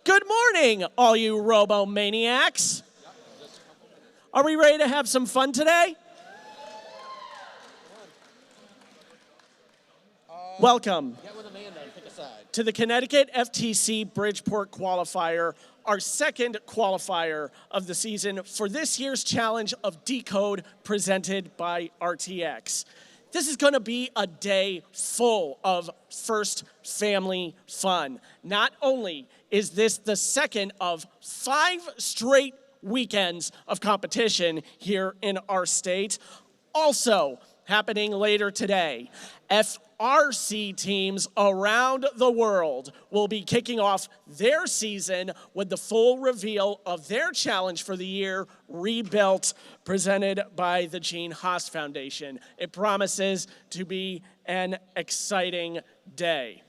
Good morning, all you robo-maniacs. Are we ready to have some fun today? Welcome to the Connecticut FTC Bridgeport Qualifier, our second qualifier of the season for this year's challenge of Decode presented by RTX. This is going to be a day full of first family fun. Not only is this the second of 5 straight weekends of competition here in our state, also happening later today, FRC teams around the world will be kicking off their season with the full reveal of their challenge for the year, Rebuilt, presented by the Gene Haas Foundation. It promises to be an exciting day.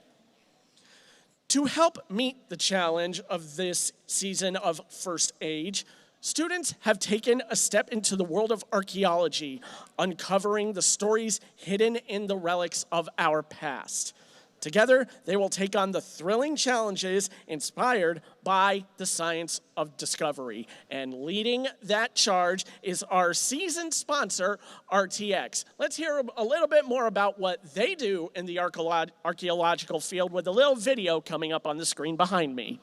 To help meet the challenge of this season of First Age, students have taken a step into the world of archaeology, uncovering the stories hidden in the relics of our past. Together, they will take on the thrilling challenges inspired by the science of discovery. And leading that charge is our season sponsor, RTX. Let's hear a little bit more about what they do in the archaeological field with a little video coming up on the screen behind me.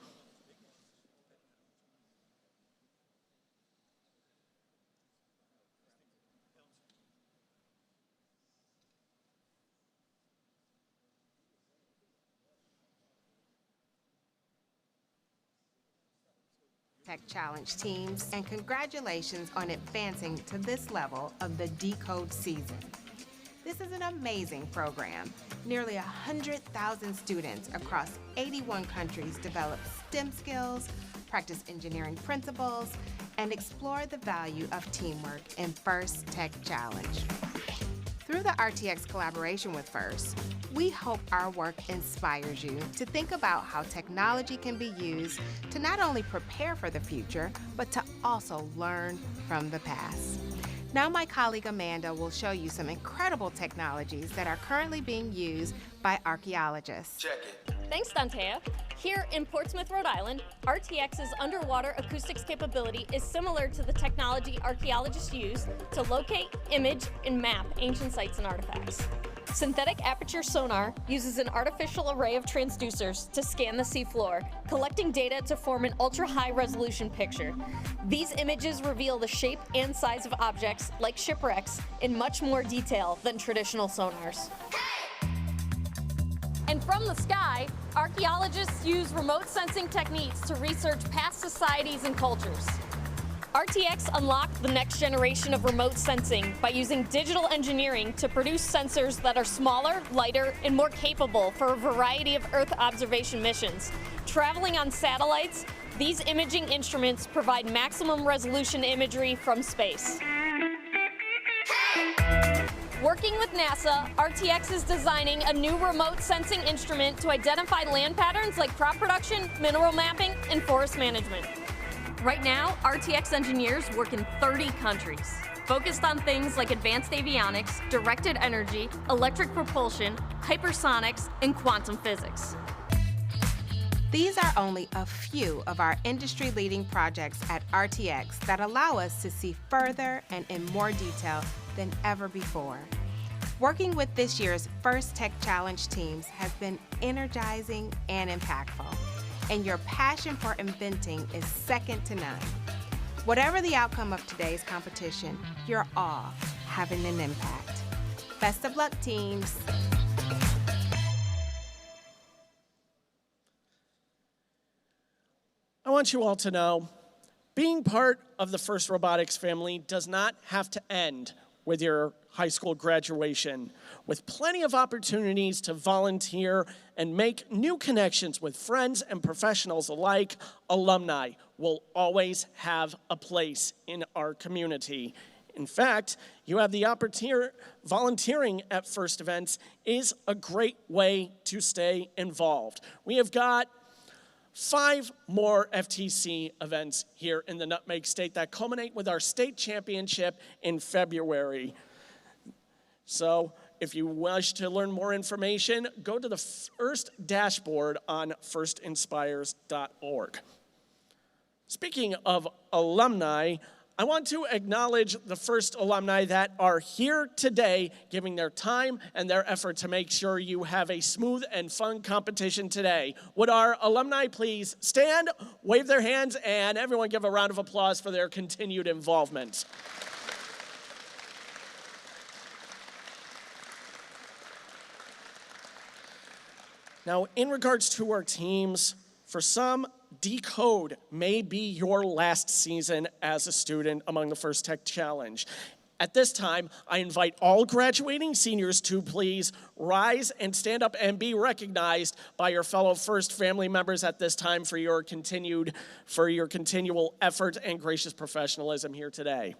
Tech Challenge teams, and congratulations on advancing to this level of the Decode season. This is an amazing program. Nearly 100,000 students across 81 countries develop STEM skills, practice engineering principles, and explore the value of teamwork in FIRST Tech Challenge. Through the RTX collaboration with FIRST, we hope our work inspires you to think about how technology can be used to not only prepare for the future, but to also learn from the past. Now my colleague Amanda will show you some incredible technologies that are currently being used by archaeologists. Check it. Thanks, Dantea. Here in Portsmouth, Rhode Island, RTX's underwater acoustics capability is similar to the technology archaeologists use to locate, image, and map ancient sites and artifacts. Synthetic aperture sonar uses an artificial array of transducers to scan the seafloor, collecting data to form an ultra-high resolution picture. These images reveal the shape and size of objects, like shipwrecks, in much more detail than traditional sonars. And from the sky, archaeologists use remote sensing techniques to research past societies and cultures. RTX unlocked the next generation of remote sensing by using digital engineering to produce sensors that are smaller, lighter, and more capable for a variety of Earth observation missions. Traveling on satellites, these imaging instruments provide maximum resolution imagery from space. Working with NASA, RTX is designing a new remote sensing instrument to identify land patterns like crop production, mineral mapping, and forest management. Right now, RTX engineers work in 30 countries, focused on things like advanced avionics, directed energy, electric propulsion, hypersonics, and quantum physics. These are only a few of our industry-leading projects at RTX that allow us to see further and in more detail than ever before. Working with this year's First Tech Challenge teams has been energizing and impactful, and your passion for inventing is second to none. Whatever the outcome of today's competition, you're all having an impact. Best of luck, teams. I want you all to know, being part of the FIRST Robotics family does not have to end with your high school graduation. With plenty of opportunities to volunteer and make new connections with friends and professionals alike, alumni will always have a place in our community. In fact, you have the opportunity, volunteering at FIRST events is a great way to stay involved. We have got 5 more FTC events here in the Nutmeg State that culminate with our state championship in February. So If you wish to learn more information, go to the FIRST dashboard on firstinspires.org. Speaking of alumni, I want to acknowledge the FIRST alumni that are here today, giving their time and their effort to make sure you have a smooth and fun competition today. Would our alumni please stand, wave their hands, and everyone give a round of applause for their continued involvement. Now, in regards to our teams, for some, Decode may be your last season as a student among the First Tech Challenge. At this time, I invite all graduating seniors to please rise and stand up and be recognized by your fellow First family members at this time for your continual effort and gracious professionalism here today.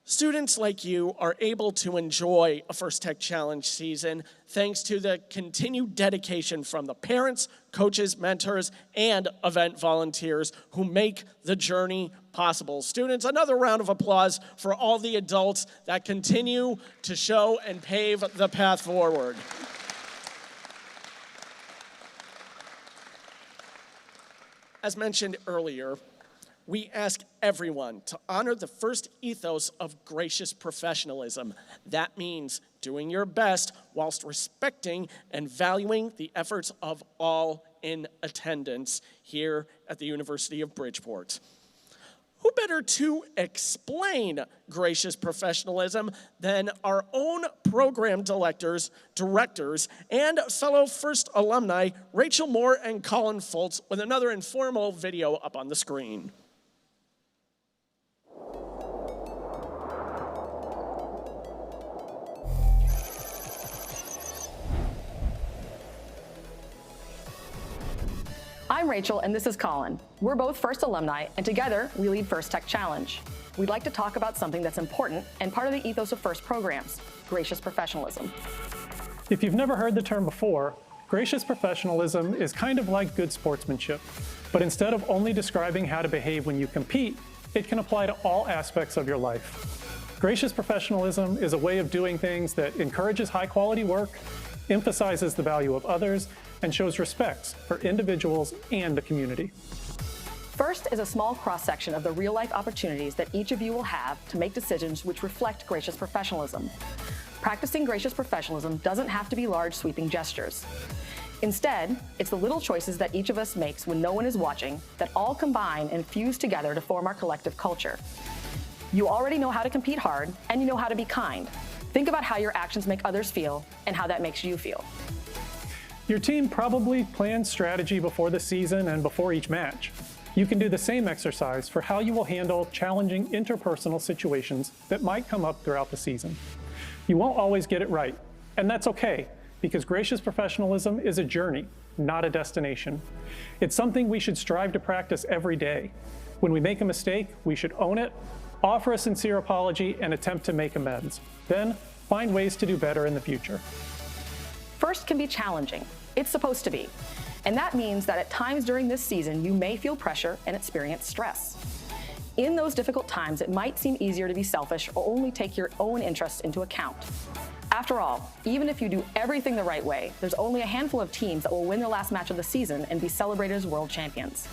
Students like you are able to enjoy a First Tech Challenge season thanks to the continued dedication from the parents, coaches, mentors, and event volunteers who make the journey possible. Students, another round of applause for all the adults that continue to show and pave the path forward. As mentioned earlier, we ask everyone to honor the first ethos of gracious professionalism. That means doing your best whilst respecting and valuing the efforts of all in attendance here at the University of Bridgeport. Who better to explain gracious professionalism than our own program directors, and fellow First alumni, Rachel Moore and Colin Foltz, with another informal video up on the screen. I'm Rachel, and this is Colin. We're both First alumni, and together we lead First Tech Challenge. We'd like to talk about something that's important and part of the ethos of First programs, gracious professionalism. If you've never heard the term before, gracious professionalism is kind of like good sportsmanship. But instead of only describing how to behave when you compete, it can apply to all aspects of your life. Gracious professionalism is a way of doing things that encourages high-quality work, emphasizes the value of others, and shows respect for individuals and the community. First is a small cross-section of the real-life opportunities that each of you will have to make decisions which reflect gracious professionalism. Practicing gracious professionalism doesn't have to be large, sweeping gestures. Instead, it's the little choices that each of us makes when no one is watching that all combine and fuse together to form our collective culture. You already know how to compete hard, and you know how to be kind. Think about how your actions make others feel and how that makes you feel. Your team probably plans strategy before the season and before each match. You can do the same exercise for how you will handle challenging interpersonal situations that might come up throughout the season. You won't always get it right, and that's okay, because gracious professionalism is a journey, not a destination. It's something we should strive to practice every day. When we make a mistake, we should own it, offer a sincere apology, and attempt to make amends. Then, find ways to do better in the future. First can be challenging. It's supposed to be. And that means that at times during this season, you may feel pressure and experience stress. In those difficult times, it might seem easier to be selfish or only take your own interests into account. After all, even if you do everything the right way, there's only a handful of teams that will win their last match of the season and be celebrated as world champions.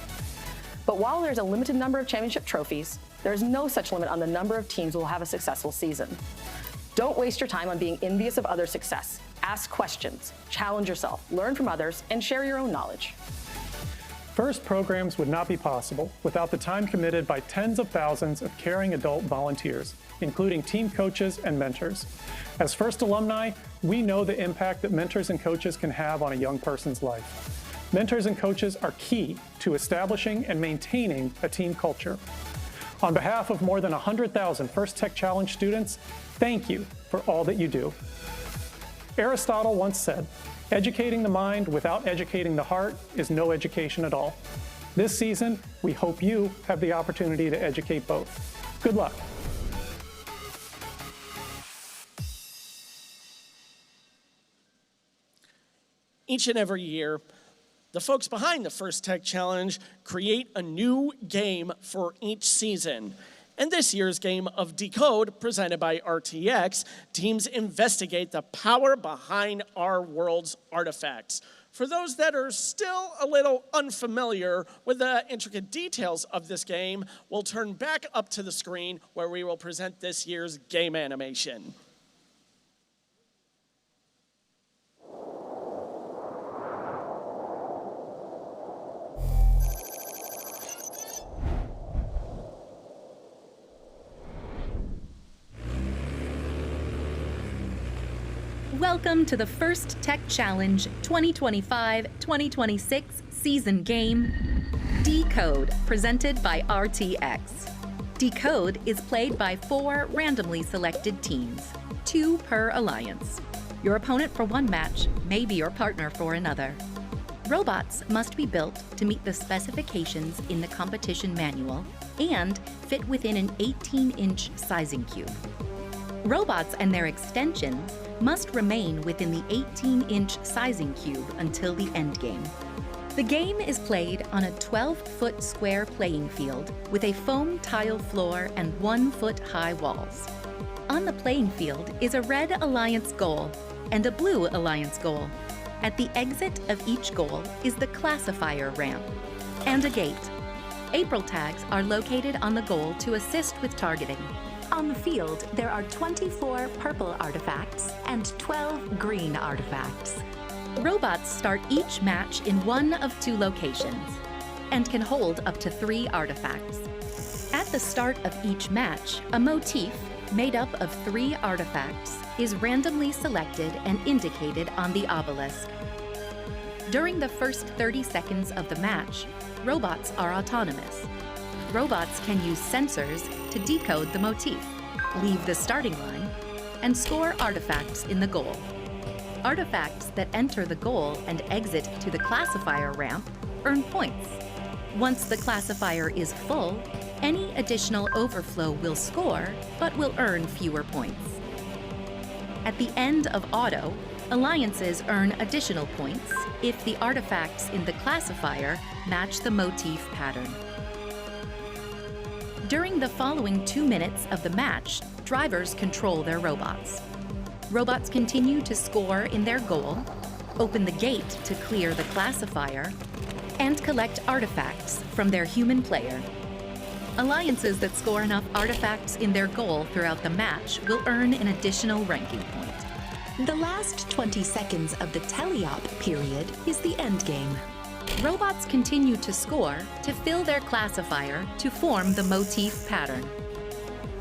But while there's a limited number of championship trophies, there's no such limit on the number of teams who will have a successful season. Don't waste your time on being envious of others' success. Ask questions, challenge yourself, learn from others, and share your own knowledge. First programs would not be possible without the time committed by tens of thousands of caring adult volunteers, including team coaches and mentors. As First alumni, we know the impact that mentors and coaches can have on a young person's life. Mentors and coaches are key to establishing and maintaining a team culture. On behalf of more than 100,000 First Tech Challenge students, thank you for all that you do. Aristotle once said, "Educating the mind without educating the heart is no education at all." This season, we hope you have the opportunity to educate both. Good luck. Each and every year, The folks behind the First Tech Challenge create a new game for each season. In this year's game of Decode, presented by RTX, teams investigate the power behind our world's artifacts. For those that are still a little unfamiliar with the intricate details of this game, we'll turn back up to the screen where we will present this year's game animation. Welcome to the First Tech Challenge 2025-2026 season game, Decode, presented by RTX. Decode is played by 4 randomly selected teams, 2 per alliance. Your opponent for one match may be your partner for another. Robots must be built to meet the specifications in the competition manual and fit within an 18-inch sizing cube. Robots and their extensions must remain within the 18-inch sizing cube until the endgame. The game is played on a 12-foot square playing field with a foam tile floor and 1-foot-high walls. On the playing field is a red alliance goal and a blue alliance goal. At the exit of each goal is the classifier ramp and a gate. April tags are located on the goal to assist with targeting. On the field, there are 24 purple artifacts and 12 green artifacts. Robots start each match in one of 2 locations and can hold up to 3 artifacts. At the start of each match, a motif made up of 3 artifacts is randomly selected and indicated on the obelisk. During the first 30 seconds of the match, robots are autonomous. Robots can use sensors to decode the motif, leave the starting line, and score artifacts in the goal. Artifacts that enter the goal and exit to the classifier ramp earn points. Once the classifier is full, any additional overflow will score, but will earn fewer points. At the end of auto, alliances earn additional points if the artifacts in the classifier match the motif pattern. During the following 2 minutes of the match, drivers control their robots. Robots continue to score in their goal, open the gate to clear the classifier, and collect artifacts from their human player. Alliances that score enough artifacts in their goal throughout the match will earn an additional ranking point. The last 20 seconds of the teleop period is the endgame. Robots continue to score to fill their classifier to form the motif pattern.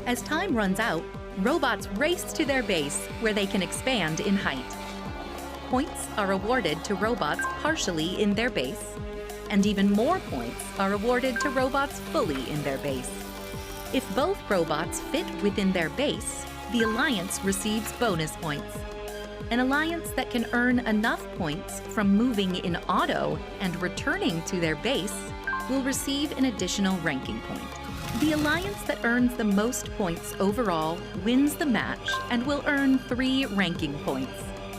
As time runs out, robots race to their base where they can expand in height. Points are awarded to robots partially in their base, and even more points are awarded to robots fully in their base. If both robots fit within their base, the alliance receives bonus points. An alliance that can earn enough points from moving in auto and returning to their base will receive an additional ranking point. The alliance that earns the most points overall wins the match and will earn 3 ranking points.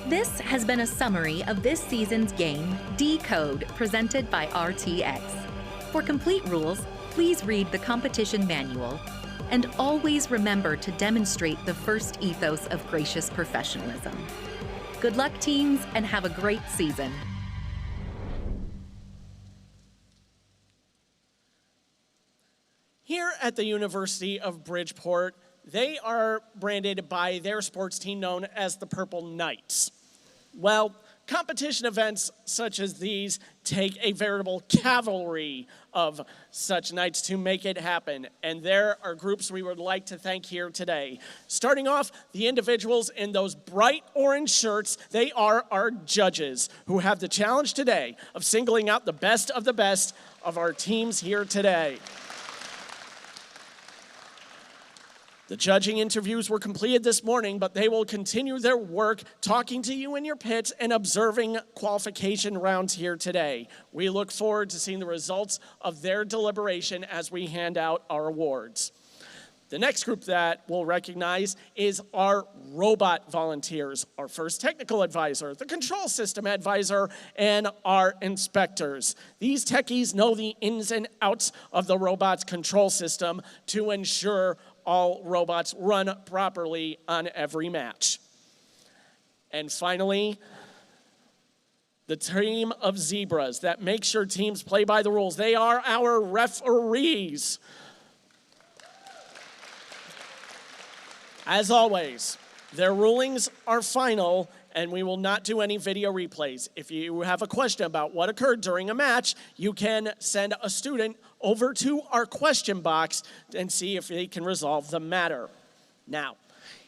This has been a summary of this season's game, Decode, presented by RTX. For complete rules, please read the competition manual, and always remember to demonstrate the first ethos of gracious professionalism. Good luck, teams, and have a great season. Here at the University of Bridgeport, they are branded by their sports team known as the Purple Knights. Well, competition events such as these take a veritable cavalry of such knights to make it happen, and there are groups we would like to thank here today. Starting off, the individuals in those bright orange shirts, they are our judges who have the challenge today of singling out the best of our teams here today. The judging interviews were completed this morning, but they will continue their work talking to you in your pits and observing qualification rounds here today. We look forward to seeing the results of their deliberation as we hand out our awards. The next group that we'll recognize is our robot volunteers, our first technical advisor, the control system advisor, and our inspectors. These techies know the ins and outs of the robot's control system to ensure all robots run properly on every match. And finally, the team of zebras that make sure teams play by the rules. They are our referees. As always, their rulings are final, and we will not do any video replays. If you have a question about what occurred during a match, you can send a student over to our question box and see if they can resolve the matter. Now,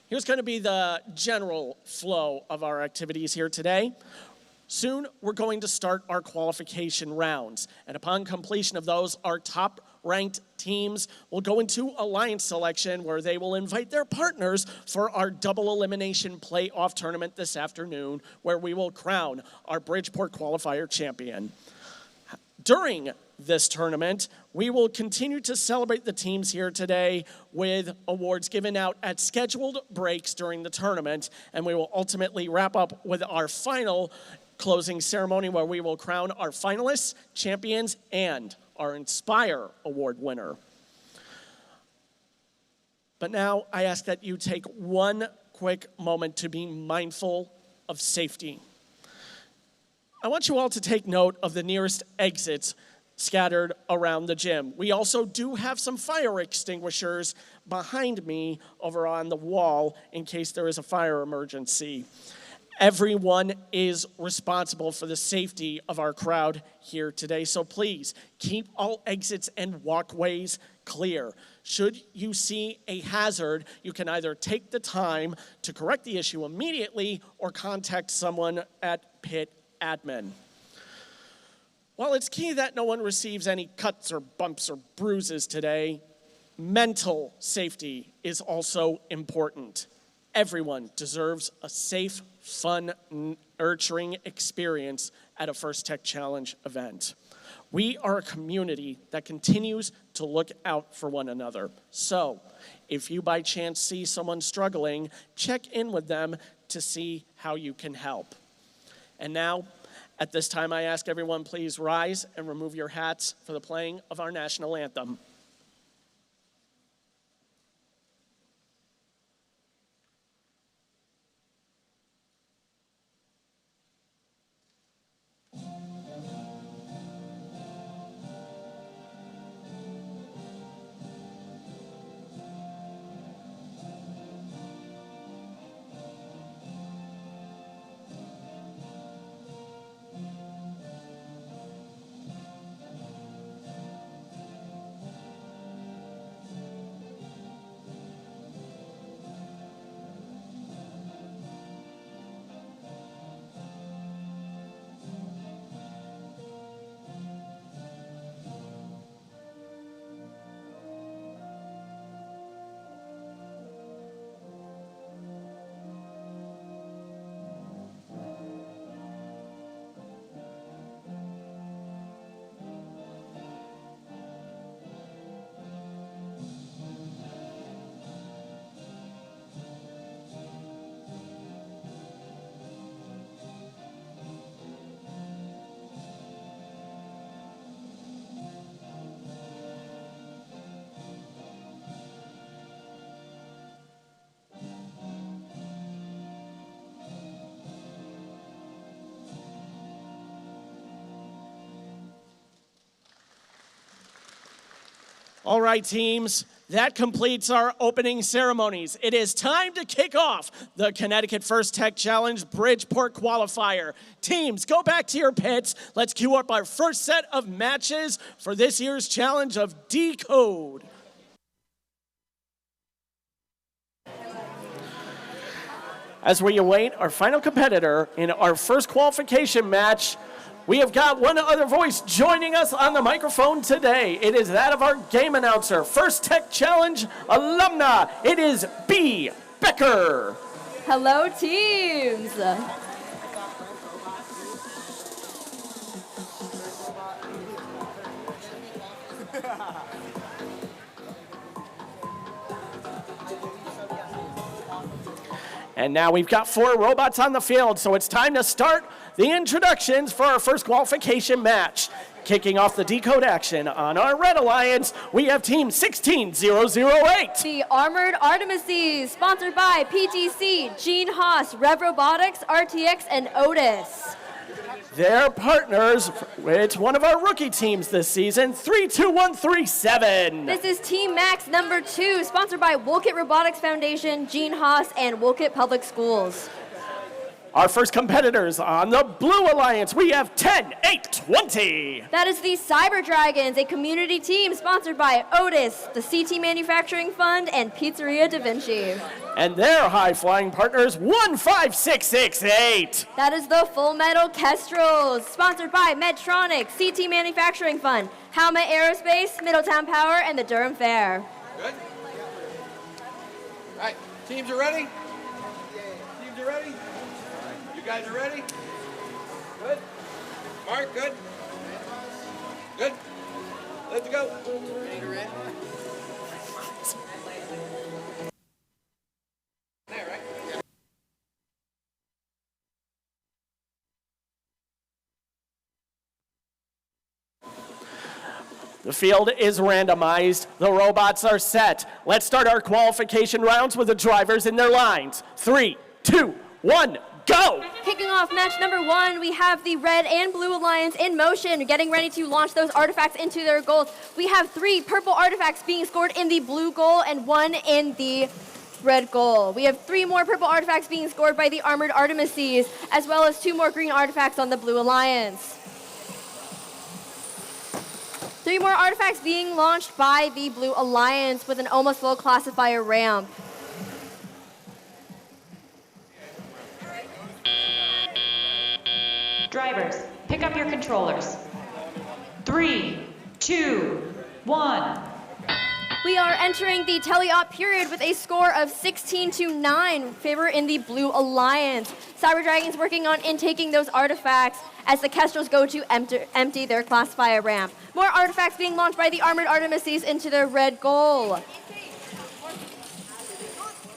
here's going to be the general flow of our activities here today. Soon, we're going to start our qualification rounds, and upon completion of those, our top-ranked teams will go into alliance selection, where they will invite their partners for our double elimination playoff tournament this afternoon, where we will crown our Bridgeport Qualifier champion. During this tournament, we will continue to celebrate the teams here today with awards given out at scheduled breaks during the tournament, and we will ultimately wrap up with our final closing ceremony, where we will crown our finalists, champions, and our Inspire Award winner. But now I ask that you take one quick moment to be mindful of safety. I want you all to take note of the nearest exits scattered around the gym. We also do have some fire extinguishers behind me over on the wall in case there is a fire emergency. Everyone is responsible for the safety of our crowd here today, so please keep all exits and walkways clear. Should you see a hazard, you can either take the time to correct the issue immediately or contact someone at pit admin. While it's key that no one receives any cuts or bumps or bruises today, mental safety is also important. Everyone deserves a safe, fun, nurturing experience at a First Tech Challenge event. We are a community that continues to look out for one another. So, if you by chance see someone struggling, check in with them to see how you can help. And now, at this time, I ask everyone please rise and remove your hats for the playing of our national anthem. All right, teams, that completes our opening ceremonies. It is time to kick off the Connecticut First Tech Challenge Bridgeport Qualifier. Teams, go back to your pits. Let's cue up our first set of matches for this year's challenge of Decode. As we await our final competitor in our first qualification match, we have got one other voice joining us on the microphone today. It is that of our game announcer, First Tech Challenge alumna. It is B. Becker. Hello, teams. And now we've got 4 robots on the field, so it's time to start the introductions for our first qualification match. Kicking off the decode action on our Red Alliance, we have Team 16008. The Armored Artemises, sponsored by PTC, Gene Haas, Rev Robotics, RTX, and Otis. Their partners, it's one of our rookie teams this season, 32137. This is Team Max number 2, sponsored by Wolkit Robotics Foundation, Gene Haas, and Wolkit Public Schools. Our first competitors on the Blue Alliance, we have 10820. That is the Cyber Dragons, a community team sponsored by Otis, the CT Manufacturing Fund, and Pizzeria Da Vinci. And their high-flying partners, 15668. That is the Full Metal Kestrels, sponsored by Medtronic, CT Manufacturing Fund, Halma Aerospace, Middletown Power, and the Durham Fair. Good. All right, teams are ready? Teams are ready? You guys are ready? Good. Mark, good? Good. Let's go. There, right? The field is randomized. The robots are set. Let's start our qualification rounds with the drivers in their lines. 3, 2, 1, go! Kicking off match number 1, we have the Red and Blue Alliance in motion, getting ready to launch those artifacts into their goals. We have 3 purple artifacts being scored in the blue goal and 1 in the red goal. We have 3 more purple artifacts being scored by the Armored Artemises, as well as 2 more green artifacts on the Blue Alliance. 3 more artifacts being launched by the Blue Alliance with an almost full classifier ramp. Drivers, pick up your controllers. 3, 2, 1. We are entering the teleop period with a score of 16-9, favor in the Blue Alliance. Cyber Dragons working on intaking those artifacts as the Kestrels go to empty their classifier ramp. More artifacts being launched by the Armored Artemises into their red goal.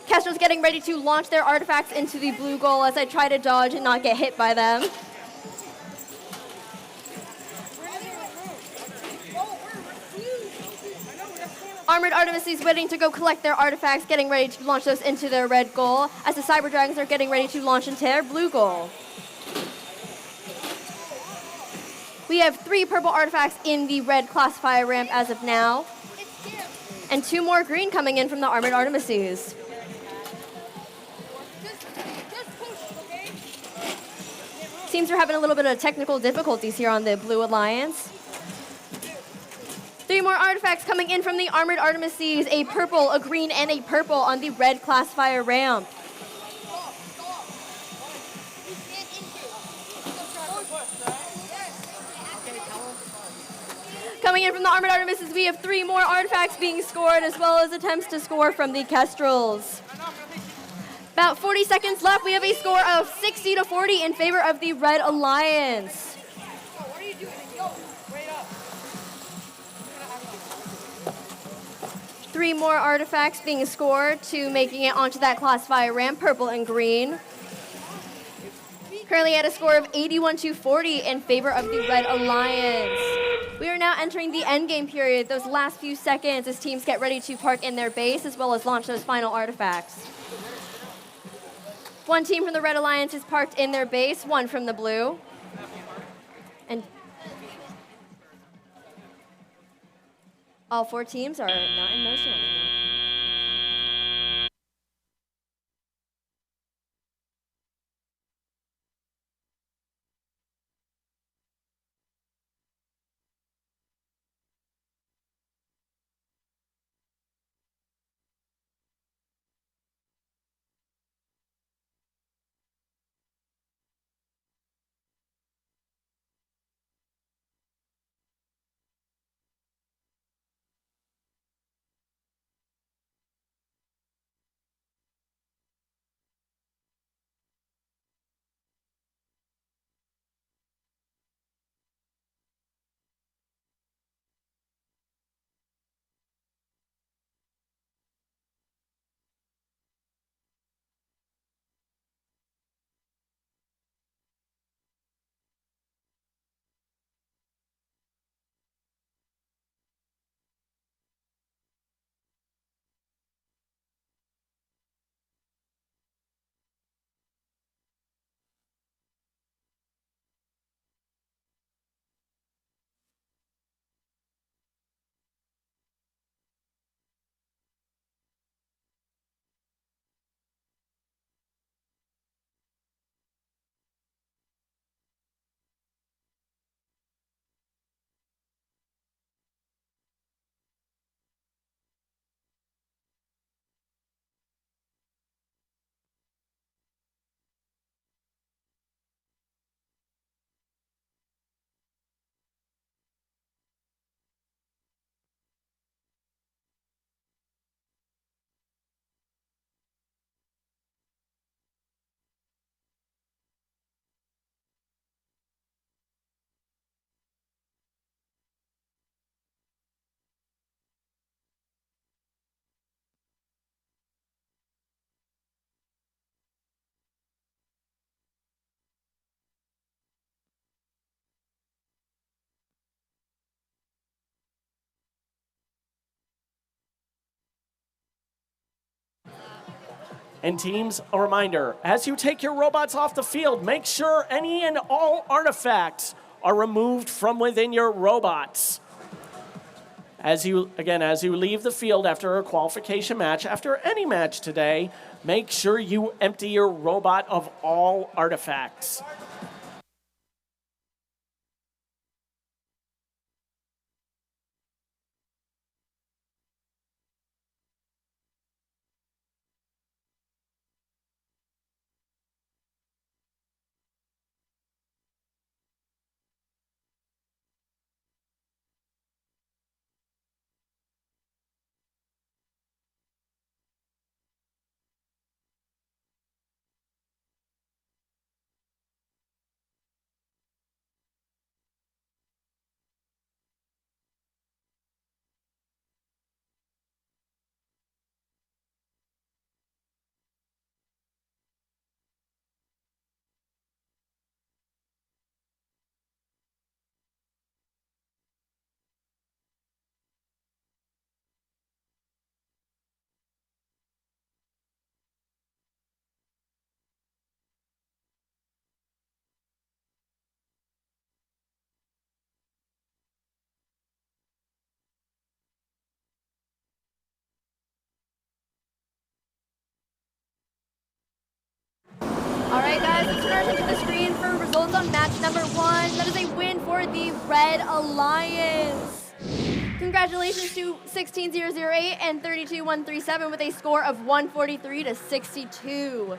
Kestrels getting ready to launch their artifacts into the blue goal as I try to dodge and not get hit by them. Armored Artemises waiting to go collect their artifacts, getting ready to launch those into their red goal, as the Cyber Dragons are getting ready to launch into their blue goal. We have 3 purple artifacts in the red classifier ramp as of now, and 2 more green coming in from the Armored Artemises. Seems we're having a little bit of technical difficulties here on the Blue Alliance. 3 more artifacts coming in from the Armored Artemises, a purple, a green, and a purple on the red classifier ramp. Coming in from the Armored Artemises, we have 3 more artifacts being scored, as well as attempts to score from the Kestrels. About 40 seconds left. We have a score of 60-40 in favor of the Red Alliance. 3 more artifacts being scored to making it onto that classifier ramp, purple and green. Currently at a score of 81-40 in favor of the Red Alliance. We are now entering the endgame period, those last few seconds as teams get ready to park in their base as well as launch those final artifacts. 1 team from the Red Alliance is parked in their base, 1 from the blue. And all 4 teams are not in motion anymore. And teams, a reminder, as you take your robots off the field, make sure any and all artifacts are removed from within your robots. As you leave the field after a qualification match, after any match today, make sure you empty your robot of all artifacts. All right, guys, let's turn our attention to the screen for results on match number 1. That is a win for the Red Alliance. Congratulations to 16008 and 32137 with a score of 143 to 62.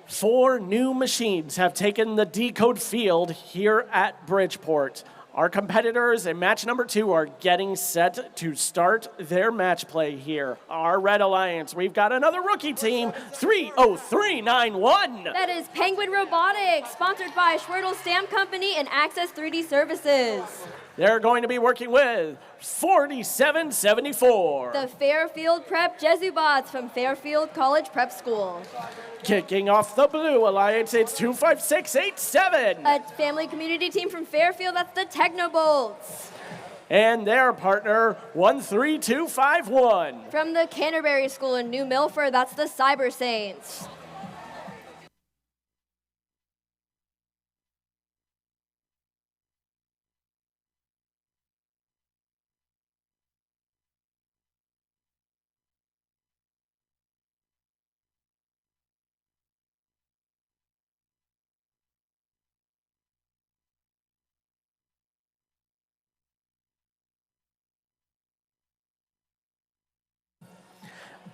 Four new machines have taken the decode field here at Bridgeport. Our competitors in match number 2 are getting set to start their match play here. Our Red Alliance, we've got another rookie team, 30391. That is Penguin Robotics, sponsored by Schwertel Stamp Company and Access 3D Services. They're going to be working with 4774. The Fairfield Prep Jesubots from Fairfield College Prep School. Kicking off the Blue Alliance, it's 25687. A family community team from Fairfield, that's the Technobolts. And their partner, 13251. From the Canterbury School in New Milford, that's the Cyber Saints.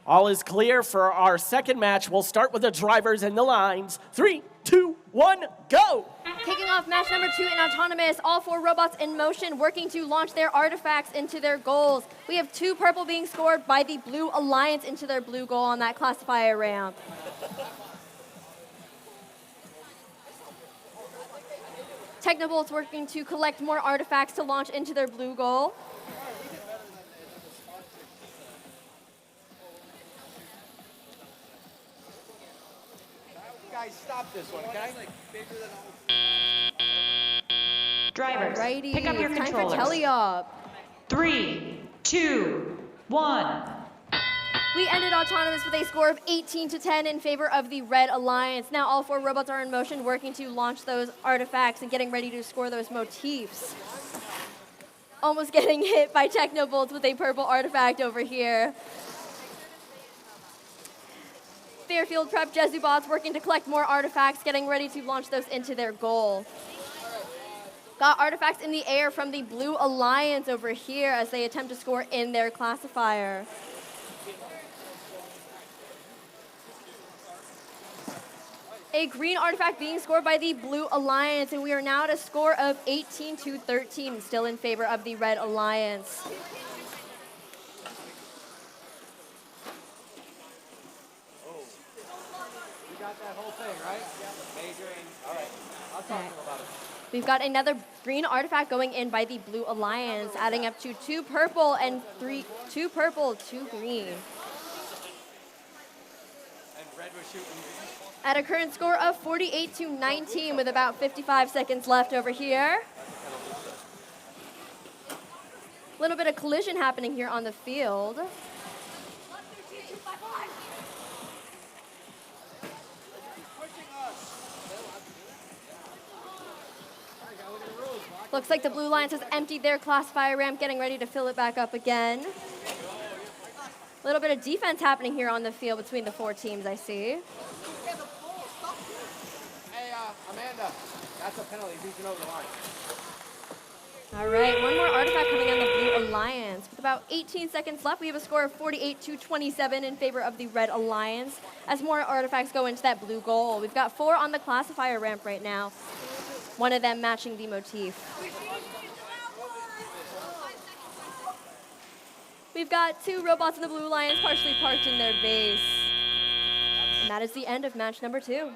All is clear for our second match. We'll start with the drivers and the lines. 3, 2, 1, go! Kicking off match number 2 in Autonomous, all 4 robots in motion working to launch their artifacts into their goals. We have 2 purple being scored by the Blue Alliance into their blue goal on that classifier ramp. Technobolts working to collect more artifacts to launch into their blue goal. Guys, stop this one, okay? Drivers, Alrighty, pick up your time for controllers. teleop. 3, 2, 1. We ended Autonomous with a score of 18 to 10 in favor of the Red Alliance. Now all 4 robots are in motion working to launch those artifacts and getting ready to score those motifs. Almost getting hit by Technobolts with a purple artifact over here. Fairfield Prep Jesubots working to collect more artifacts, getting ready to launch those into their goal. Got artifacts in the air from the Blue Alliance over here as they attempt to score in their classifier. A green artifact being scored by the Blue Alliance, and we are now at a score of 18 to 13, still in favor of the Red Alliance. You got that whole thing, right? Major and, all right. I'll talk to him about it. We've got another green artifact going in by the Blue Alliance, adding up to 2 purple and 2 purple, 2 green. At a current score of 48-19 with about 55 seconds left over here. A little bit of collision happening here on the field. Looks like the Blue Alliance has emptied their classifier ramp, getting ready to fill it back up again. A little bit of defense happening here on the field between the 4 teams, I see. Hey, Amanda, that's a penalty. Reaching over the line. All right, one more artifact coming on the Blue Alliance. With about 18 seconds left, we have a score of 48-27 in favor of the Red Alliance as more artifacts go into that blue goal. We've got 4 on the classifier ramp right now, one of them matching the motif. We've got 2 robots in the Blue Alliance partially parked in their base. And that is the end of match number 2.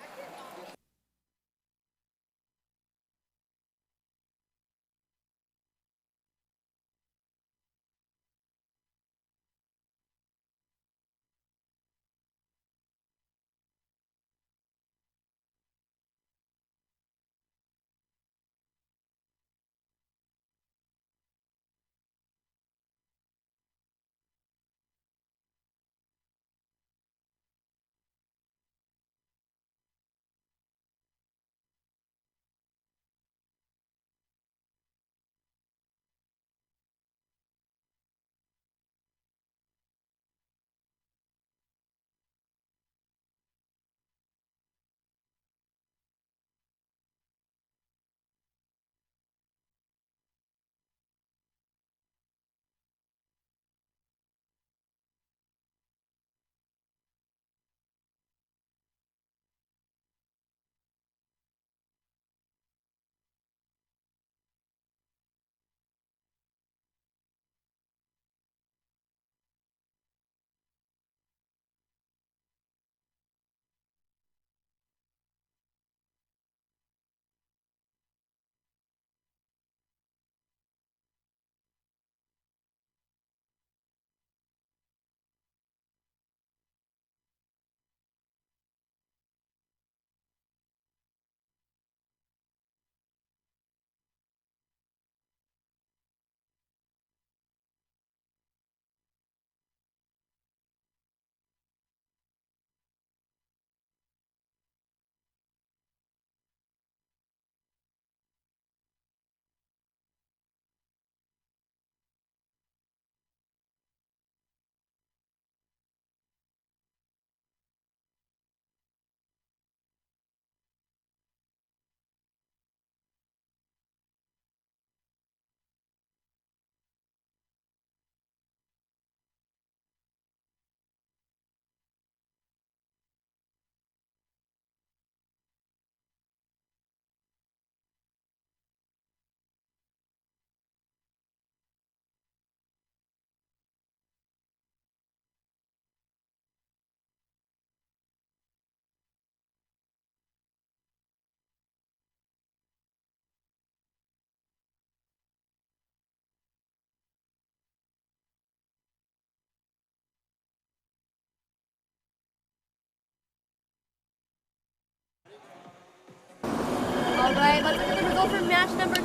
All right, let's look at the result for match number 2.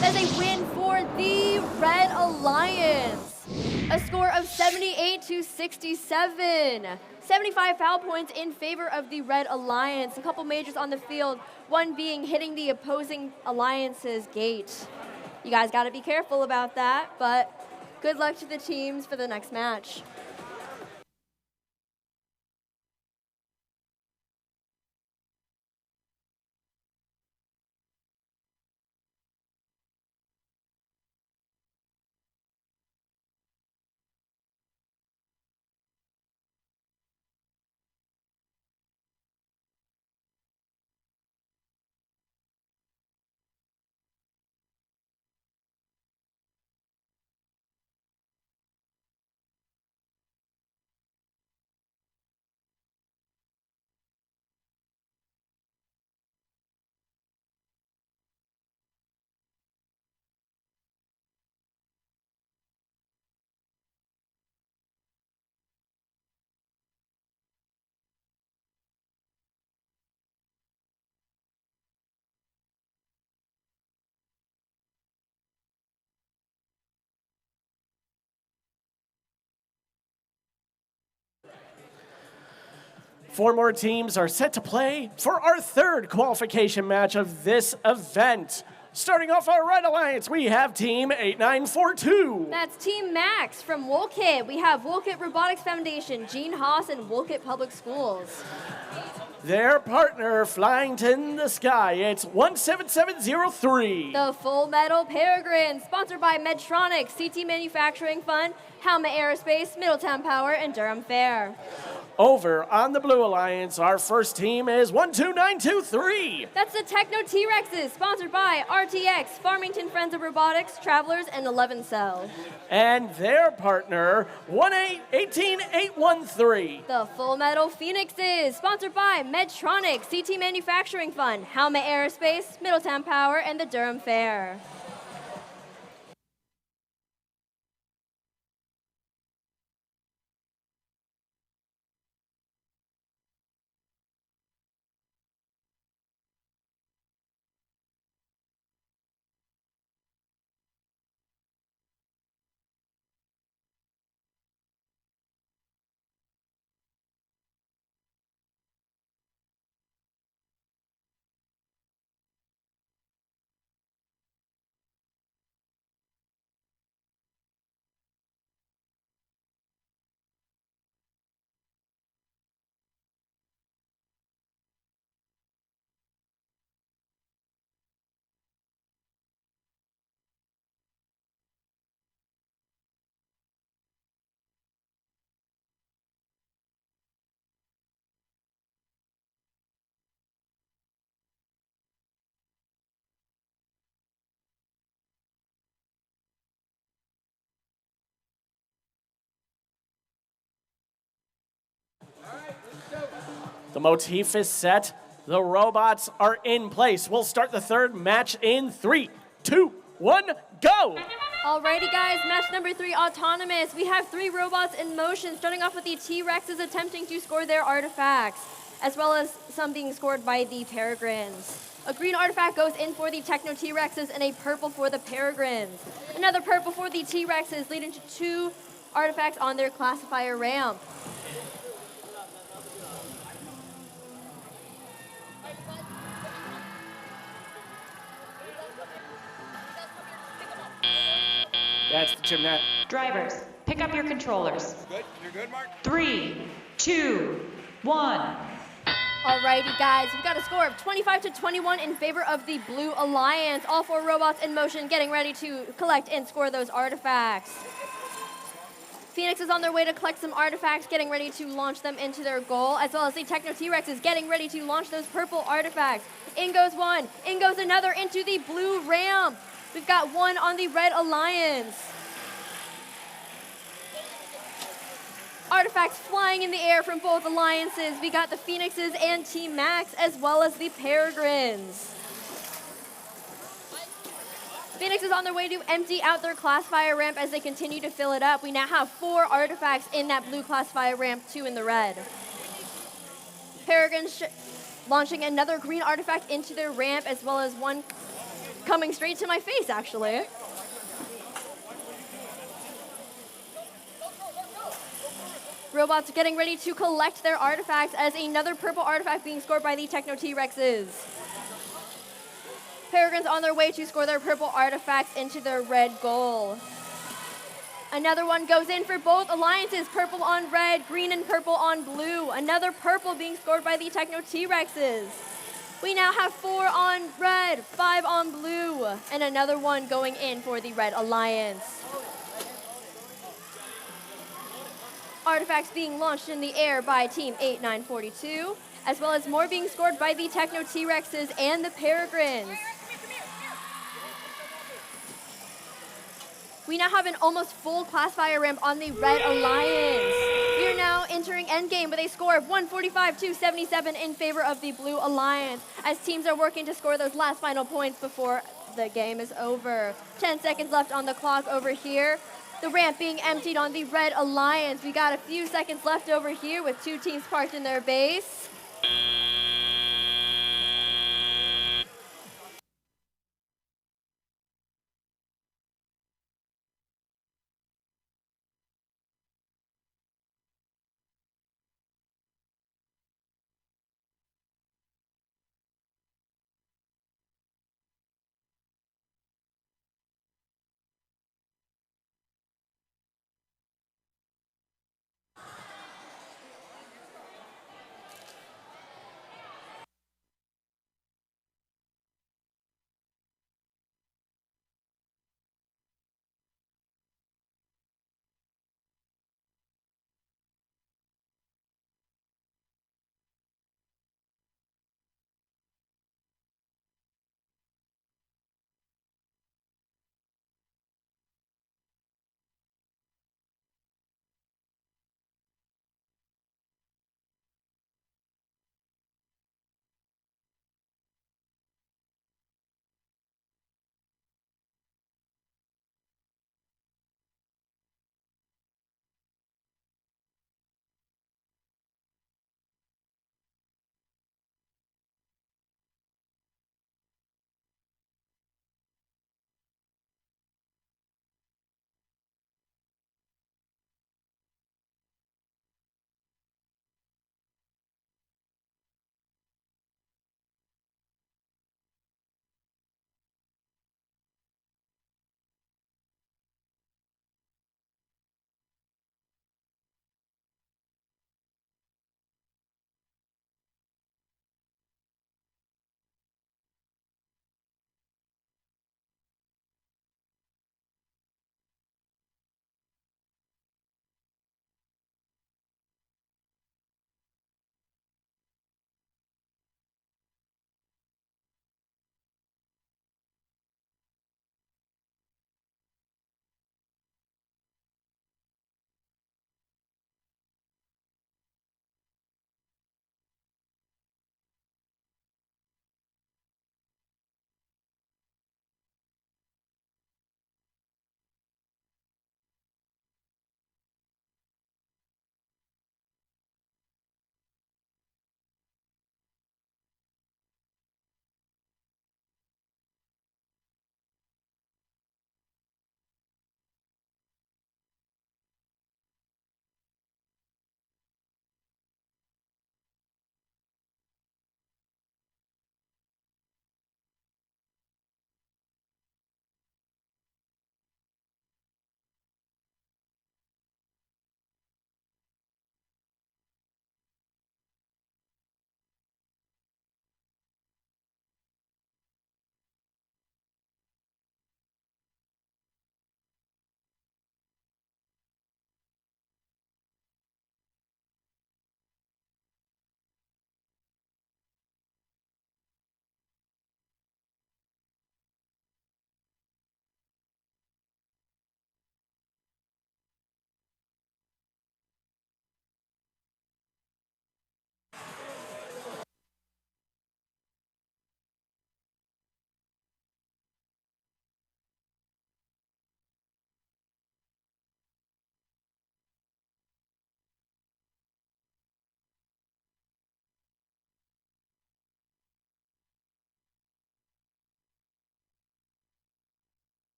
That is a win for the Red Alliance. A score of 78-67. 75 foul points in favor of the Red Alliance. A couple majors on the field, one being hitting the opposing alliance's gate. You guys got to be careful about that, but good luck to the teams for the next match. 4 more teams are set to play for our third qualification match of this event. Starting off our Red Alliance, we have Team 8942. That's Team Max from Wolcott. We have Wolcott Robotics Foundation, Gene Haas, and Wolcott Public Schools. Their partner flying to the sky, it's 17703. The Full Metal Peregrine, sponsored by Medtronic, CT Manufacturing Fund, Helmet Aerospace, Middletown Power, and Durham Fair. Over on the Blue Alliance, our first team is 12923. That's the Techno T-Rexes, sponsored by RTX, Farmington Friends of Robotics, Travelers, and 11 Cell. And their partner, 1818813. The Full Metal Phoenixes, sponsored by Medtronic, CT Manufacturing Fund, Helmet Aerospace, Middletown Power, and the Durham Fair. The motif is set. The robots are in place. We'll start the third match in 3, 2, 1, go! Alrighty guys, match number 3, Autonomous. We have 3 robots in motion, starting off with the T-Rexes attempting to score their artifacts, as well as some being scored by the Peregrines. A green artifact goes in for the Techno T-Rexes and a purple for the Peregrines. Another purple for the T-Rexes, leading to 2 artifacts on their classifier ramp. That's the gymnast. Drivers, pick up your controllers. Good? You're good, Mark? 3, 2, 1. Alrighty guys, we've got a score of 25-21 in favor of the Blue Alliance. All 4 robots in motion, getting ready to collect and score those artifacts. Phoenix is on their way to collect some artifacts, getting ready to launch them into their goal, as well as the Techno T-Rex is getting ready to launch those purple artifacts. In goes one, in goes another into the blue ramp. We've got one on the Red Alliance. Artifacts flying in the air from both alliances. We got the Phoenixes and Team Max, as well as the Peregrines. Phoenix is on their way to empty out their classifier ramp as they continue to fill it up. We now have 4 artifacts in that blue classifier ramp, 2 in the red. Peregrines launching another green artifact into their ramp, as well as one coming straight to my face, actually. Robots getting ready to collect their artifacts as another purple artifact being scored by the Techno T-Rexes. Peregrines on their way to score their purple artifacts into their red goal. Another one goes in for both alliances, purple on red, green and purple on blue. Another purple being scored by the Techno T-Rexes. We now have 4 on red, 5 on blue, and another one going in for the Red Alliance. Artifacts being launched in the air by Team 8942, as well as more being scored by the Techno T-Rexes and the Peregrines. We now have an almost full classifier ramp on the Red Alliance. We are now entering endgame with a score of 145-77 in favor of the Blue Alliance, as teams are working to score those last final points before the game is over. 10 seconds left on the clock over here. The ramp being emptied on the Red Alliance. We got a few seconds left over here with 2 teams parked in their base.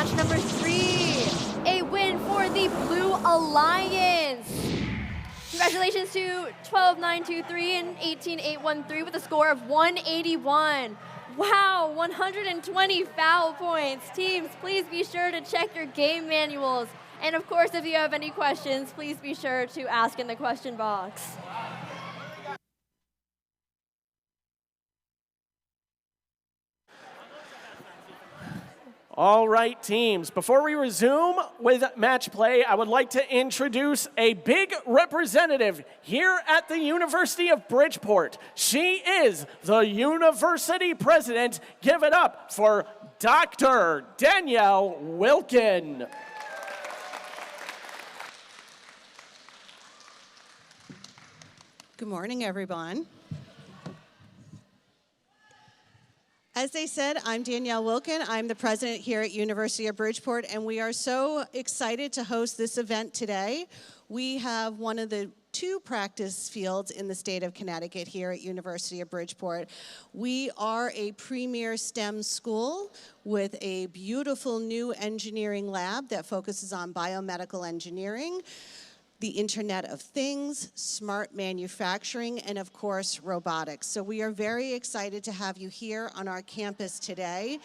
match number 3, a win for the Blue Alliance. Congratulations to 12-9-2-3 and 18-8-1-3 with a score of 181. Wow, 120 foul points. Teams, please be sure to check your game manuals. And of course, if you have any questions, please be sure to ask in the question box. All right, teams. Before we resume with match play, I would like to introduce a big representative here at the University of Bridgeport. She is the university president. Give it up for Dr. Danielle Wilkin. Good morning, everyone. As they said, I'm Danielle Wilkin. I'm the president here at University of Bridgeport, and we are so excited to host this event today. We have one of the 2 practice fields in the state of Connecticut here at University of Bridgeport. We are a premier STEM school with a beautiful new engineering lab that focuses on biomedical engineering, the Internet of Things, smart manufacturing, and of course, robotics. So we are very excited to have you here on our campus today.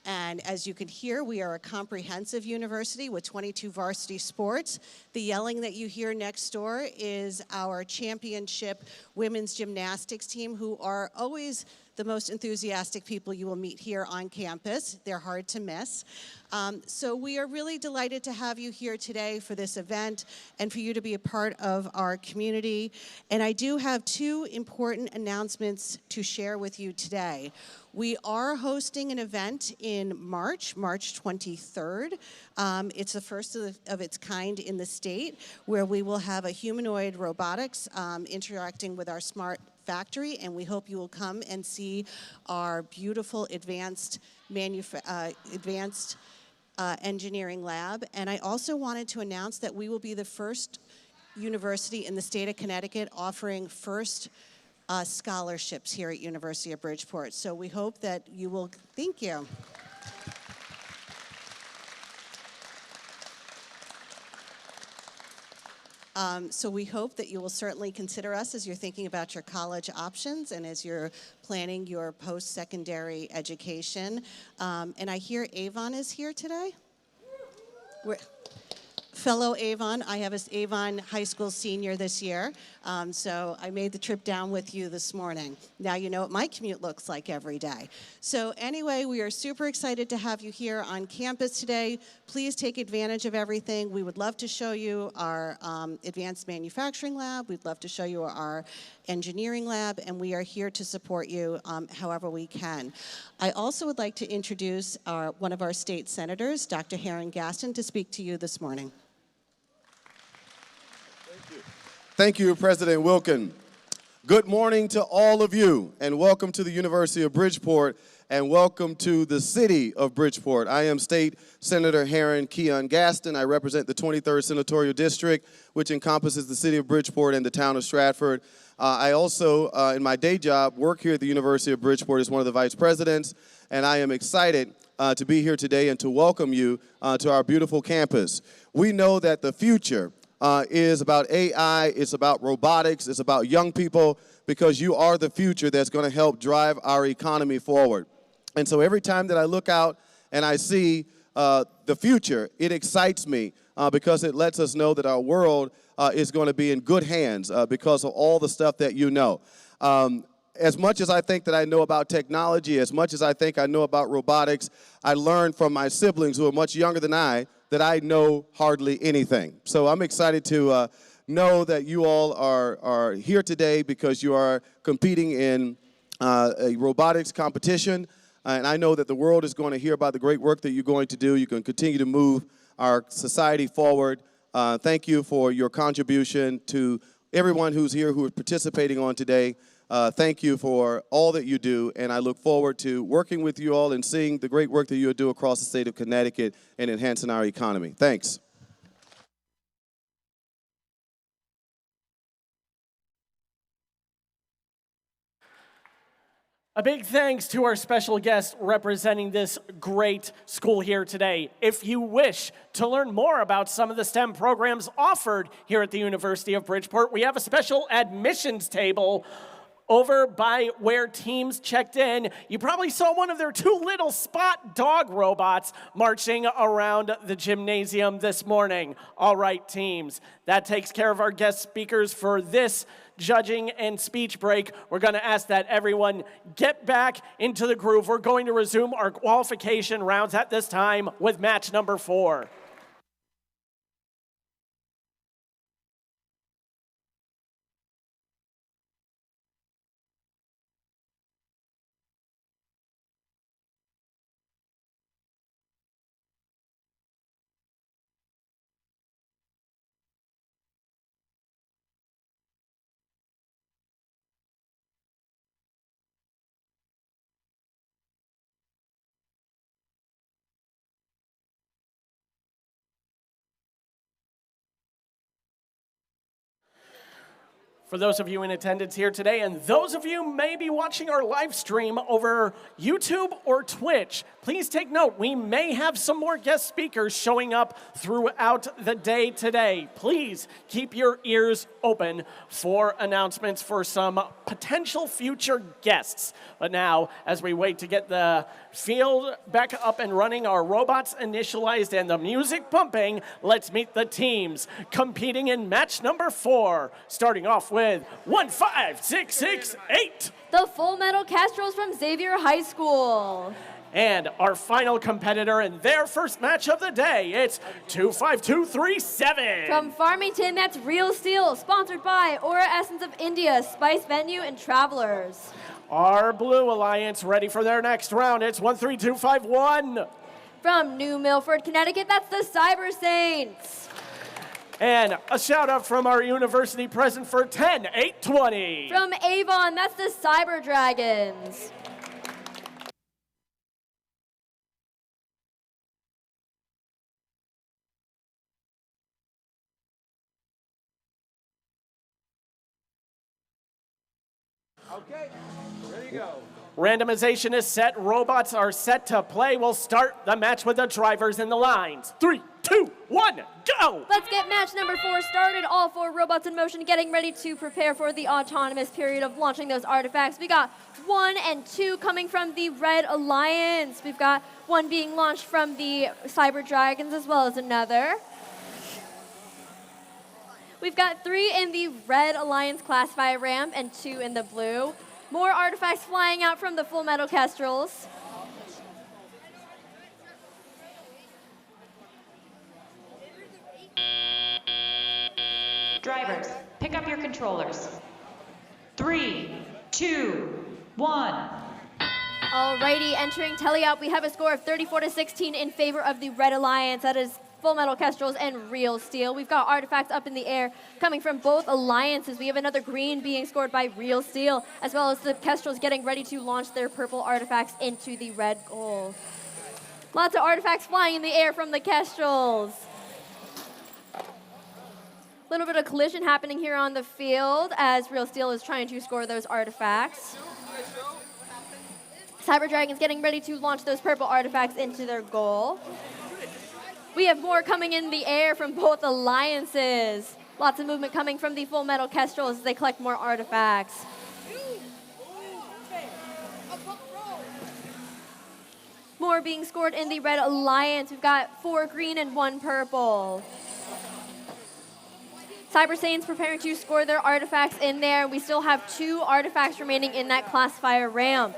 And as you can hear, we are a comprehensive university with 22 varsity sports. The yelling that you hear next door is our championship women's gymnastics team, who are always the most enthusiastic people you will meet here on campus. They're hard to miss. So we are really delighted to have you here today for this event and for you to be a part of our community. And I do have 2 important announcements to share with you today. We are hosting an event in March 23rd. It's the first of its kind in the state, where we will have a humanoid robotics interacting with our smart factory, and we hope you will come and see our beautiful advanced engineering lab. And I also wanted to announce that we will be the first university in the state of Connecticut offering first scholarships here at University of Bridgeport. So we hope that you will, thank you. So we hope that you will certainly consider us as you're thinking about your college options and as you're planning your post-secondary education. And I hear Avon is here today. Fellow Avon, I have an Avon High School senior this year, so I made the trip down with you this morning. Now you know what my commute looks like every day. So anyway, we are super excited to have you here on campus today. Please take advantage of everything. We would love to show you our advanced manufacturing lab. We'd love to show you our engineering lab, and we are here to support you however we can. I also would like to introduce one of our state senators, Dr. Heron Gaston, to speak to you this morning. Thank you, President Wilkin. Good morning to all of you, and welcome to the University of Bridgeport, and welcome to the city of Bridgeport. I am State Senator Heron Keon Gaston. I represent the 23rd Senatorial District, which encompasses the city of Bridgeport and the town of Stratford. I also, in my day job, work here at the University of Bridgeport as one of the vice presidents, and I am excited to be here today and to welcome you to our beautiful campus. We know that the future is about AI, it's about robotics, it's about young people, because you are the future that's going to help drive our economy forward. And so every time that I look out and I see the future, it excites me because it lets us know that our world is going to be in good hands because of all the stuff that you know. As much as I think that I know about technology, as much as I think I know about robotics, I learned from my siblings who are much younger than I that I know hardly anything. So I'm excited to know that you all are here today because you are competing in a robotics competition. And I know that the world is going to hear about the great work that you're going to do. You can continue to move our society forward. Thank you for your contribution to everyone who's here who is participating on today. Thank you for all that you do, and I look forward to working with you all and seeing the great work that you do across the state of Connecticut and enhancing our economy. Thanks. A big thanks to our special guest representing this great school here today. If you wish to learn more about some of the STEM programs offered here at the University of Bridgeport, we have a special admissions table over by where teams checked in. You probably saw one of their two little spot dog robots marching around the gymnasium this morning. All right, teams, that takes care of our guest speakers for this judging and speech break. We're going to ask that everyone get back into the groove. We're going to resume our qualification rounds at this time with match number 4. For those of you in attendance here today, and those of you may be watching our live stream over YouTube or Twitch, please take note, we may have some more guest speakers showing up throughout the day today. Please keep your ears open for announcements for some potential future guests. But now, as we wait to get the field back up and running, our robots initialized and the music pumping, let's meet the teams competing in match number 4, starting off with 15668. The Full Metal Kestrels from Xavier High School. And our final competitor in their first match of the day, it's 25237. From Farmington, that's Real Steel, sponsored by Aura Essence of India, Spice Venue, and Travelers. Our Blue Alliance ready for their next round. It's 13251. From New Milford, Connecticut, that's the Cyber Saints. And a shout out from our university present for 10820. From Avon, that's the Cyber Dragons. Okay, ready to go. Randomization is set. Robots are set to play. We'll start the match with the drivers in the lines. 3, 2, 1, go! Let's get match number 4 started. All 4 robots in motion getting ready to prepare for the autonomous period of launching those artifacts. We got 1 and 2 coming from the Red Alliance. We've got 1 being launched from the Cyber Dragons as well as another. We've got 3 in the Red Alliance classifier ramp and 2 in the blue. More artifacts flying out from the Full Metal Kestrels. Drivers, pick up your controllers. 3, 2, 1. Alrighty, entering teleop, we have a score of 34-16 in favor of the Red Alliance. That is Full Metal Kestrels and Real Steel. We've got artifacts up in the air coming from both alliances. We have another green being scored by Real Steel, as well as the Kestrels getting ready to launch their purple artifacts into the red goal. Lots of artifacts flying in the air from the Kestrels. A little bit of collision happening here on the field as Real Steel is trying to score those artifacts. Cyber Dragons getting ready to launch those purple artifacts into their goal. We have more coming in the air from both alliances. Lots of movement coming from the Full Metal Kestrels as they collect more artifacts. More being scored in the Red Alliance. We've got 4 green and 1 purple. Cyber Saiyans preparing to score their artifacts in there. We still have 2 artifacts remaining in that classifier ramp.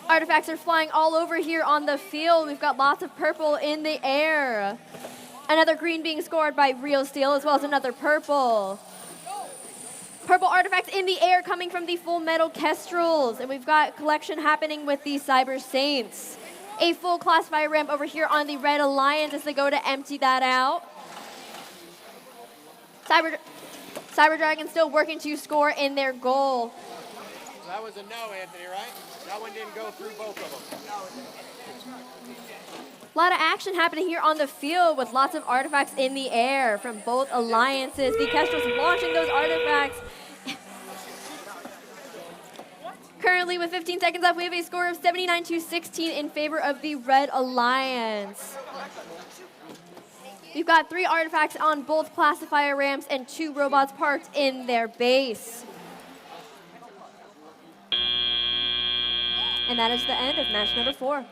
Artifacts are flying all over here on the field. We've got lots of purple in the air. Another green being scored by Real Steel, as well as another purple. Purple artifacts in the air coming from the Full Metal Kestrels. And we've got collection happening with the Cyber Saints. A full classifier ramp over here on the Red Alliance as they go to empty that out. Cyber Dragon still working to score in their goal. So that was a no, Anthony, right? That one didn't go through both of them. A lot of action happening here on the field with lots of artifacts in the air from both alliances. The Kestrels launching those artifacts. Currently, with 15 seconds left, we have a score of 79-16 in favor of the Red Alliance. We've got 3 artifacts on both classifier ramps and 2 robots parked in their base. And that is the end of match number 4.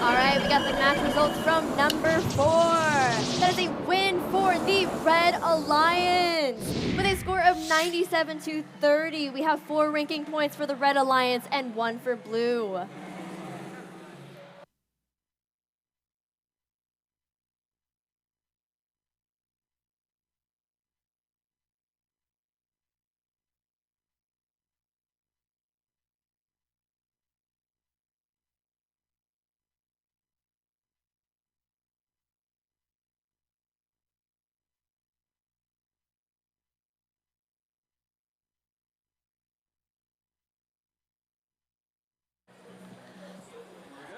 All right, we got the match results from number 4. That is a win for the Red Alliance. With a score of 97-30, we have 4 ranking points for the Red Alliance and 1 for Blue.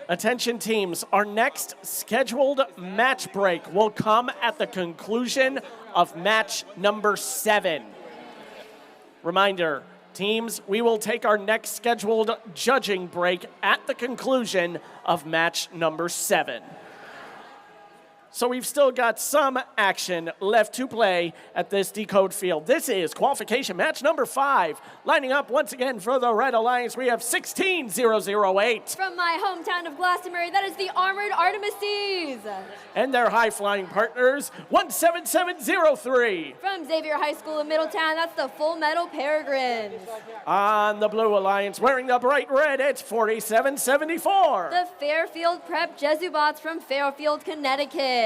Attention teams, our next scheduled match break will come at the conclusion of match number 7. Reminder, teams, we will take our next scheduled judging break at the conclusion of match number 7. So we've still got some action left to play at this Decode field. This is qualification match number 5. Lining up once again for the Red Alliance, we have 16008. From my hometown of Glastonbury, that is the Armored Artemises. And their high-flying partners, 17703. From Xavier High School in Middletown, that's the Full Metal Peregrines. On the Blue Alliance, wearing the bright red, it's 4774. The Fairfield Prep Jesubots from Fairfield, Connecticut.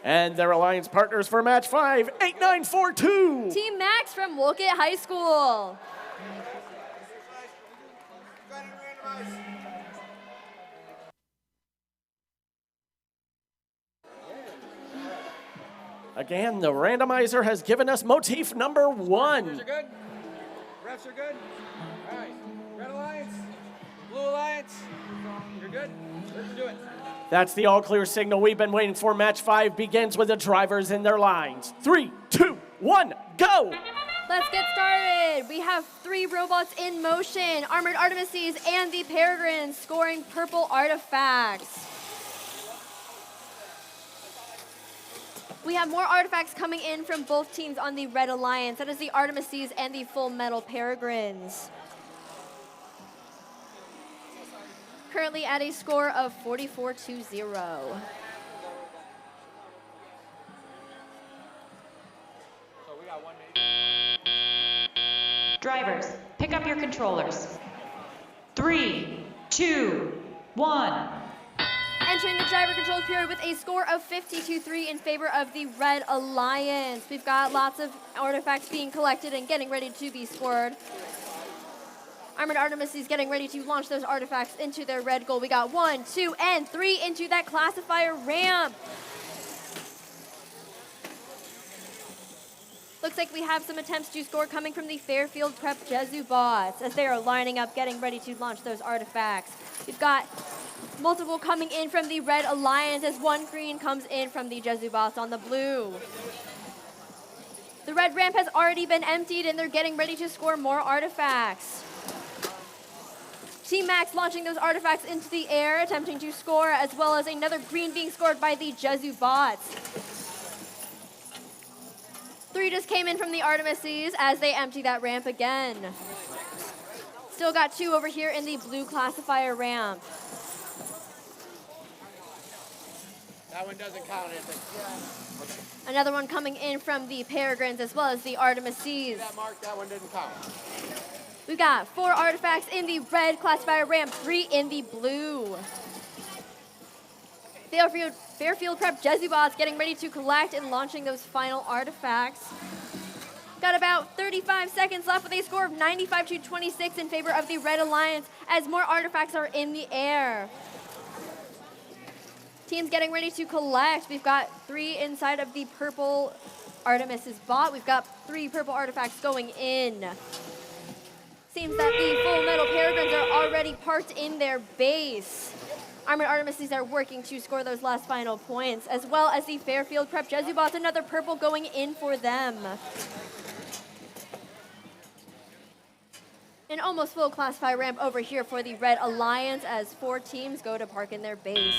And their alliance partners for match 5, 8942. Team Max from Wolcott High School. Again, the randomizer has given us motif number 1. Refs are good? Refs are good? All right. Red Alliance, Blue Alliance, you're good? Let's do it. That's the all-clear signal we've been waiting for. Match 5 begins with the drivers in their lines. 3, 2, 1, go! Let's get started. We have 3 robots in motion, Armored Artemises and the Peregrines scoring purple artifacts. We have more artifacts coming in from both teams on the Red Alliance. That is the Artemises and the Full Metal Peregrines. Currently at a score of 44-0. Drivers, pick up your controllers. 3, 2, 1. Entering the driver controlled period with a score of 52-3 in favor of the Red Alliance. We've got lots of artifacts being collected and getting ready to be scored. Armored Artemis is getting ready to launch those artifacts into their red goal. We got 1, 2, and 3 into that classifier ramp. Looks like we have some attempts to score coming from the Fairfield Prep Jesu bots as they are lining up, getting ready to launch those artifacts. We've got multiple coming in from the Red Alliance as 1 green comes in from the Jesu bots on the blue. The red ramp has already been emptied and they're getting ready to score more artifacts. Team Max launching those artifacts into the air, attempting to score, as well as another green being scored by the Jesu bots. 3 just came in from the Artemises as they empty that ramp again. Still got 2 over here in the blue classifier ramp. That one doesn't count, Anthony. Another one coming in from the Peregrines as well as the Artemises. That mark, that one didn't count. We've got 4 artifacts in the red classifier ramp, 3 in the blue. Fairfield Prep Jesu bots getting ready to collect and launching those final artifacts. Got about 35 seconds left with a score of 95-26 in favor of the Red Alliance as more artifacts are in the air. Team's getting ready to collect. We've got 3 inside of the purple Artemis's bot. We've got 3 purple artifacts going in. Seems that the full metal Peregrines are already parked in their base. Armored Artemises are working to score those last final points, as well as the Fairfield Prep Jesu bots, another purple going in for them. An almost full classifier ramp over here for the Red Alliance as 4 teams go to park in their base.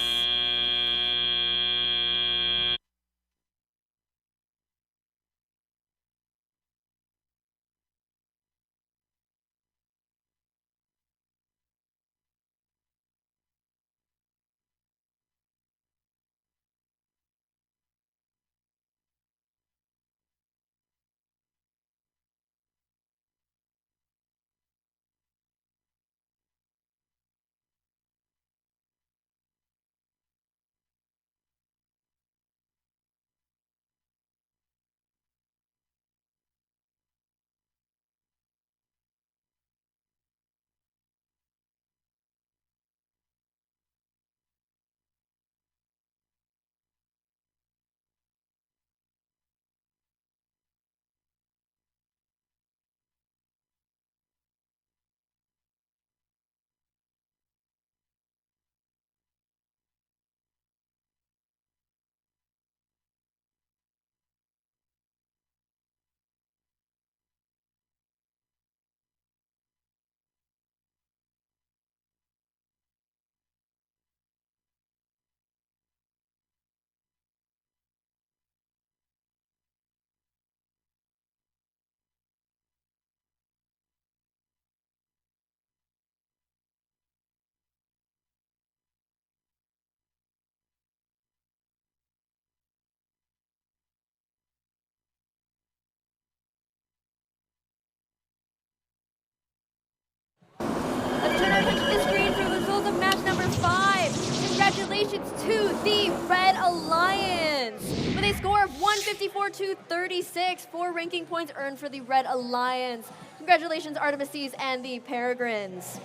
Let's turn our attention to the screen for the results of match number 5. Congratulations to the Red Alliance. With a score of 154-36, 4 ranking points earned for the Red Alliance. Congratulations, Artemises and the Peregrines.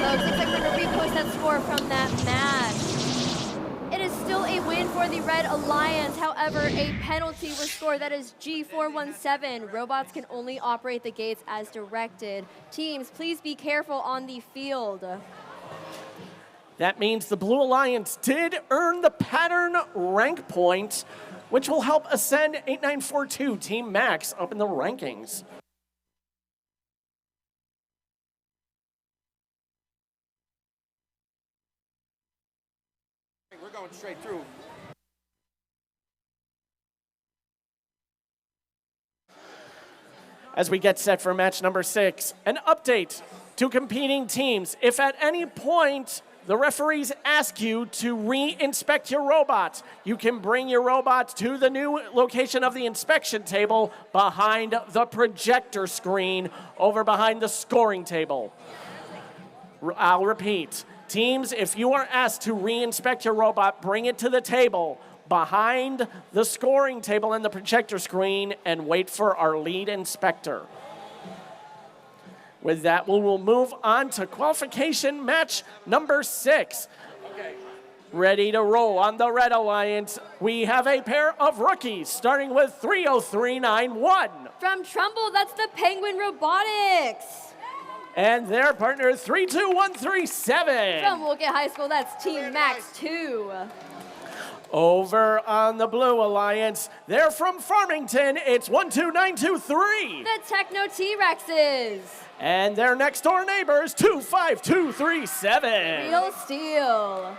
folks. Looks like we're going to repost that score from that match. It is still a win for the Red Alliance. However, a penalty was scored. That is G417. Robots can only operate the gates as directed. Teams, please be careful on the field. That means the Blue Alliance did earn the pattern rank point, which will help ascend 8942 Team Max up in the rankings. We're going straight through. As we get set for match number 6, an update to competing teams. If at any point the referees ask you to re-inspect your robot, you can bring your robot to the new location of the inspection table behind the projector screen over behind the scoring table. I'll repeat. Teams, if you are asked to re-inspect your robot, bring it to the table behind the scoring table and the projector screen and wait for our lead inspector. With that, we will move on to qualification match number 6. Okay. Ready to roll on the Red Alliance. We have a pair of rookies, starting with 30391. From Trumbull, that's the Penguin Robotics. And their partner, 32137. From Woolgate High School, that's Team Max 2. Over on the Blue Alliance, they're from Farmington, it's 12923. The Techno T-Rexes. And their next door neighbors, 25237. Real Steel.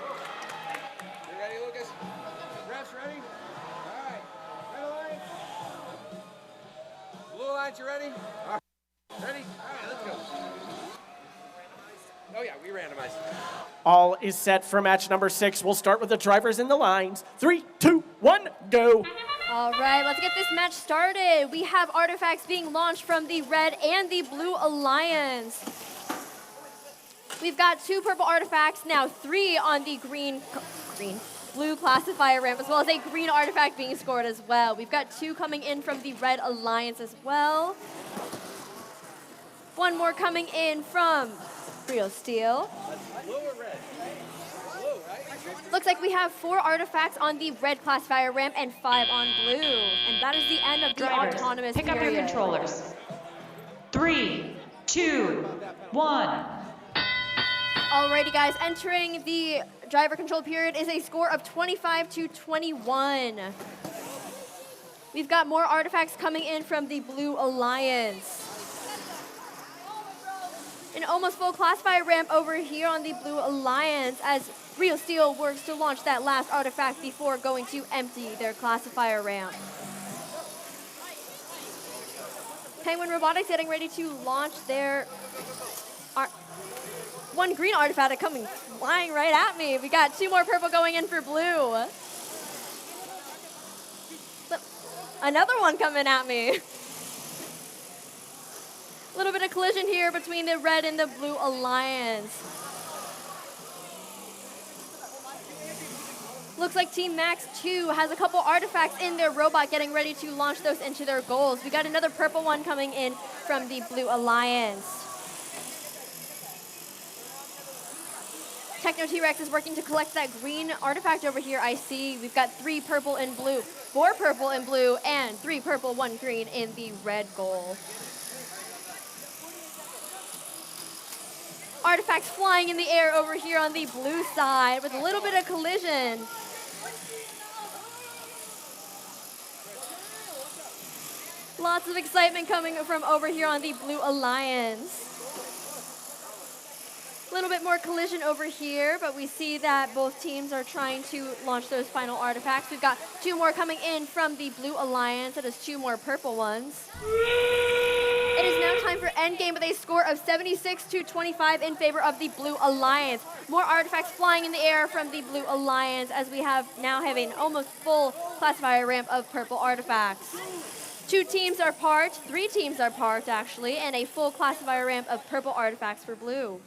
You ready, Lucas? Refs ready? All right. Red Alliance. Blue Alliance, you ready? All right. Ready? All right, let's go. Oh yeah, we randomized. All is set for match number 6. We'll start with the drivers in the lines. 3, 2, 1, go. All right, let's get this match started. We have artifacts being launched from the Red and the Blue Alliance. We've got 2 purple artifacts, now 3 on the blue classifier ramp, as well as a green artifact being scored as well. We've got 2 coming in from the Red Alliance as well. 1 more coming in from Real Steel. Blue or red? Blue, right? Looks like we have 4 artifacts on the Red classifier ramp and 5 on blue. And that is the end of the Drivers, autonomous pick up your period. controllers. 3, 2, 1. Alrighty guys, entering the driver control period is a score of 25-21. We've got more artifacts coming in from the Blue Alliance. An almost full classifier ramp over here on the Blue Alliance as Real Steel works to launch that last artifact before going to empty their classifier ramp. Penguin Robotics getting ready to launch their 1 green artifact coming flying right at me. We got 2 more purple going in for blue. Another one coming at me. A little bit of collision here between the Red and the Blue Alliance. Looks like Team Max 2 has a couple artifacts in their robot getting ready to launch those into their goals. We got another purple one coming in from the Blue Alliance. Techno T-Rex is working to collect that green artifact over here. I see we've got 3 purple and blue, 4 purple and blue, and 3 purple, 1 green in the red goal. Artifacts flying in the air over here on the blue side with a little bit of collision. Lots of excitement coming from over here on the Blue Alliance. A little bit more collision over here, but we see that both teams are trying to launch those final artifacts. We've got 2 more coming in from the Blue Alliance. That is 2 more purple ones. It is now time for endgame with a score of 76-25 in favor of the Blue Alliance. More artifacts flying in the air from the Blue Alliance as we now have an almost full classifier ramp of purple artifacts. 2 teams are parked, 3 teams are parked actually, and a full classifier ramp of purple artifacts for blue.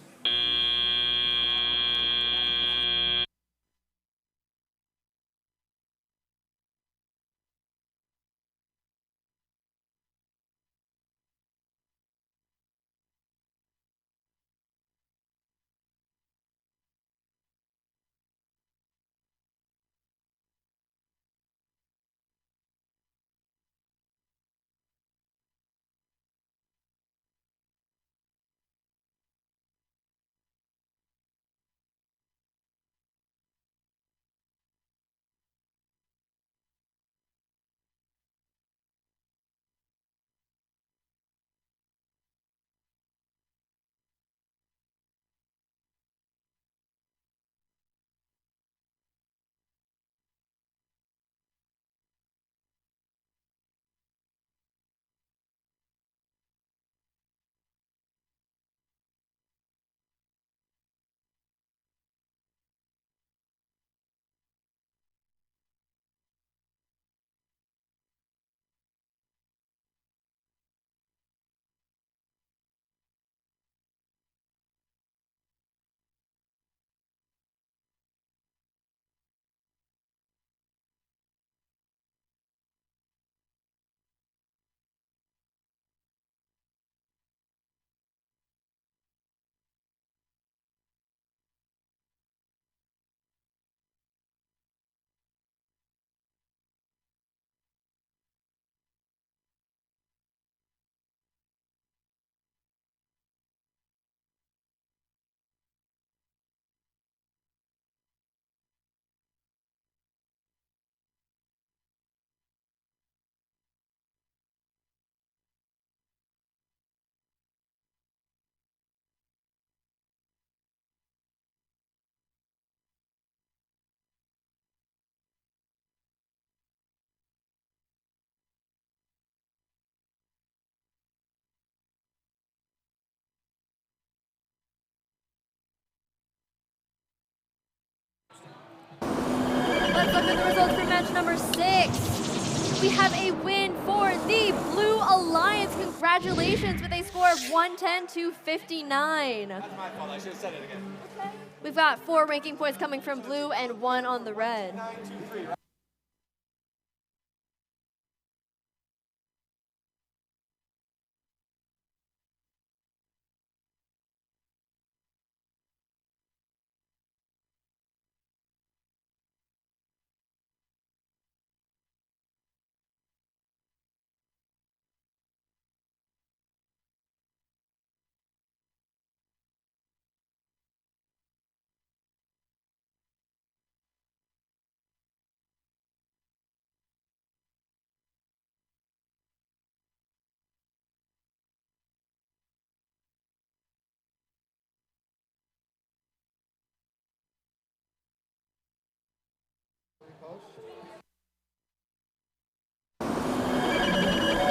let's look at the results for match number 6. We have a win for the Blue Alliance. Congratulations with a score of 110 to 59. That's my fault. I should have said it again. We've got 4 ranking points coming from blue and 1 on the red. 9, 2, 3.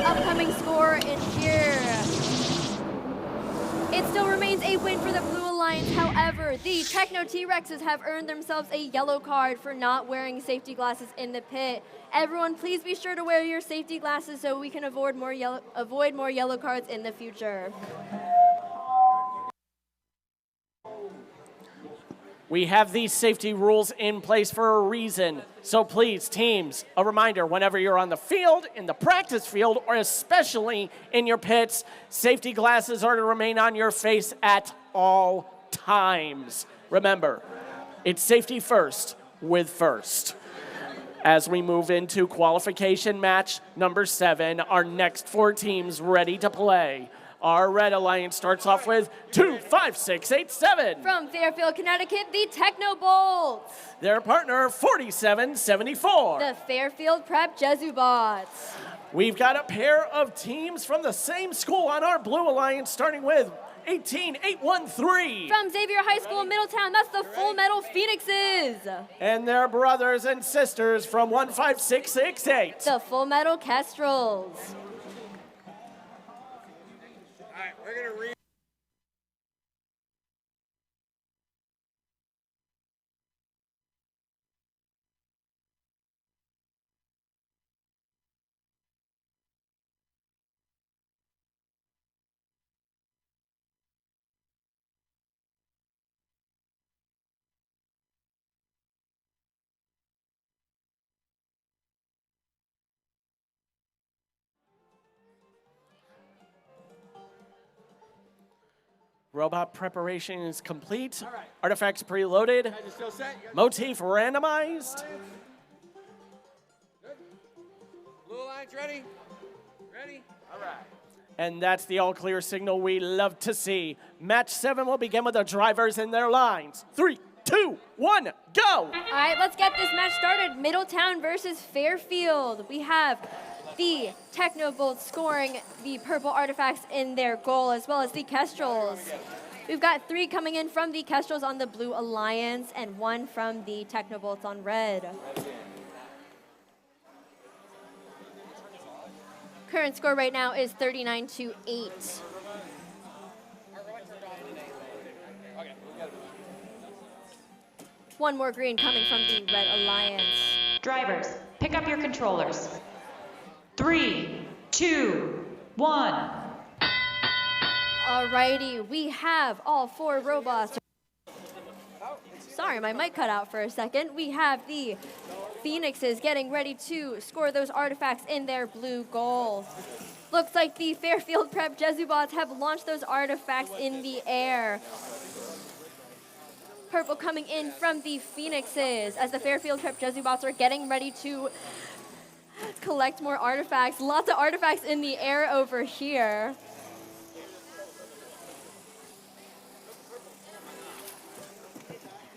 Upcoming score in here. It still remains a win for the Blue Alliance. However, the Techno T-Rexes have earned themselves a yellow card for not wearing safety glasses in the pit. Everyone, please be sure to wear your safety glasses so we can avoid more yellow cards in the future. We have these safety rules in place for a reason. So please, teams, a reminder, whenever you're on the field, in the practice field, or especially in your pits, safety glasses are to remain on your face at all times. Remember, it's safety first with first. As we move into qualification match number 7, our next 4 teams ready to play. Our Red Alliance starts off with 2, 5, 6, 8, 7. From Fairfield, Connecticut, the Techno Bolts. Their partner, 4774. The Fairfield Prep Jesubots. We've got a pair of teams from the same school on our Blue Alliance, starting with 18813. From Xavier High School, Middletown, that's the Full Metal Phoenixes. And their brothers and sisters from 15668. The Full Metal Kestrels. All right, we're going to read. Robot preparation is complete. Right. Artifacts preloaded. Guys, you still set? Motif randomized. Good. Blue Alliance ready? Ready? All right. And that's the all clear signal we love to see. Match 7 will begin with the drivers in their lines. 3, 2, 1, go! All right, let's get this match started. Middletown versus Fairfield. We have the Technobolts scoring the purple artifacts in their goal, as well as the Kestrels. We've got 3 coming in from the Kestrels on the Blue Alliance and 1 from the Technobolts on red. Current score right now is 39 to 8. One more green coming from the Red Alliance. Drivers, pick up your controllers. 3, 2, 1. Alrighty, we have all 4 robots. Sorry, my mic cut out for a second. We have the Phoenixes getting ready to score those artifacts in their blue goal. Looks like the Fairfield Prep Jesubots have launched those artifacts in the air. Purple coming in from the Phoenixes as the Fairfield Prep Jesubots are getting ready to collect more artifacts. Lots of artifacts in the air over here.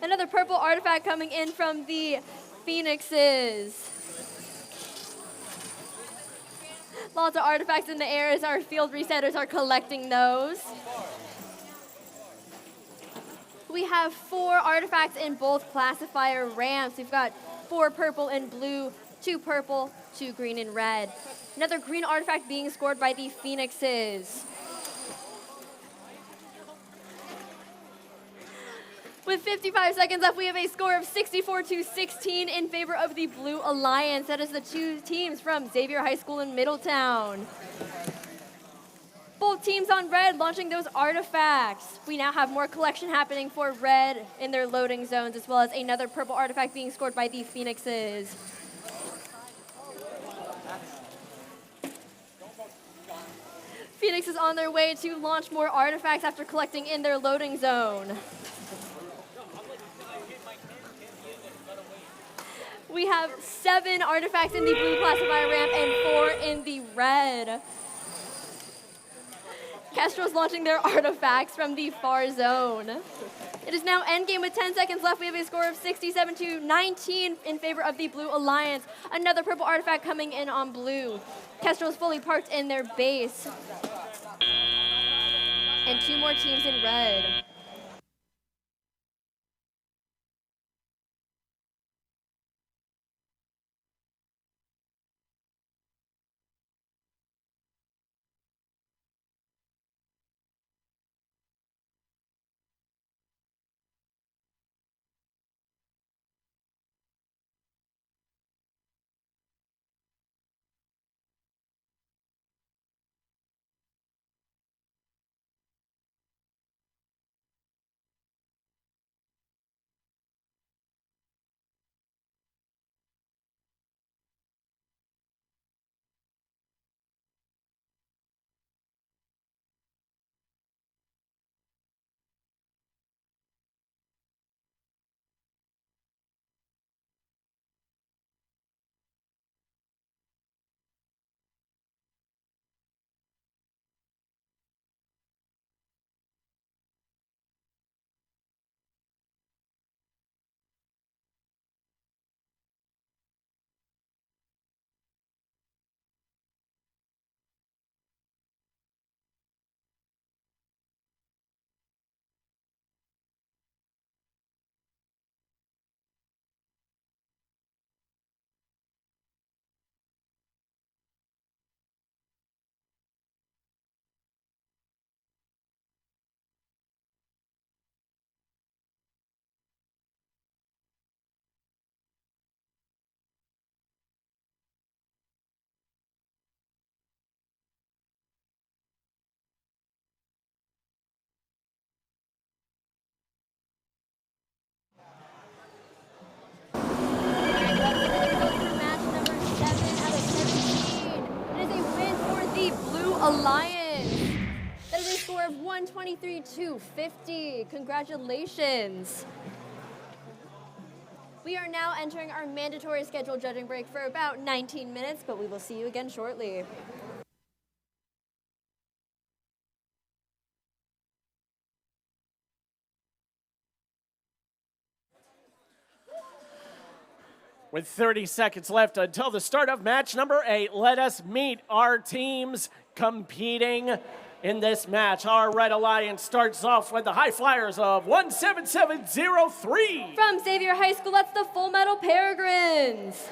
Another purple artifact coming in from the Phoenixes. Lots of artifacts in the air as our field resetters are collecting those. We have 4 artifacts in both classifier ramps. We've got 4 purple and blue, 2 purple, 2 green and red. Another green artifact being scored by the Phoenixes. With 55 seconds left, we have a score of 64-16 in favor of the Blue Alliance. That is the two teams from Xavier High School in Middletown. Both teams on red launching those artifacts. We now have more collection happening for red in their loading zones, as well as another purple artifact being scored by the Phoenixes. Phoenix is on their way to launch more artifacts after collecting in their loading zone. We have 7 artifacts in the blue classifier ramp and 4 in the red. Castro's launching their artifacts from the far zone. It is now endgame with 10 seconds left. We have a score of 67-19 in favor of the Blue Alliance. Another purple artifact coming in on blue. Castro's fully parked in their base. And 2 more teams in red. Alliance. That is a score of 123-50. Congratulations. We are now entering our mandatory scheduled judging break for about 19 minutes, but we will see you again shortly. With 30 seconds left until the start of match number 8, let us meet our teams competing in this match. Our Red Alliance starts off with the High Flyers of 17703. From Xavier High School, that's the Full Metal Peregrines.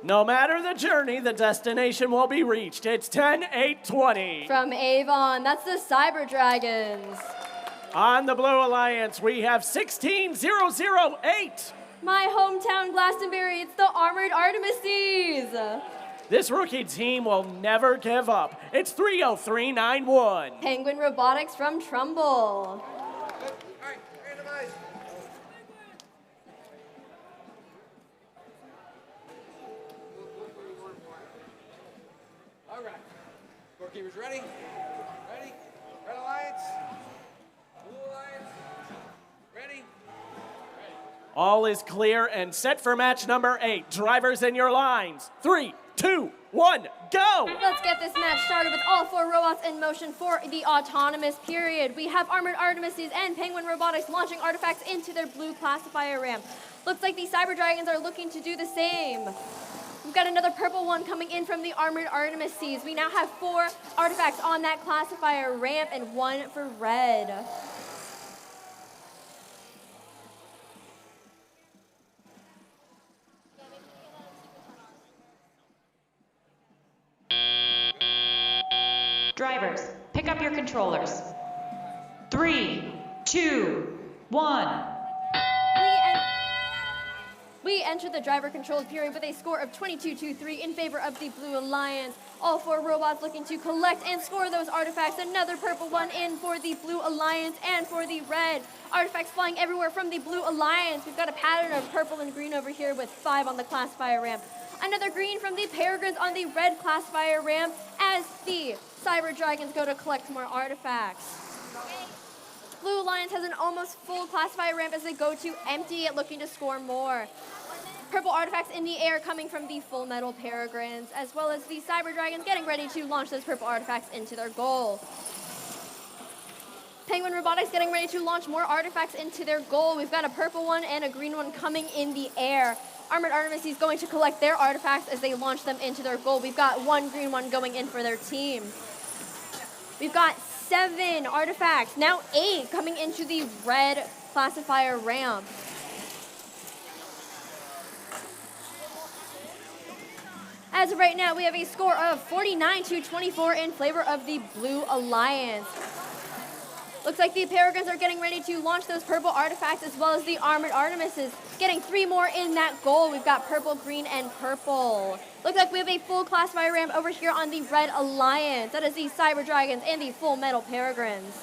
No matter the journey, the destination will be reached. It's 10-8-20. From Avon, that's the Cyber Dragons. On the Blue Alliance, we have 16008. My hometown Glastonbury, it's the Armored Artemises. This rookie team will never give up. It's 30391. Penguin Robotics from Trumbull. All right, randomize. All right. Scorekeepers ready? Ready? Red Alliance? Blue Alliance? Ready? All is clear and set for match number 8. Drivers in your lines. 3, 2, 1, go! Let's get this match started with all 4 robots in motion for the autonomous period. We have Armored Artemises and Penguin Robotics launching artifacts into their blue classifier ramp. Looks like the Cyber Dragons are looking to do the same. We've got another purple one coming in from the Armored Artemises. We now have 4 artifacts on that classifier ramp and 1 for red. Drivers, pick up your controllers. 3, 2, 1. We enter the driver-controlled period with a score of 22-3 in favor of the Blue Alliance. All 4 robots looking to collect and score those artifacts. Another purple one in for the Blue Alliance and for the red. Artifacts flying everywhere from the Blue Alliance. We've got a pattern of purple and green over here with 5 on the classifier ramp. Another green from the Peregrines on the red classifier ramp as the Cyber Dragons go to collect more artifacts. Blue Alliance has an almost full classifier ramp as they go to empty it, looking to score more. Purple artifacts in the air coming from the Full Metal Peregrines, as well as the Cyber Dragons getting ready to launch those purple artifacts into their goal. Penguin Robotics getting ready to launch more artifacts into their goal. We've got a purple one and a green one coming in the air. Armored Artemis is going to collect their artifacts as they launch them into their goal. We've got 1 green one going in for their team. We've got 7 artifacts, now 8 coming into the red classifier ramp. As of right now, we have a score of 49-24 in favor of the Blue Alliance. Looks like the Peregrines are getting ready to launch those purple artifacts as well as the Armored Artemises, getting 3 more in that goal. We've got purple, green, and purple. Looks like we have a full classifier ramp over here on the Red Alliance. That is the Cyber Dragons and the Full Metal Peregrines.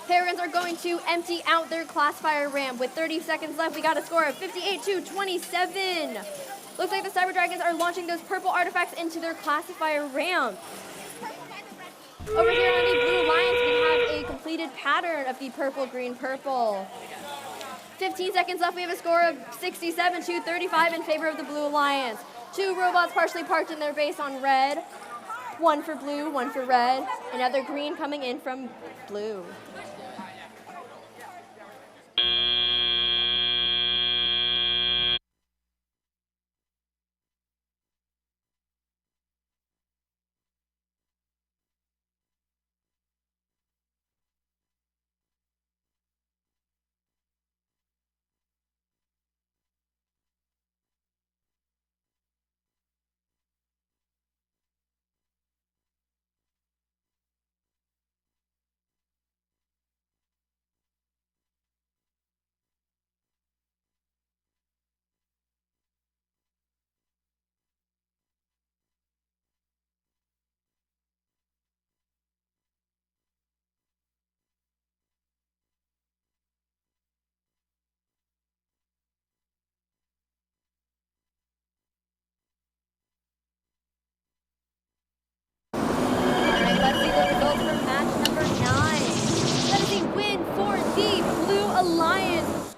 Peregrines are going to empty out their classifier ramp. With 30 seconds left, we got a score of 58-27. Looks like the Cyber Dragons are launching those purple artifacts into their classifier ramp. Over here on the Blue Alliance, we have a completed pattern of the purple, green, purple. 15 seconds left, we have a score of 67-35 in favor of the Blue Alliance. 2 robots partially parked in their base on red. 1 for blue, 1 for red. Another green coming in from blue.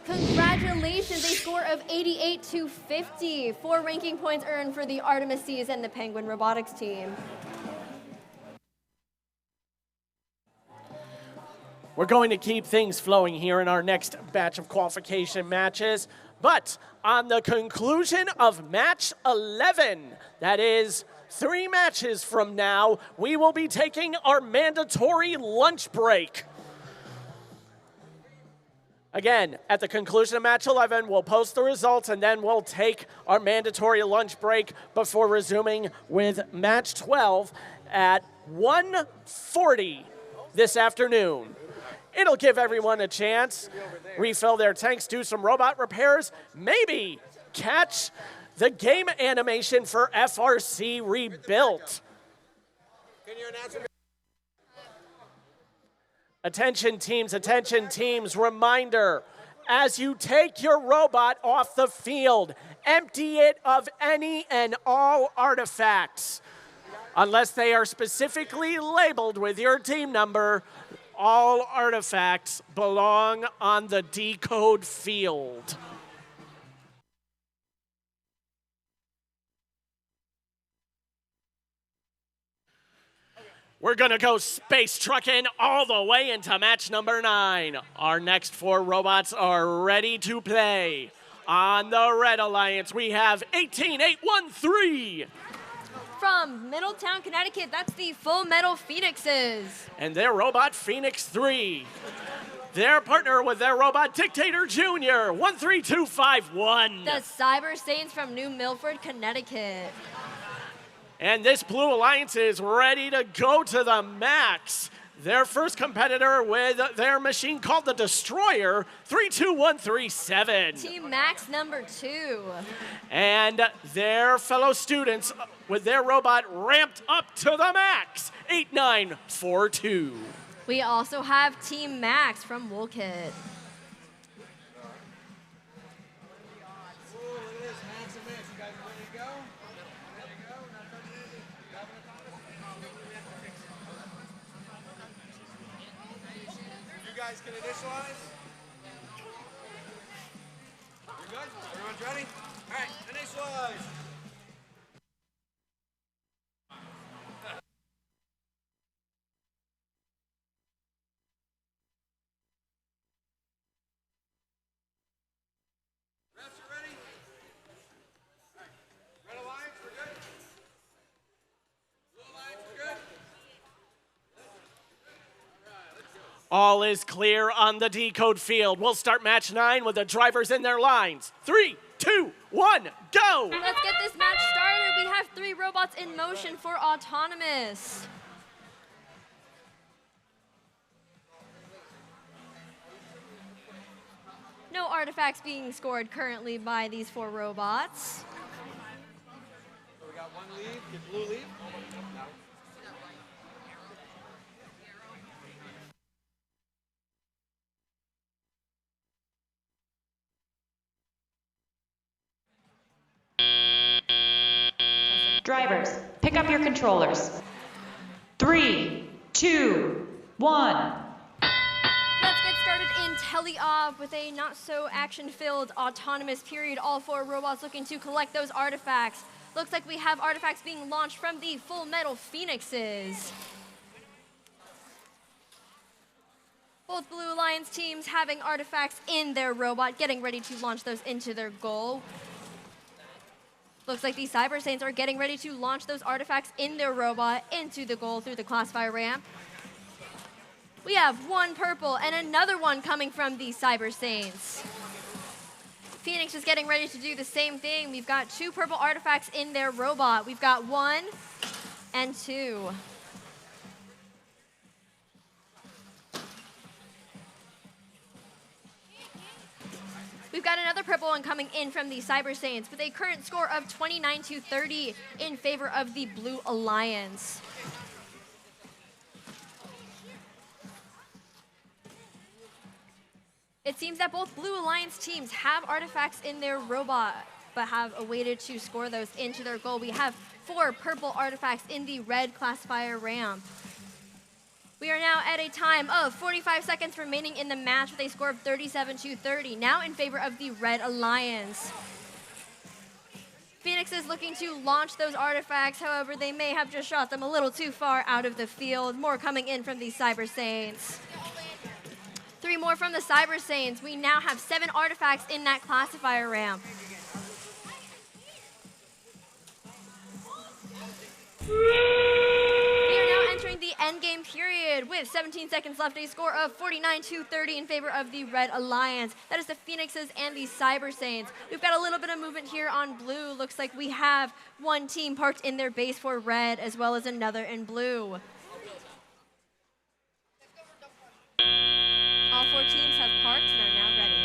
Congratulations, a score of 88-50. 4 ranking points earned for the Artemises and the Penguin Robotics team. We're going to keep things flowing here in our next batch of qualification matches. But on the conclusion of match 11, that is 3 matches from now, we will be taking our mandatory lunch break. Again, at the conclusion of match 11, we'll post the results and then we'll take our mandatory lunch break before resuming with match 12 at 1:40 this afternoon. It'll give everyone a chance, refill their tanks, do some robot repairs, maybe catch the game animation for FRC Rebuilt. Can you announce it? Attention teams, reminder, as you take your robot off the field, empty it of any and all artifacts. Unless they are specifically labeled with your team number, all artifacts belong on the decode field. We're gonna go space trucking all the way into match number 9. Our next 4 robots are ready to play. On the Red Alliance, we have 18813. From Middletown, Connecticut, that's the Full Metal Phoenixes. And their robot, Phoenix 3. Their partner with their robot, Dictator Jr., 13251. The Cyber Saints from New Milford, Connecticut. And this Blue Alliance is ready to go to the max. Their first competitor with their machine called the Destroyer, 32137. Team Max number 2. And their fellow students with their robot ramped up to the max, 8942. We also have Team Max from Woolkit. Guys can initialize. You're good? Everyone's ready? All right, initialize. Refs, you ready? All right. Red Alliance, we're good? Blue Alliance, we're good? All is clear on the decode field. We'll start match 9 with the drivers in their lines. 3, 2, 1, go! Let's get this match started. We have 3 robots in motion for autonomous. No artifacts being scored currently by these 4 robots. So we got one lead. Did blue leave? No. Drivers, pick up your controllers. 3, 2, 1. Let's get started in tele-op with a not-so-action-filled autonomous period. All 4 robots looking to collect those artifacts. Looks like we have artifacts being launched from the Full Metal Phoenixes. Both Blue Alliance teams having artifacts in their robot, getting ready to launch those into their goal. Looks like the Cyber Saints are getting ready to launch those artifacts in their robot into the goal through the classifier ramp. We have 1 purple and another one coming from the Cyber Saints. Phoenix is getting ready to do the same thing. We've got 2 purple artifacts in their robot. We've got 1 and 2. We've got another purple one coming in from the Cyber Saints with a current score of 29-30 in favor of the Blue Alliance. It seems that both Blue Alliance teams have artifacts in their robot, but have awaited to score those into their goal. We have 4 purple artifacts in the red classifier ramp. We are now at a time of 45 seconds remaining in the match with a score of 37-30, now in favor of the Red Alliance. Phoenix is looking to launch those artifacts, however, they may have just shot them a little too far out of the field. More coming in from the Cyber Saints. 3 more from the Cyber Saints. We now have 7 artifacts in that classifier ramp. We are now entering the endgame period with 17 seconds left, a score of 49-30 in favor of the Red Alliance. That is the Phoenixes and the Cyber Saints. We've got a little bit of movement here on blue. Looks like we have 1 team parked in their base for red, as well as another in blue. All 4 teams have parked and are now ready.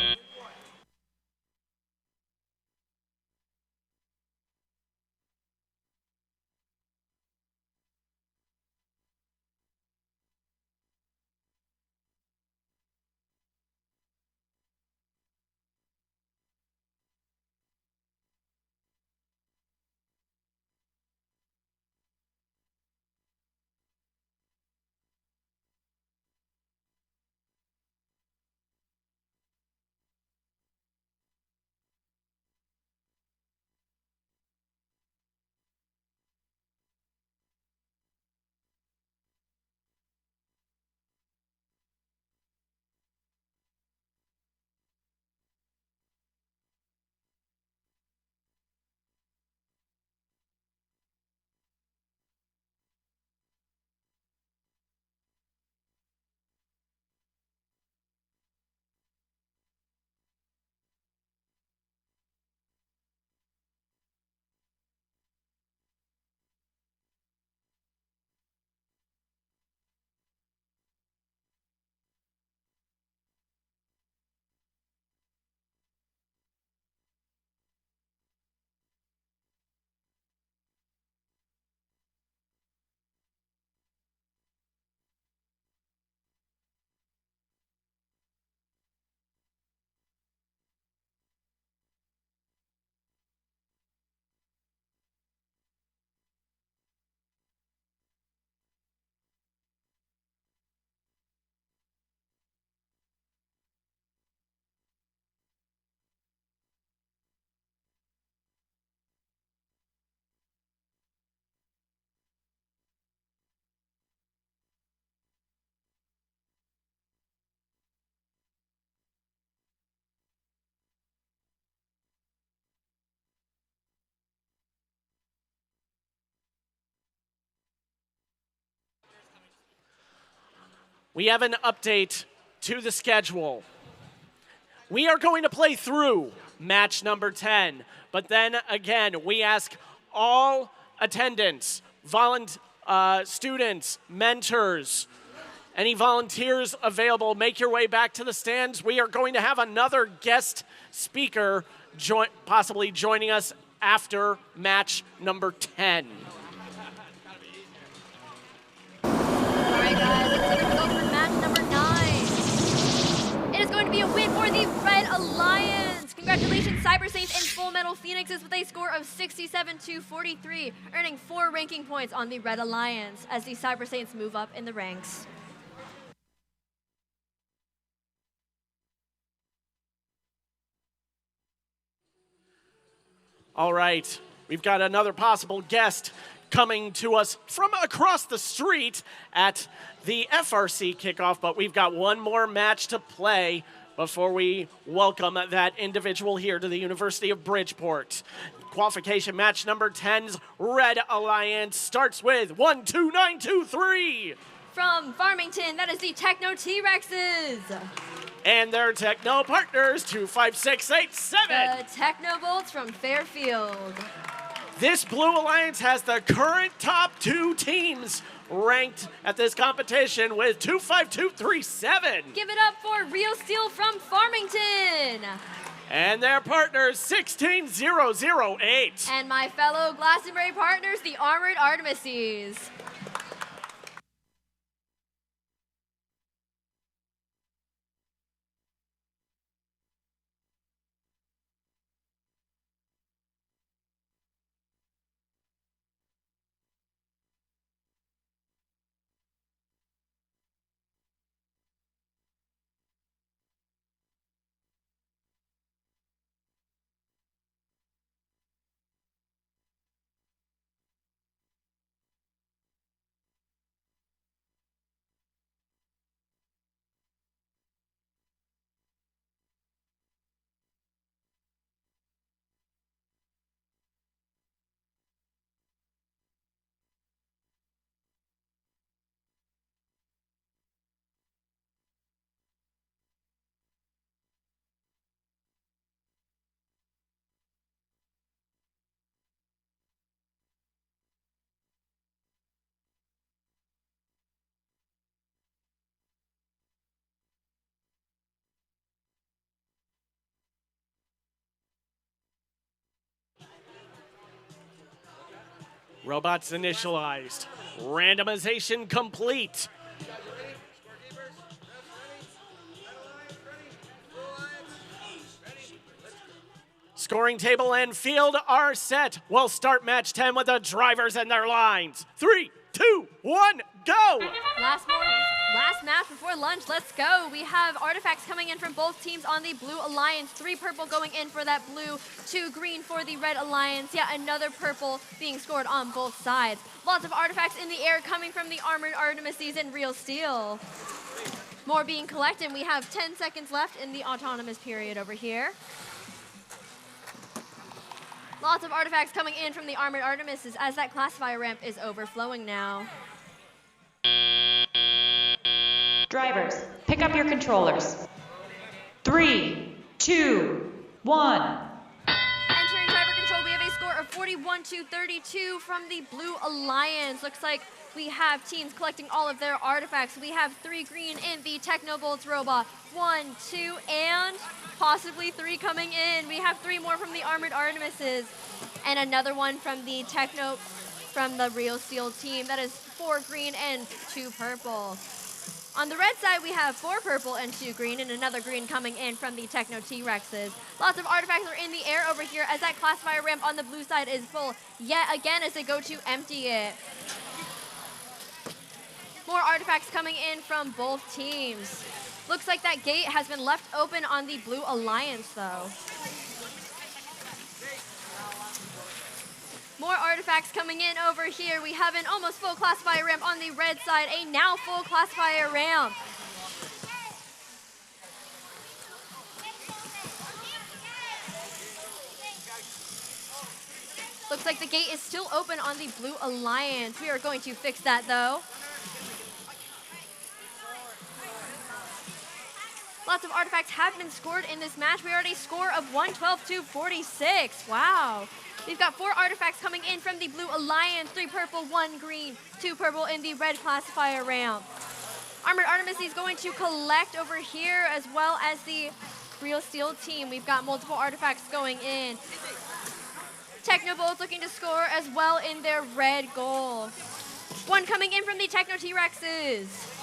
we have an update to the schedule. We are going to play through match number 10, but then again, we ask all attendants, students, mentors, any volunteers available, make your way back to the stands. We are going to have another guest speaker possibly joining us after match number 10. All right, guys, let's go for match number 9. It is going to be a win for the Red Alliance. Congratulations, Cyber Saints and Full Metal Phoenixes with a score of 67-43, earning 4 ranking points on the Red Alliance as the Cyber Saints move up in the ranks. All right, we've got another possible guest coming to us from across the street at the FRC kickoff, but we've got one more match to play before we welcome that individual here to the University of Bridgeport. Qualification match number 10's Red Alliance starts with 1, 2, 9, 2, 3. From Farmington, that is the Techno T-Rexes. And their Techno partners, 2, 5, 6, 8, 7. The Techno Bolts from Fairfield. This Blue Alliance has the current top 2 teams ranked at this competition with 2, 5, 2, 3, 7. Give it up for Real Steel from Farmington. And their partners, 16008. And my fellow Glastonbury partners, the Armored Artemises. Robots initialized. Randomization complete. Scoring table and field are set. We'll start match 10 with the drivers and their lines. 3, 2, 1, go! Last match before lunch, let's go. We have artifacts coming in from both teams on the Blue Alliance. 3 purple going in for that blue, 2 green for the Red Alliance. Yeah, another purple being scored on both sides. Lots of artifacts in the air coming from the Armored Artemises and Real Steel. More being collected. We have 10 seconds left in the autonomous period over here. Lots of artifacts coming in from the Armored Artemises as that classifier ramp is overflowing now. Drivers, pick up your controllers. 3, 2, 1. Entering driver control, we have a score of 41-32 from the Blue Alliance. Looks like we have teams collecting all of their artifacts. We have 3 green in the Technobolts robot. 1, 2, and possibly 3 coming in. We have 3 more from the Armored Artemises and another one from the Real Steel team. That is 4 green and 2 purple. On the red side, we have 4 purple and 2 green, and another green coming in from the Techno T-Rexes. Lots of artifacts are in the air over here as that classifier ramp on the blue side is full yet again as they go to empty it. More artifacts coming in from both teams. Looks like that gate has been left open on the Blue Alliance, though. More artifacts coming in over here. We have an almost full classifier ramp on the red side, a now full classifier ramp. Looks like the gate is still open on the Blue Alliance. We are going to fix that, though. Lots of artifacts have been scored in this match. We are at a score of 112 to 46. Wow. We've got 4 artifacts coming in from the Blue Alliance, 3 purple, 1 green, 2 purple in the red classifier ramp. Armored Artemis is going to collect over here, as well as the Real Steel team. We've got multiple artifacts going in. Technobolts looking to score as well in their red goal. 1 coming in from the Techno T-Rexes.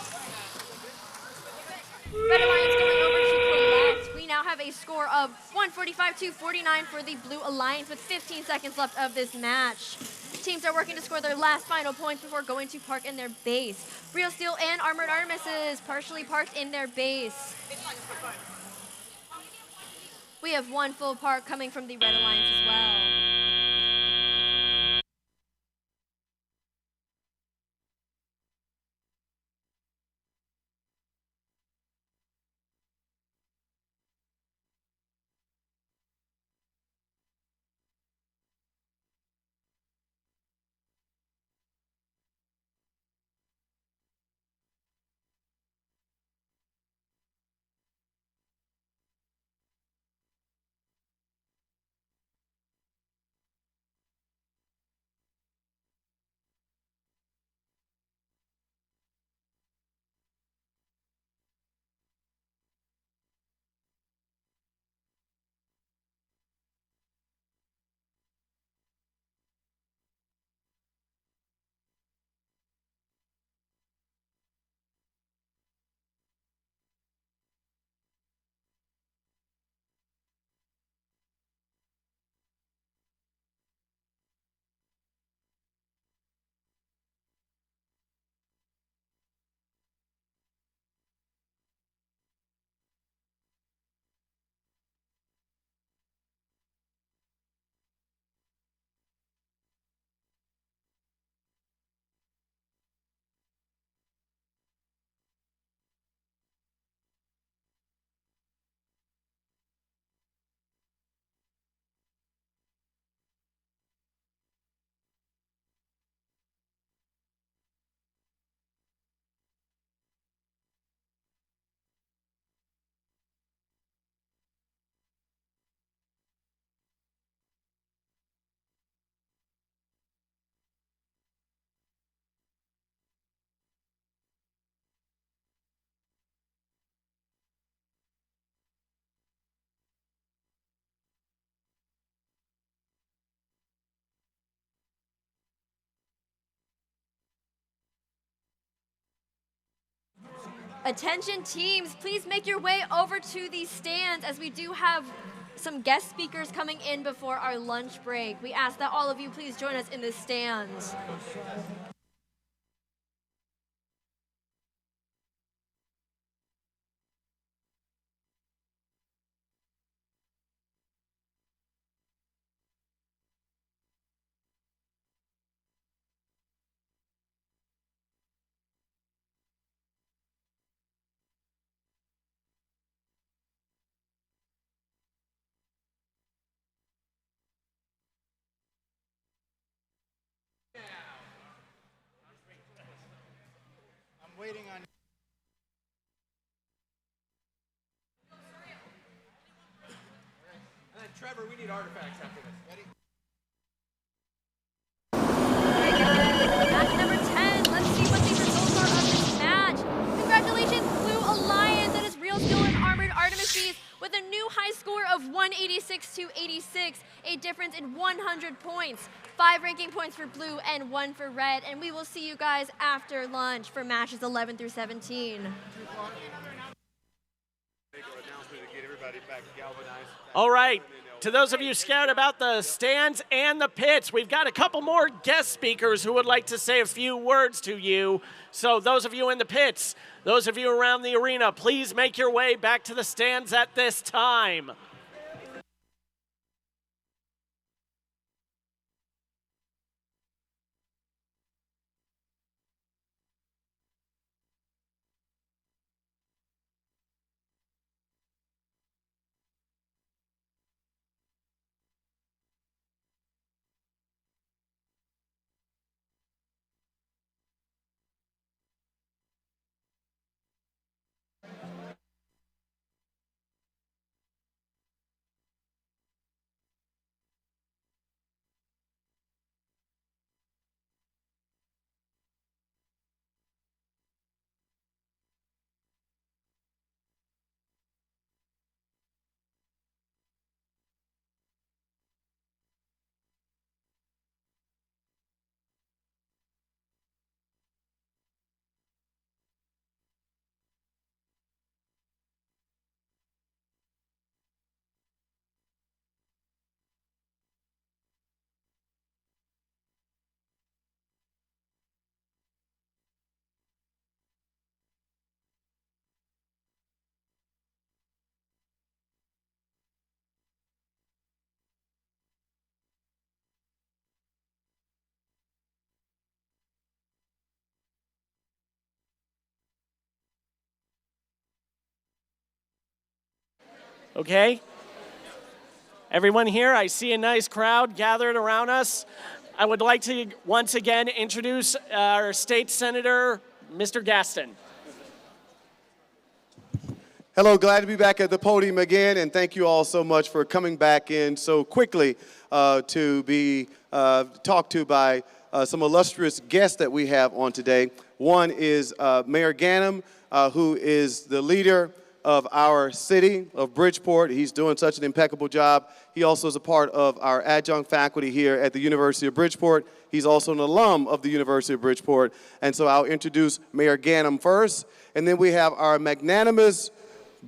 Red Alliance going over to collect. We now have a score of 145 to 49 for the Blue Alliance with 15 seconds left of this match. Teams are working to score their last final points before going to park in their base. Real Steel and Armored Artemises partially parked in their base. We have 1 full park coming from the Red Alliance as well. Attention teams, please make your way over to the stands as we do have some guest speakers coming in before our lunch break. We ask that all of you please join us in the stands. Waiting on. And then Trevor, we need artifacts after this. Ready? Match number 10. Let's see what the results are of this match. Congratulations, Blue Alliance. That is Real Steel and Armored Artemises with a new high score of 186 to 86, a difference in 100 points. 5 ranking points for blue and 1 for red. And we will see you guys after lunch for matches 11 through 17. All right. To those of you scared about the stands and the pits, we've got a couple more guest speakers who would like to say a few words to you. So those of you in the pits, those of you around the arena, please make your way back to the stands at this time. Okay? Everyone here, I see a nice crowd gathered around us. I would like to once again introduce our state senator, Mr. Gaston. Hello, glad to be back at the podium again, and thank you all so much for coming back in so quickly to be talked to by some illustrious guests that we have on today. One is Mayor Ganim, who is the leader of our city of Bridgeport. He's doing such an impeccable job. He also is a part of our adjunct faculty here at the University of Bridgeport. He's also an alum of the University of Bridgeport. And so I'll introduce Mayor Ganim first. And then we have our magnanimous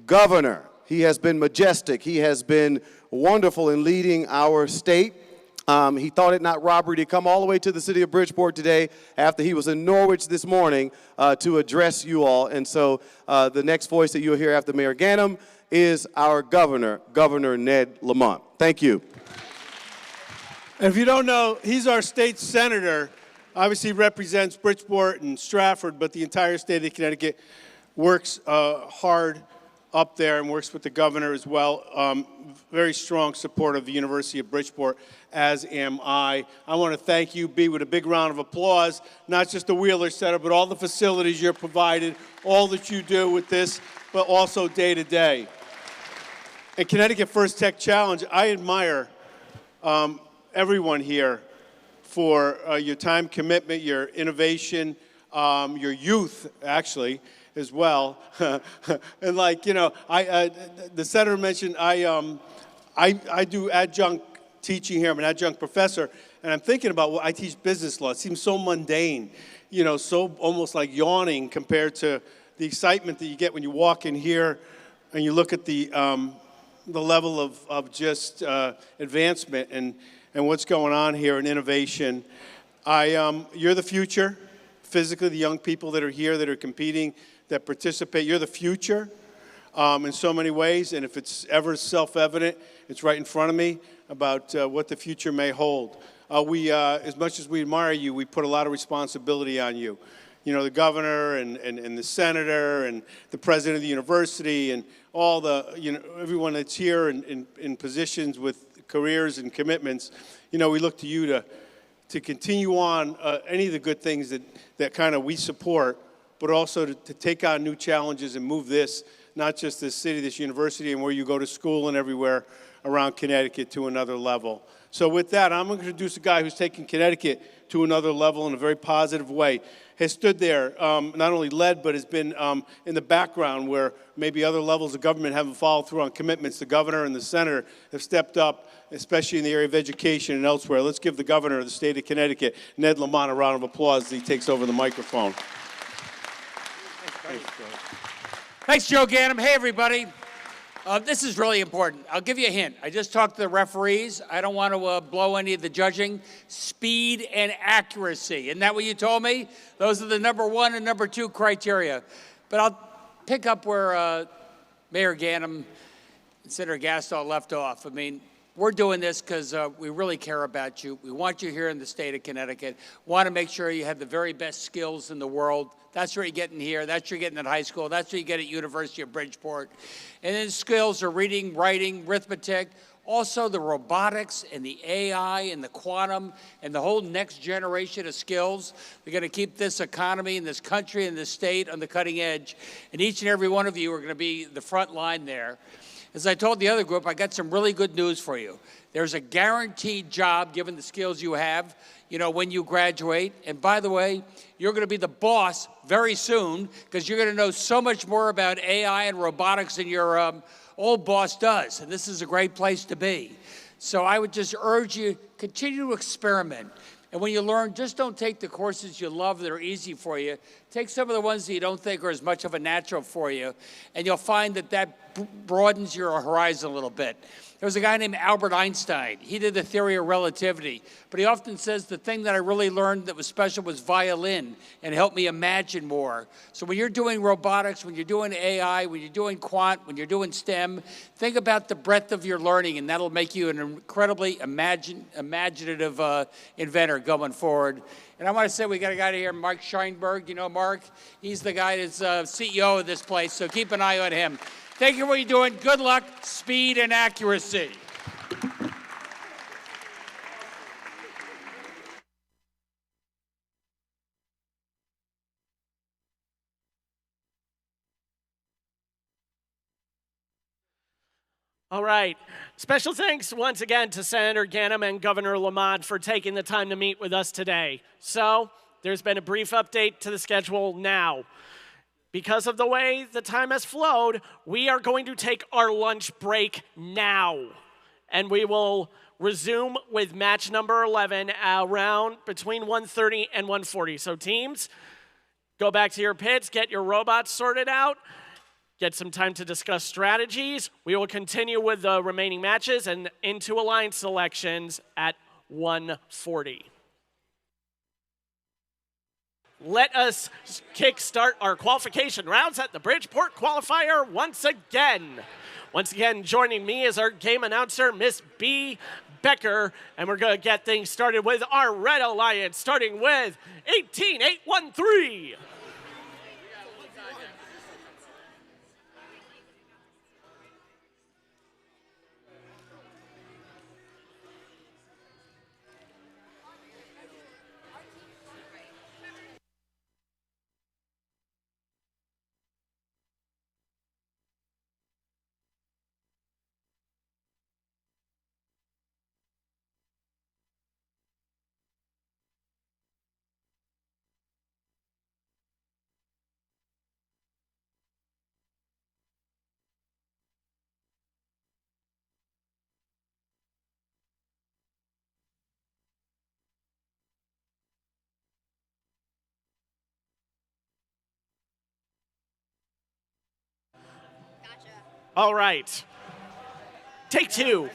governor. He has been majestic. He has been wonderful in leading our state. He thought it not robbery to come all the way to the city of Bridgeport today after he was in Norwich this morning to address you all. And so the next voice that you'll hear after Mayor Ganim is our governor, Governor Ned Lamont. Thank you. And if you don't know, he's our state senator. Obviously represents Bridgeport and Stratford, but the entire state of Connecticut works hard up there and works with the governor as well. Very strong support of the University of Bridgeport, as am I. I want to thank you, B, with a big round of applause, not just the Wheeler Center, but all the facilities you're provided, all that you do with this, but also day to day. And Connecticut First Tech Challenge, I admire everyone here for your time commitment, your innovation, your youth, actually, as well. And like, you know, the senator mentioned I do adjunct teaching here. I'm an adjunct professor, and I'm thinking about I teach business law. It seems so mundane, you know, so almost like yawning compared to the excitement that you get when you walk in here and you look at the level of just advancement and what's going on here in innovation. You're the future. Physically, the young people that are here that are competing, that participate, you're the future in so many ways. And if it's ever self-evident, it's right in front of me about what the future may hold. As much as we admire you, we put a lot of responsibility on you. You know, the governor and the senator and the president of the university and all the, you know, everyone that's here in positions with careers and commitments. You know, we look to you to continue on any of the good things that kind of we support, but also to take on new challenges and move this, not just this city, this university, and where you go to school and everywhere around Connecticut to another level. So with that, I'm going to introduce a guy who's taken Connecticut to another level in a very positive way. Has stood there, not only led, but has been in the background where maybe other levels of government haven't followed through on commitments. The governor and the senator have stepped up, especially in the area of education and elsewhere. Let's give the governor of the state of Connecticut, Ned Lamont, a round of applause as he takes over the microphone. Thanks, Joe Ganim. Hey, everybody. This is really important. I'll give you a hint. I just talked to the referees. I don't want to blow any of the judging. Speed and accuracy. Isn't that what you told me? Those are the number 1 and number 2 criteria. But I'll pick up where Mayor Ganim and Senator Gaston left off. I mean, we're doing this because we really care about you. We want you here in the state of Connecticut. Want to make sure you have the very best skills in the world. That's what you're getting here. That's what you're getting at high school. That's what you get at University of Bridgeport. And then skills are reading, writing, arithmetic, also the robotics and the AI and the quantum and the whole next generation of skills. They're going to keep this economy and this country and this state on the cutting edge. And each and every one of you are going to be the front line there. As I told the other group, I got some really good news for you. There's a guaranteed job, given the skills you have, you know, when you graduate. And by the way, you're going to be the boss very soon because you're going to know so much more about AI and robotics than your old boss does. And this is a great place to be. So I would just urge you, continue to experiment. And when you learn, just don't take the courses you love that are easy for you. Take some of the ones that you don't think are as much of a natural for you, and you'll find that broadens your horizon a little bit. There was a guy named Albert Einstein. He did the theory of relativity, but he often says the thing that I really learned that was special was violin and helped me imagine more. So when you're doing robotics, when you're doing AI, when you're doing quant, when you're doing STEM, think about the breadth of your learning, and that'll make you an incredibly imaginative inventor going forward. And I want to say we got a guy here, Mark Scheinberg. You know Mark? He's the guy that's CEO of this place, so keep an eye on him. Thank you for what you're doing. Good luck, speed, and accuracy. All right. Special thanks once again to Senator Ganim and Governor Lamont for taking the time to meet with us today. So, there's been a brief update to the schedule now. Because of the way the time has flowed, we are going to take our lunch break now. And we will resume with match number 11 around between 1:30 and 1:40. So teams, go back to your pits, get your robots sorted out, get some time to discuss strategies. We will continue with the remaining matches and into alliance selections at 1:40. Let us kickstart our qualification rounds at the Bridgeport Qualifier once again. Once again, joining me is our game announcer, Miss B. Becker, and we're going to get things started with our Red Alliance, starting with 18813. All right. Take two.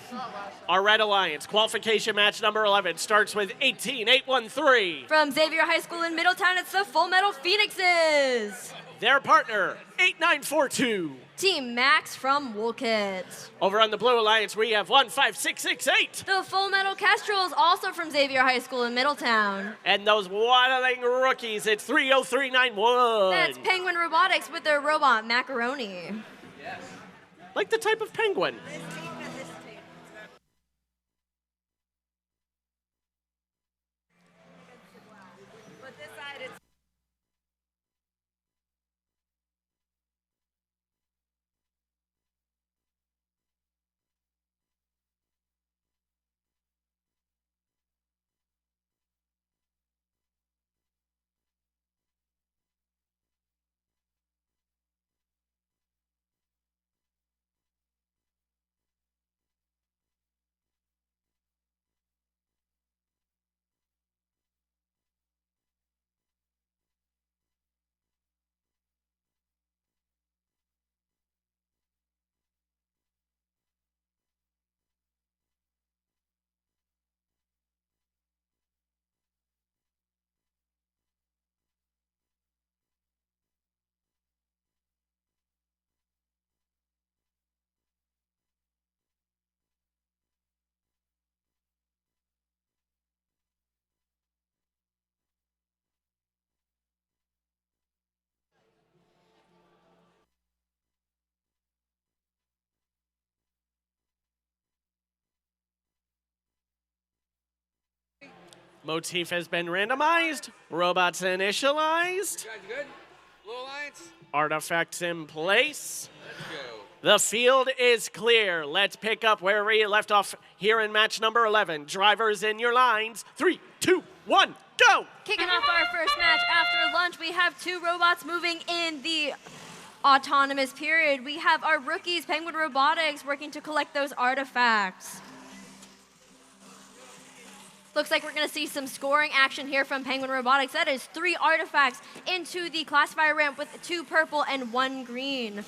Our Red Alliance qualification match number 11 starts with 18813. From Xavier High School in Middletown, it's the Full Metal Phoenixes. Their partner, 8942. Team Max from Woolkit. Over on the Blue Alliance, we have 15668. The Full Metal Kestrels, also from Xavier High School in Middletown. And those waddling rookies, it's 30391. That's Penguin Robotics with their robot, Macaroni. Yes. Like the type of penguin. Motif has been randomized. Robots initialized. You guys good? Blue Alliance? Artifacts in place. Let's go. The field is clear. Let's pick up where we left off here in match number 11. Drivers in your lines. 3, 2, 1, go! Kicking off our first match after lunch, we have two robots moving in the autonomous period. We have our rookies, Penguin Robotics, working to collect those artifacts. Looks like we're going to see some scoring action here from Penguin Robotics. That is 3 artifacts into the classifier ramp with 2 purple and 1 green.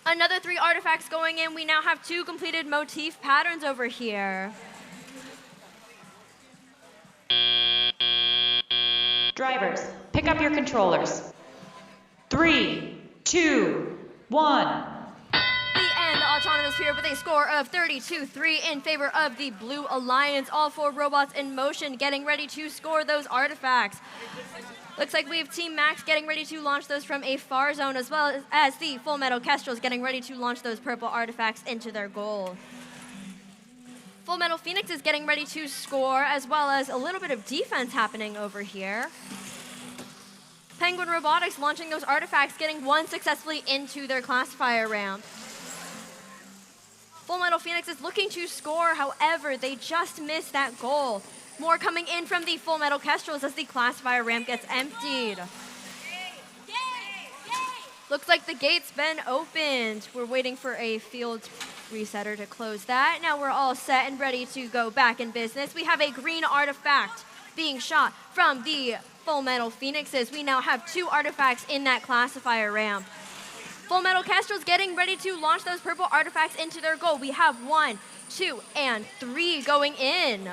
Another 3 artifacts going in. We now have 2 completed motif patterns over here. Drivers, pick up your controllers. 3, 2, 1. The autonomous close here with a score of 32-3 in favor of the Blue Alliance. All 4 robots in motion getting ready to score those artifacts. Looks like we have Team Max getting ready to launch those from a far zone, as well as the Full Metal Kestrels getting ready to launch those purple artifacts into their goal. Full Metal Phoenix is getting ready to score, as well as a little bit of defense happening over here. Penguin Robotics launching those artifacts, getting 1 successfully into their classifier round. Full Metal Phoenix is looking to score, however, they just missed that goal. More coming in from the Full Metal Kestrels as the classifier ramp gets emptied. Looks like the gate's been opened. We're waiting for a field resetter to close that. Now we're all set and ready to go back in business. We have a green artifact being shot from the Full Metal Phoenixes. We now have 2 artifacts in that classifier ramp. Full Metal Kestrels getting ready to launch those purple artifacts into their goal. We have 1, 2, and 3 going in.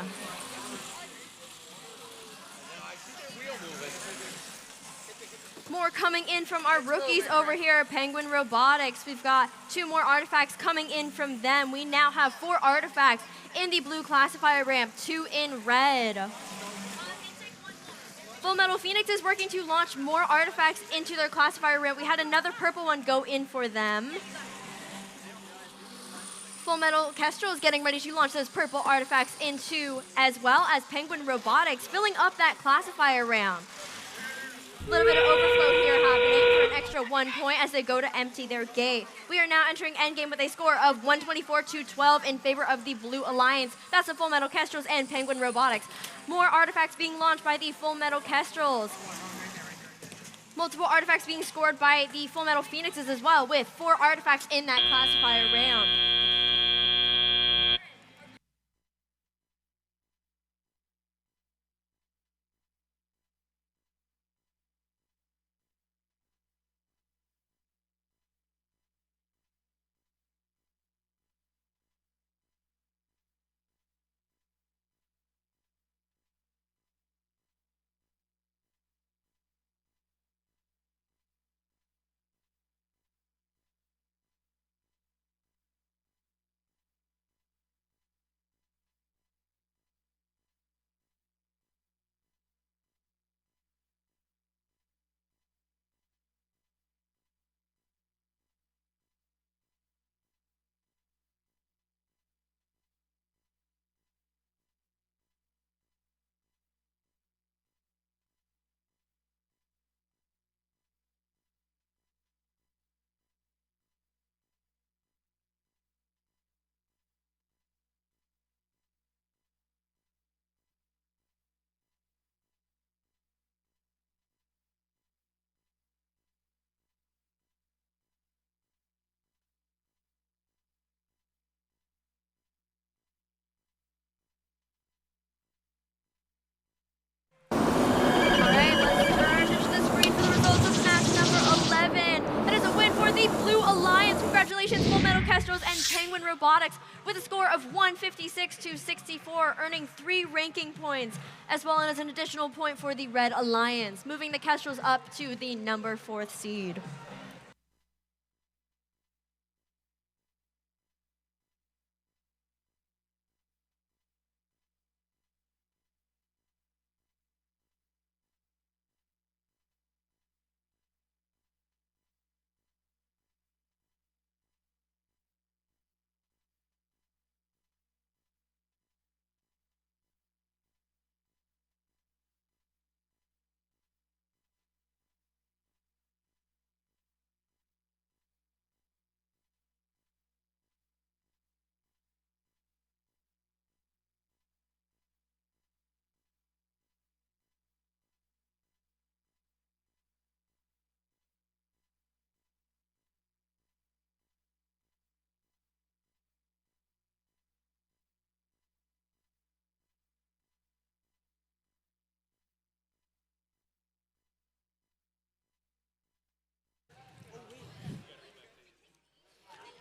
More coming in from our rookies over here at Penguin Robotics. We've got 2 more artifacts coming in from them. We now have 4 artifacts in the blue classifier ramp, 2 in red. Full Metal Phoenix is working to launch more artifacts into their classifier ramp. We had another purple one go in for them. Full Metal Kestrel is getting ready to launch those purple artifacts into, as well as Penguin Robotics, filling up that classifier round. A little bit of overflow here happening for an extra 1 point as they go to empty their gate. We are now entering endgame with a score of 124-12 in favor of the Blue Alliance. That's the Full Metal Kestrels and Penguin Robotics. More artifacts being launched by the Full Metal Kestrels. Multiple artifacts being scored by the Full Metal Phoenixes as well, with 4 artifacts in that classifier round. The Blue Alliance, congratulations, Full Metal Kestrels and Penguin Robotics, with a score of 156-64, earning 3 ranking points, as well as an additional point for the Red Alliance, moving the Kestrels up to the number 4th seed.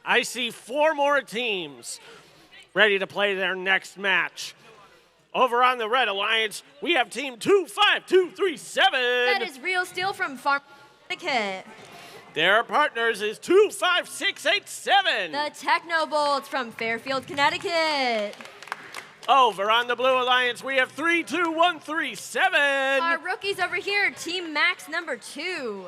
I see 4 more teams ready to play their next match. Over on the Red Alliance, we have team 25237. That is Real Steel from Farm Connecticut. Their partners is 25687. The Technobolts from Fairfield, Connecticut. Over on the Blue Alliance, we have 32137. Our rookies over here, Team Max number 2.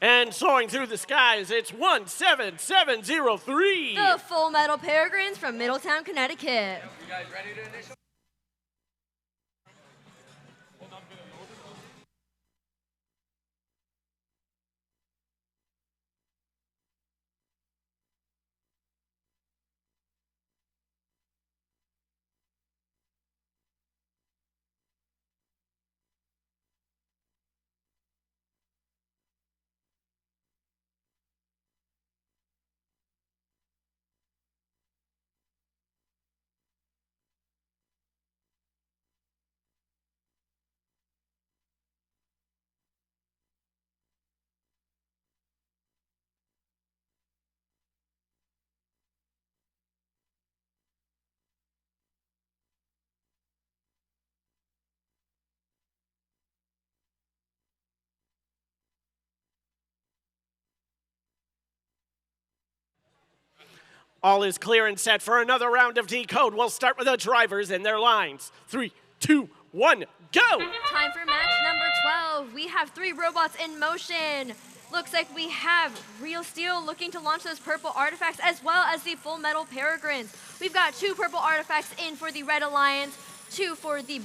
And soaring through the skies, it's 17703. The Full Metal Peregrines from Middletown, Connecticut. You guys ready to initial? All is clear and set for another round of decode. We'll start with the drivers and their lines. 3, 2, 1, go! Time for match number 12. We have 3 robots in motion. Looks like we have Real Steel looking to launch those purple artifacts, as well as the Full Metal Peregrines. We've got 2 purple artifacts in for the Red Alliance, 2 for the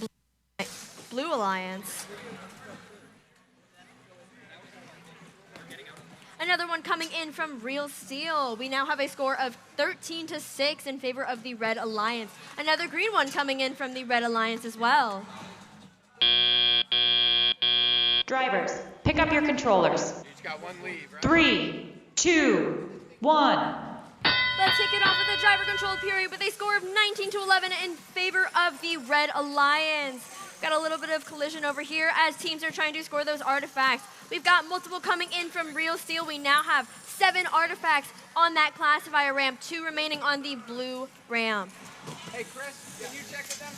Blue Alliance. Another one coming in from Real Steel. We now have a score of 13-6 in favor of the Red Alliance. Another green one coming in from the Red Alliance as well. Drivers, pick up your controllers. Each got one lead, right? 3, 2, 1. Let's kick it off with the driver control period with a score of 19-11 in favor of the Red Alliance. Got a little bit of collision over here as teams are trying to score those artifacts. We've got multiple coming in from Real Steel. We now have 7 artifacts on that classifier ramp, 2 remaining on the blue ramp. Hey, Chris, can you check with them?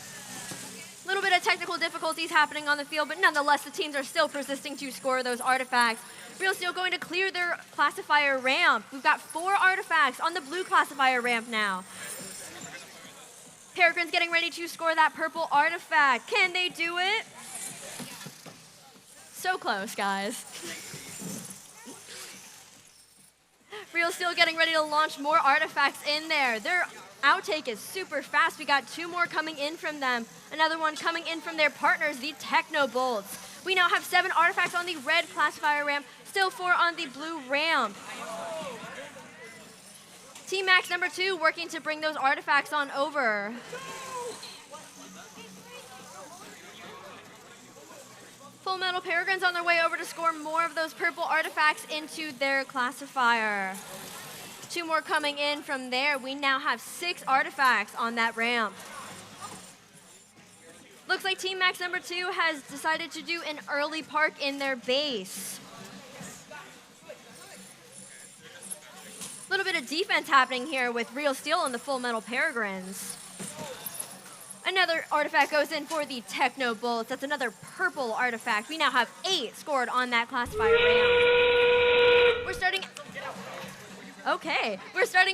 A little bit of technical difficulties happening on the field, but nonetheless, the teams are still persisting to score those artifacts. Real Steel going to clear their classifier ramp. We've got 4 artifacts on the blue classifier ramp now. Peregrine's getting ready to score that purple artifact. Can they do it? So close, guys. Real Steel getting ready to launch more artifacts in there. Their outtake is super fast. We got 2 more coming in from them. Another one coming in from their partners, the Technobolts. We now have 7 artifacts on the red classifier ramp, still 4 on the blue ramp. Team Max number 2 working to bring those artifacts on over. Full Metal Peregrines on their way over to score more of those purple artifacts into their classifier. 2 more coming in from there. We now have 6 artifacts on that ramp. Looks like Team Max number 2 has decided to do an early park in their base. A little bit of defense happening here with Real Steel and the Full Metal Peregrines. Another artifact goes in for the Technobolts. That's another purple artifact. We now have 8 scored on that classifier ramp. We're starting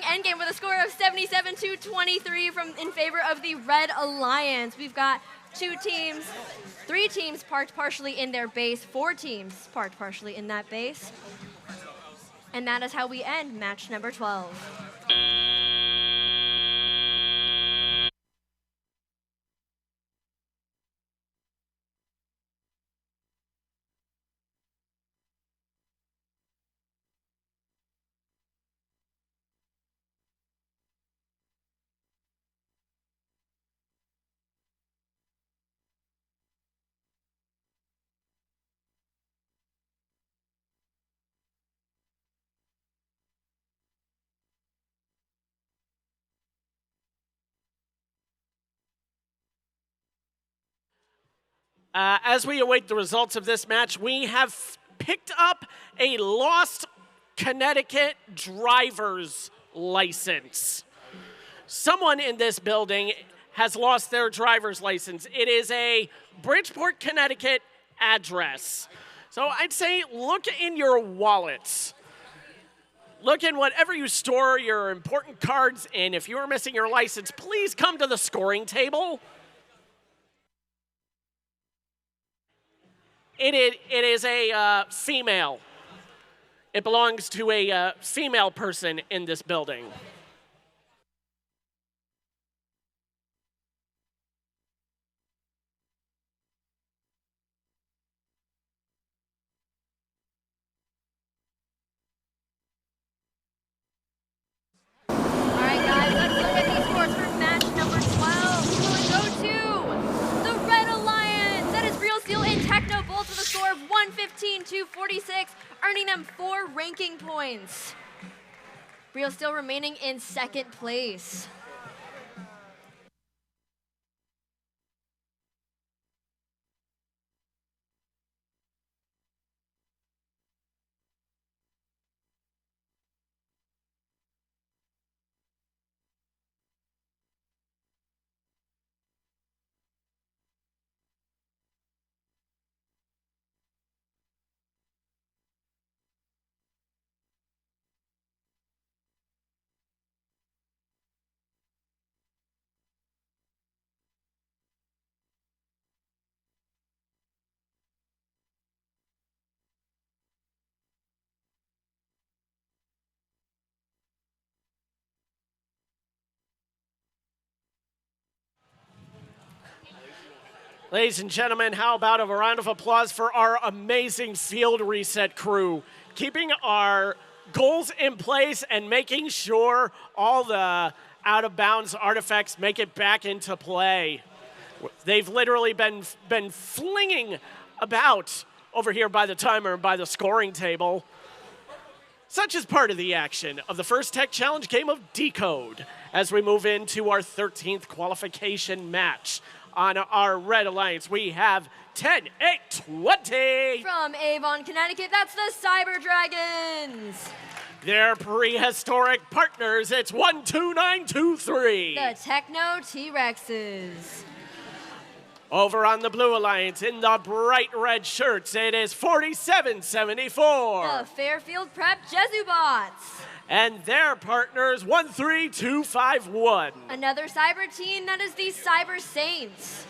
endgame with a score of 77-23 in favor of the Red Alliance. We've got 3 teams parked partially in their base, 4 teams parked partially in that base. And that is how we end match number 12. As we await the results of this match, we have picked up a lost Connecticut driver's license. Someone in this building has lost their driver's license. It is a Bridgeport, Connecticut address. So I'd say look in your wallets. Look in whatever you store your important cards in. If you are missing your license, please come to the scoring table. It is a female. It belongs to a female person in this building. With a score of 115-46, earning them 4 ranking points. Real Steel remaining in second place. Ladies and gentlemen, how about a round of applause for our amazing field reset crew, keeping our goals in place and making sure all the out-of-bounds artifacts make it back into play. They've literally been flinging about over here by the timer and by the scoring table. Such is part of the action of the first Tech Challenge game of Decode as we move into our 13th qualification match. On our Red Alliance, we have 10, 8, 20. From Avon, Connecticut, that's the Cyber Dragons. Their prehistoric partners, it's 12923. The Techno T-Rexes. Over on the Blue Alliance, in the bright red shirts, it is 4774. The Fairfield Prep Jesubots. And their partners, 13251. Another cyber team, that is the Cyber Saints.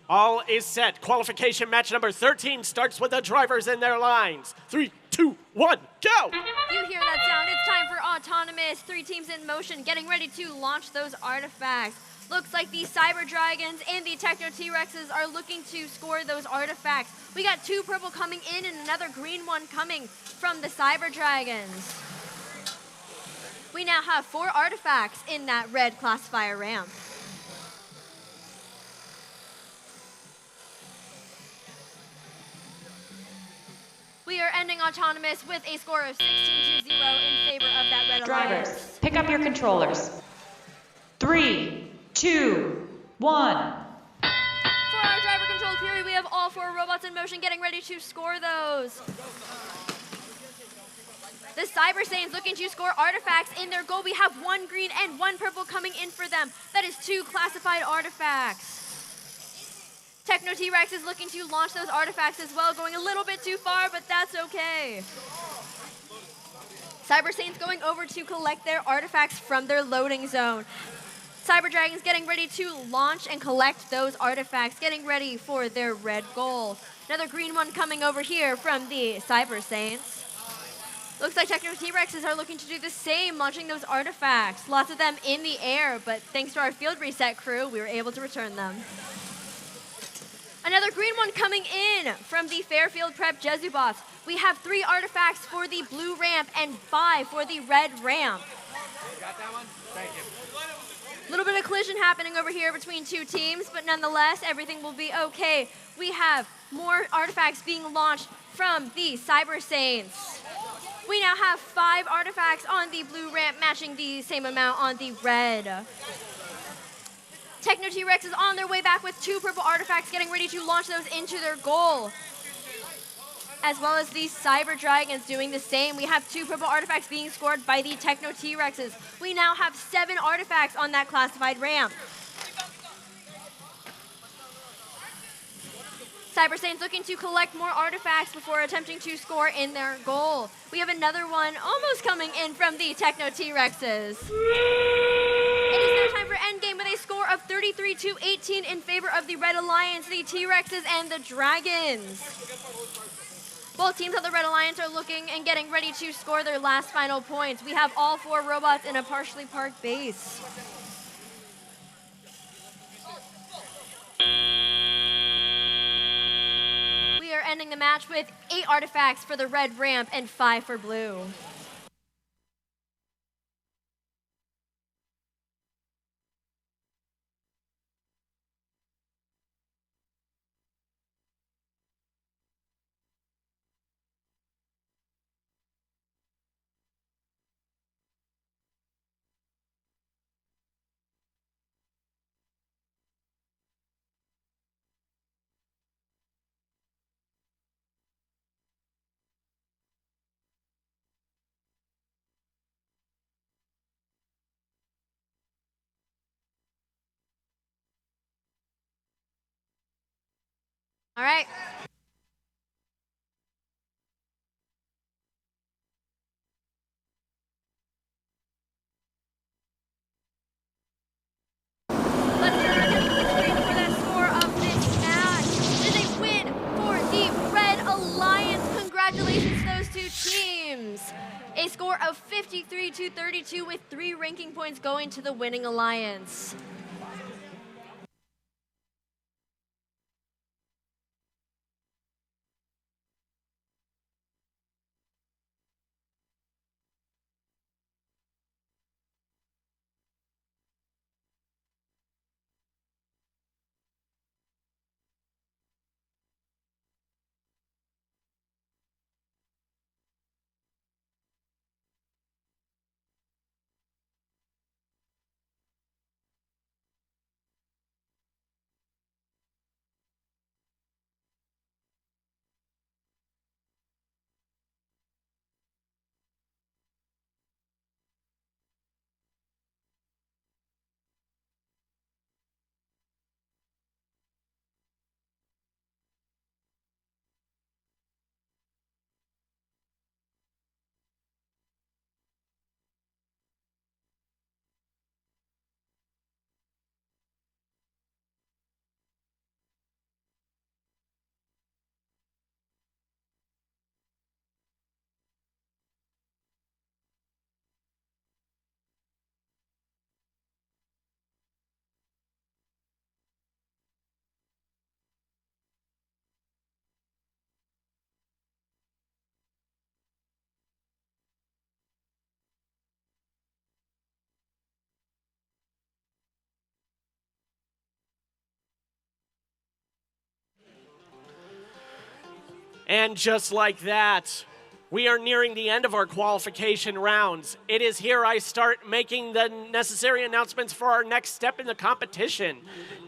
All is set. Qualification match number 13 starts with the drivers in their lines. 3, 2, 1, go! You hear that sound? It's time for autonomous. 3 teams in motion, getting ready to launch those artifacts. Looks like the Cyber Dragons and the Techno T-Rexes are looking to score those artifacts. We got 2 purple coming in and another green one coming from the Cyber Dragons. We now have 4 artifacts in that red classifier ramp. We are ending autonomous with a score of 16-0 in favor of that red Drivers, alliance. pick up your controllers. 3, 2, 1. For our driver control period, we have all 4 robots in motion getting ready to score those. The Cyber Saiyans looking to score artifacts in their goal. We have 1 green and 1 purple coming in for them. That is 2 classified artifacts. Techno T-Rex is looking to launch those artifacts as well, going a little bit too far, but that's okay. Cyber Saiyans going over to collect their artifacts from their loading zone. Cyber Dragons getting ready to launch and collect those artifacts, getting ready for their red goal. Another green one coming over here from the Cyber Saiyans. Looks like Techno T-Rexes are looking to do the same, launching those artifacts. Lots of them in the air, but thanks to our field reset crew, we were able to return them. Another green one coming in from the Fairfield Prep Jesubots. We have 3 artifacts for the blue ramp and 5 for the red ramp. Got that one? Thank you. A little bit of collision happening over here between 2 teams, but nonetheless, everything will be okay. We have more artifacts being launched from the Cyber Saints. We now have 5 artifacts on the blue ramp, matching the same amount on the red. Techno T-Rex is on their way back with 2 purple artifacts, getting ready to launch those into their goal. As well as the Cyber Dragons doing the same. We have 2 purple artifacts being scored by the Techno T-Rexes. We now have 7 artifacts on that classified ramp. Cyber Saints looking to collect more artifacts before attempting to score in their goal. We have another one almost coming in from the Techno T-Rexes. It is now time for endgame with a score of 33-18 in favor of the Red Alliance, the T-Rexes, and the Dragons. Both teams of the Red Alliance are looking and getting ready to score their last final points. We have all 4 robots in a partially parked base. We are ending the match with 8 artifacts for the red ramp and 5 for blue. All right. Let's for that score of this match. It is a win for the Red Alliance. Congratulations to those 2 teams. A score of 53-32 with 3 ranking points going to the winning alliance. And just like that, we are nearing the end of our qualification rounds. It is here I start making the necessary announcements for our next step in the competition.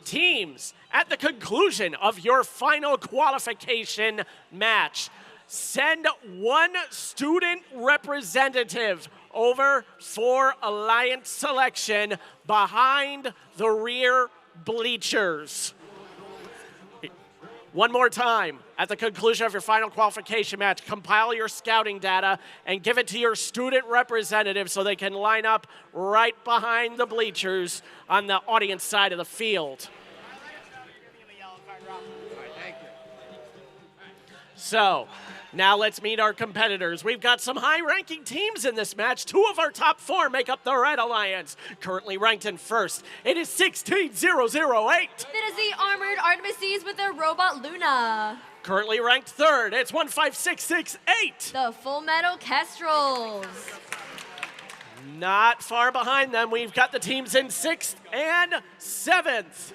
Teams, at the conclusion of your final qualification match, send 1 student representative over for alliance selection behind the rear bleachers. One more time, at the conclusion of your final qualification match, compile your scouting data and give it to your student representative so they can line up right behind the bleachers on the audience side of the field. So, now let's meet our competitors. We've got some high-ranking teams in this match. 2 of our top 4 make up the Red Alliance. Currently ranked in first, it is 16008. That is the Armored Artemises with their robot Luna. Currently ranked third, it's 15668. The Full Metal Kestrels. Not far behind them, we've got the teams in 6th and 7th.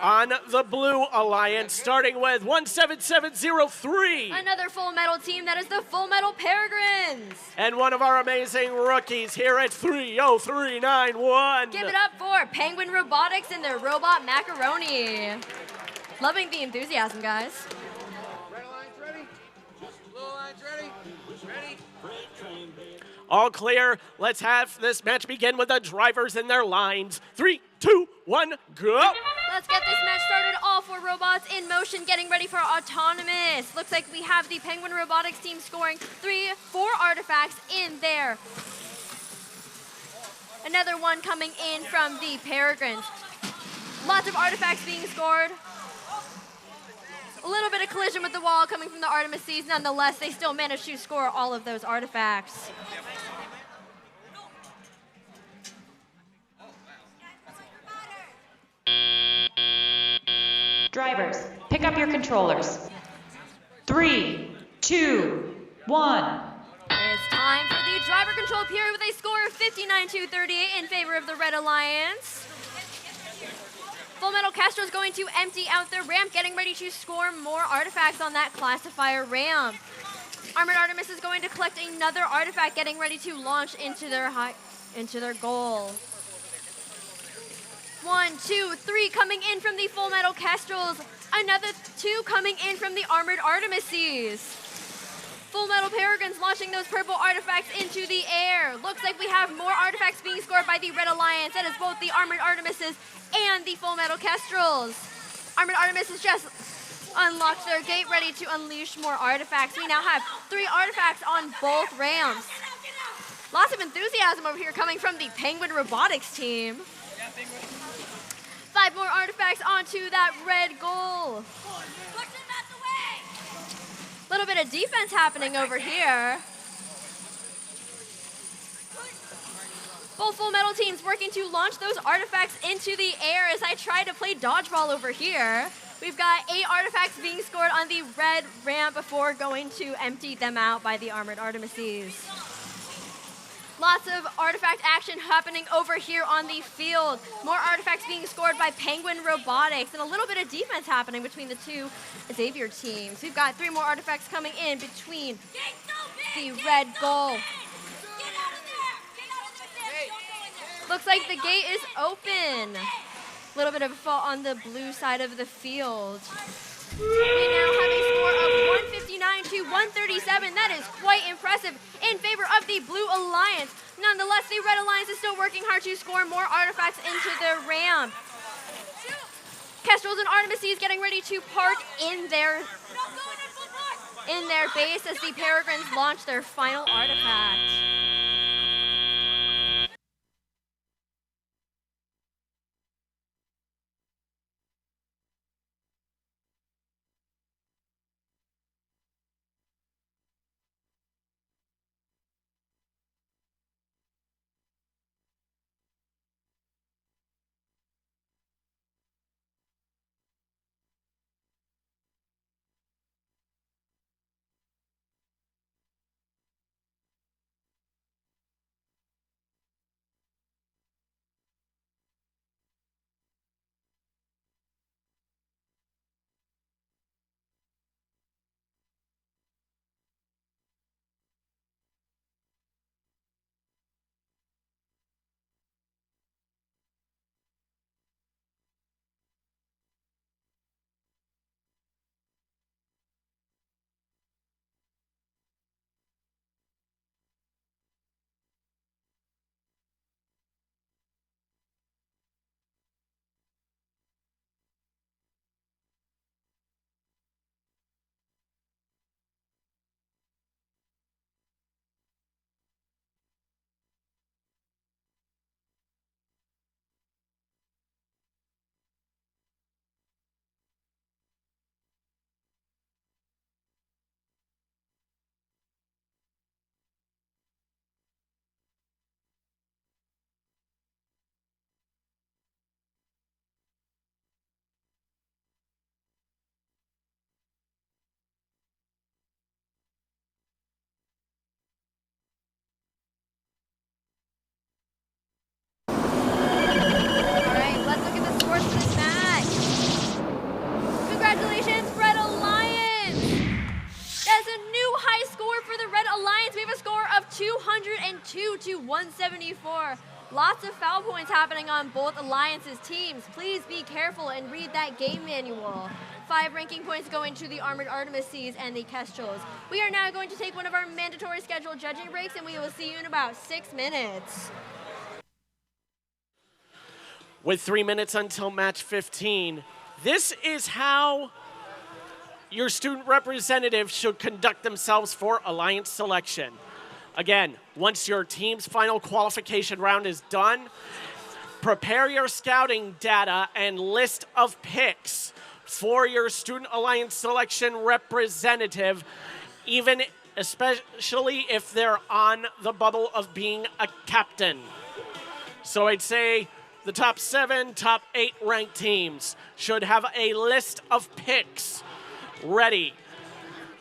On the Blue Alliance, starting with 17703. Another Full Metal team, that is the Full Metal Peregrines. And one of our amazing rookies here at 30391. Give it up for Penguin Robotics and their robot Macaroni. Loving the enthusiasm, guys. Red Alliance ready? Blue Alliance ready? Ready? All clear. Let's have this match begin with the drivers in their lines. 3, 2, 1, go. Let's get this match started. All 4 robots in motion, getting ready for autonomous. Looks like we have the Penguin Robotics team scoring 4 artifacts in there. Another one coming in from the Peregrines. Lots of artifacts being scored. A little bit of collision with the wall coming from the Artemises. Nonetheless, they still managed to score all of those artifacts. Drivers, pick up your controllers. 3, 2, 1. It's time for the driver control period with a score of 59-38 in favor of the Red Alliance. Full Metal Castro is going to empty out their ramp, getting ready to score more artifacts on that classifier ramp. Armored Artemis is going to collect another artifact, getting ready to launch into their goal. 1, 2, 3 coming in from the Full Metal Kestrels. Another 2 coming in from the Armored Artemises. Full Metal Peregrines launching those purple artifacts into the air. Looks like we have more artifacts being scored by the Red Alliance. That is both the Armored Artemises and the Full Metal Kestrels. Armored Artemises just unlocked their gate, ready to unleash more artifacts. We now have 3 artifacts on both ramps. Lots of enthusiasm over here coming from the Penguin Robotics team. 5 more artifacts onto that red goal. Little bit of defense happening over here. Both Full Metal teams working to launch those artifacts into the air as I try to play dodgeball over here. We've got 8 artifacts being scored on the red ramp before going to empty them out by the Armored Artemises. Lots of artifact action happening over here on the field. More artifacts being scored by Penguin Robotics, and a little bit of defense happening between the 2 Xavier teams. We've got 3 more artifacts coming in between the red goal. Looks like the gate is open. A little bit of a fault on the blue side of the field. We now have a score of 159-137. That is quite impressive in favor of the Blue Alliance. Nonetheless, the Red Alliance is still working hard to score more artifacts into their ramp. Kestrels and Artemises getting ready to park in their base as the Peregrines launch their final artifact. to 174. Lots of foul points happening on both Alliances teams. Please be careful and read that game manual. 5 ranking points going to the Armored Artemises and the Kestrels. We are now going to take one of our mandatory scheduled judging breaks, and we will see you in about 6 minutes. With 3 minutes until match 15, this is how your student representatives should conduct themselves for Alliance selection. Again, once your team's final qualification round is done, prepare your scouting data and list of picks for your Student Alliance selection representative, even especially if they're on the bubble of being a captain. So I'd say the top 7, top 8 ranked teams should have a list of picks ready.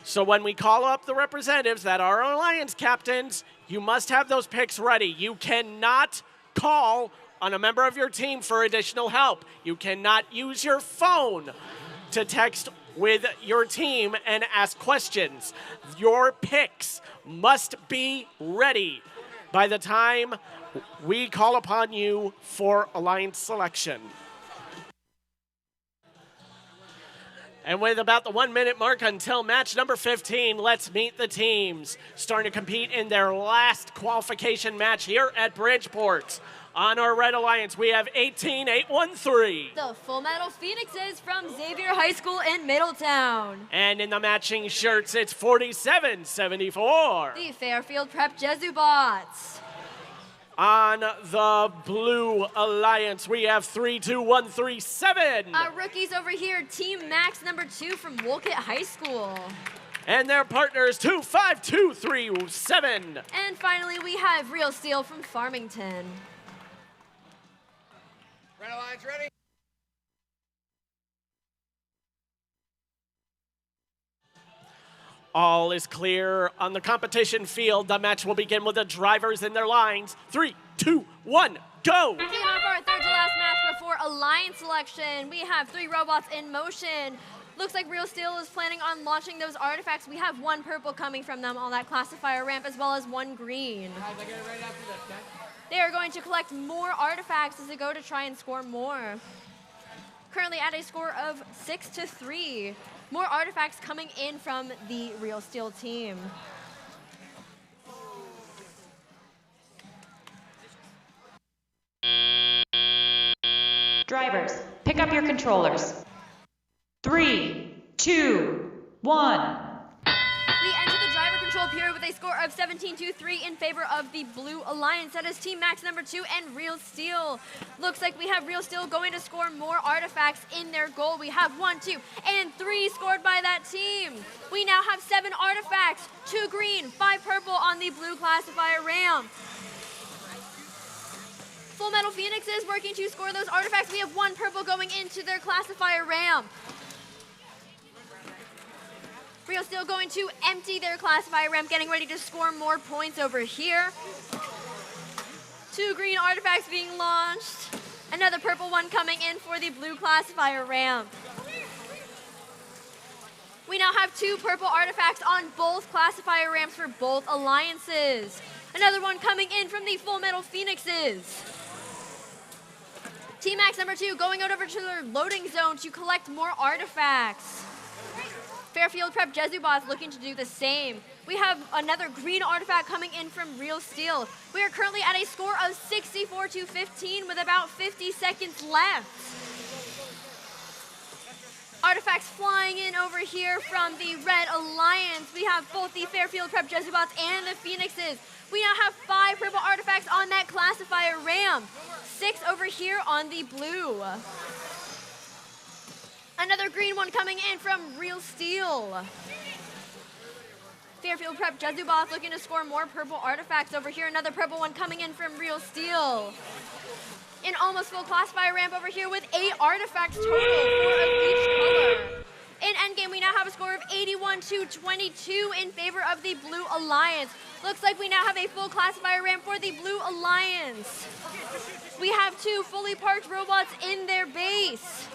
So when we call up the representatives that are Alliance captains, you must have those picks ready. You cannot call on a member of your team for additional help. You cannot use your phone to text with your team and ask questions. Your picks must be ready by the time we call upon you for Alliance selection. And with about the 1 minute mark until match number 15, let's meet the teams starting to compete in their last qualification match here at Bridgeport. On our Red Alliance, we have 18813. The Full Metal Phoenixes from Xavier High School in Middletown. And in the matching shirts, it's 4774. The Fairfield Prep Jesubots. On the Blue Alliance, we have 32137. Our rookies over here, Team Max number 2 from Wolcott High School. And their partners, 25237. And finally, we have Real Steel from Farmington. Red Alliance ready? All is clear on the competition field. The match will begin with the drivers in their lines. 3, 2, 1, go! Kicking off our third to last match before Alliance selection, we have 3 robots in motion. Looks like Real Steel is planning on launching those artifacts. We have 1 purple coming from them on that classifier ramp, as well as 1 green. Guys, I get it right after this, okay? They are going to collect more artifacts as they go to try and score more. Currently at a score of 6-3. More artifacts coming in from the Real Steel team. Drivers, pick up your controllers. 3, 2, 1. We enter the driver control period with a score of 17-3 in favor of the Blue Alliance. That is Team Max number 2 and Real Steel. Looks like we have Real Steel going to score more artifacts in their goal. We have 1, 2, and 3 scored by that team. We now have 7 artifacts, 2 green, 5 purple on the blue classifier ramp. Full Metal Phoenix is working to score those artifacts. We have 1 purple going into their classifier ramp. Real Steel going to empty their classifier ramp, getting ready to score more points over here. 2 green artifacts being launched. Another purple one coming in for the blue classifier ramp. We now have 2 purple artifacts on both classifier ramps for both alliances. Another one coming in from the Full Metal Phoenixes. Team Max number 2 going out over to their loading zone to collect more artifacts. Fairfield Prep Jesubots looking to do the same. We have another green artifact coming in from Real Steel. We are currently at a score of 64-15 with about 50 seconds left. Artifacts flying in over here from the Red Alliance. We have both the Fairfield Prep Jesubots and the Phoenixes. We now have 5 purple artifacts on that classifier ramp. 6 over here on the blue. Another green one coming in from Real Steel. Fairfield Prep Jesubots looking to score more purple artifacts over here. Another purple one coming in from Real Steel. An almost full classifier ramp over here with 8 artifacts total, 4 of each color. In endgame, we now have a score of 81-22 in favor of the Blue Alliance. Looks like we now have a full classifier ramp for the Blue Alliance. We have 2 fully parked robots in their base.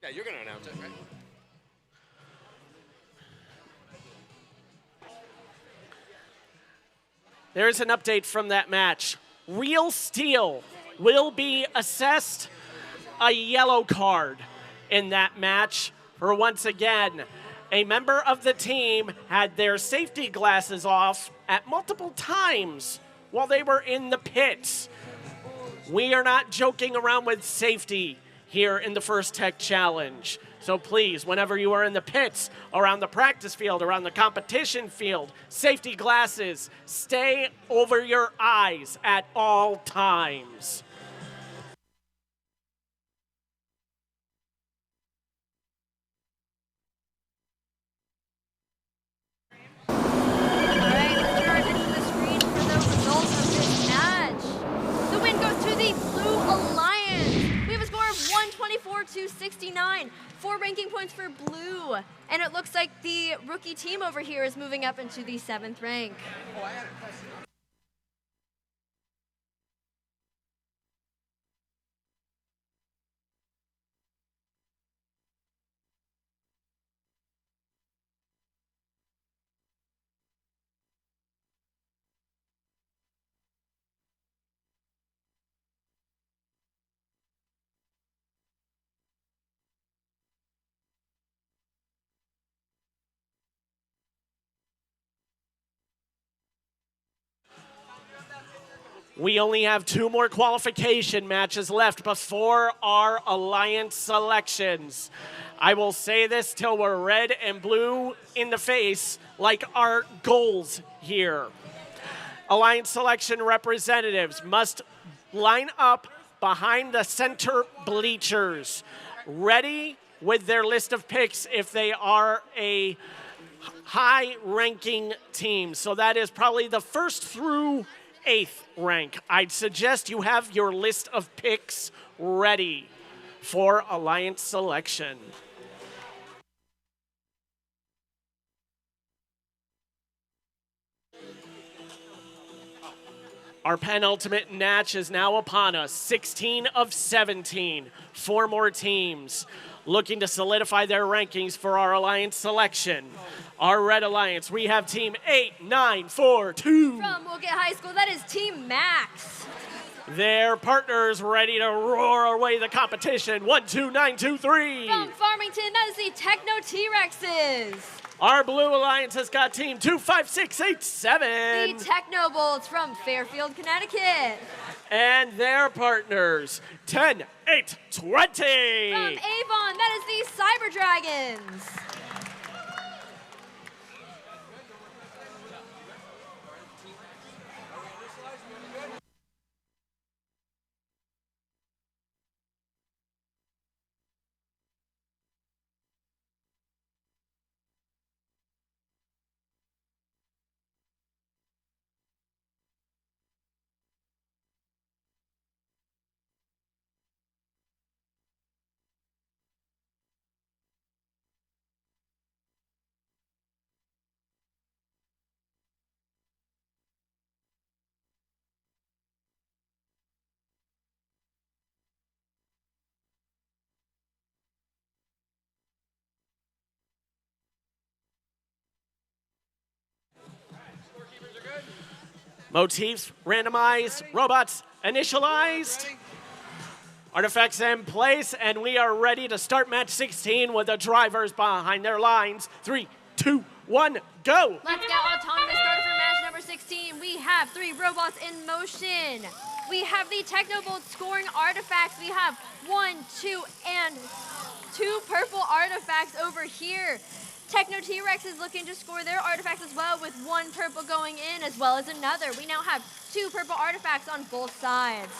Yeah, you're going to announce it, right? There's an update from that match. Real Steel will be assessed a yellow card in that match for, once again, a member of the team had their safety glasses off at multiple times while they were in the pits. We are not joking around with safety here in the First Tech Challenge. So please, whenever you are in the pits, around the practice field, around the competition field, safety glasses, stay over your eyes at all times. Alright, let's turn into the screen for the results of this match. The win goes to the Blue Alliance. We have a score of 124-69. 4 ranking points for Blue. And it looks like the rookie team over here is moving up into the 7th rank. Oh, I had a question. We only have 2 more qualification matches left before our Alliance selections. I will say this till we're red and blue in the face, like our goals here. Alliance selection representatives must line up behind the center bleachers, ready with their list of picks if they are a high-ranking team. So that is probably the 1st through 8th rank. I'd suggest you have your list of picks ready for Alliance selection. Our penultimate match is now upon us. 16 of 17. 4 more teams looking to solidify their rankings for our Alliance selection. Our Red Alliance, we have Team 8942. From Woolgate High School, that is Team Max. Their partners ready to roar away the competition. 12923. From Farmington, that is the Techno T-Rexes. Our Blue Alliance has got Team 25687. The Techno Bolts from Fairfield, Connecticut. And their partners, 10820. From Avon, that is the Cyber Dragons. Motifs randomized, robots initialized, artifacts in place, and we are ready to start match 16 with the drivers behind their lines. 3, 2, 1, go! Let's get autonomous started for match number 16. We have 3 robots in motion. We have the Technobolt scoring artifacts. We have 1, 2, and 2 purple artifacts over here. Techno T-Rex is looking to score their artifacts as well, with 1 purple going in as well as another. We now have 2 purple artifacts on both sides.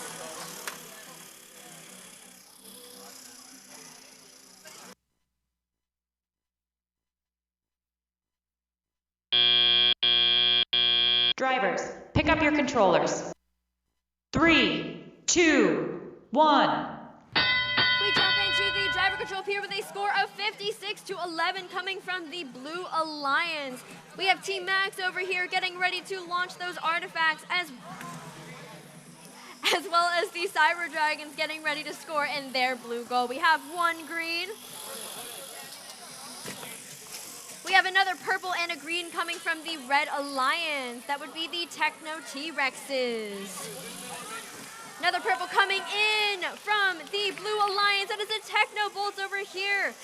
Drivers, pick up your controllers. 3, 2, 1. We jump into the driver control here with a score of 56-11 coming from the Blue Alliance. We have Team Max over here getting ready to launch those artifacts as well as the Cyber Dragons getting ready to score in their blue goal. We have one green. We have another purple and a green coming from the Red Alliance. That would be the Techno T-Rexes. Another purple coming in from the Blue Alliance. That is a Techno Bolts over here.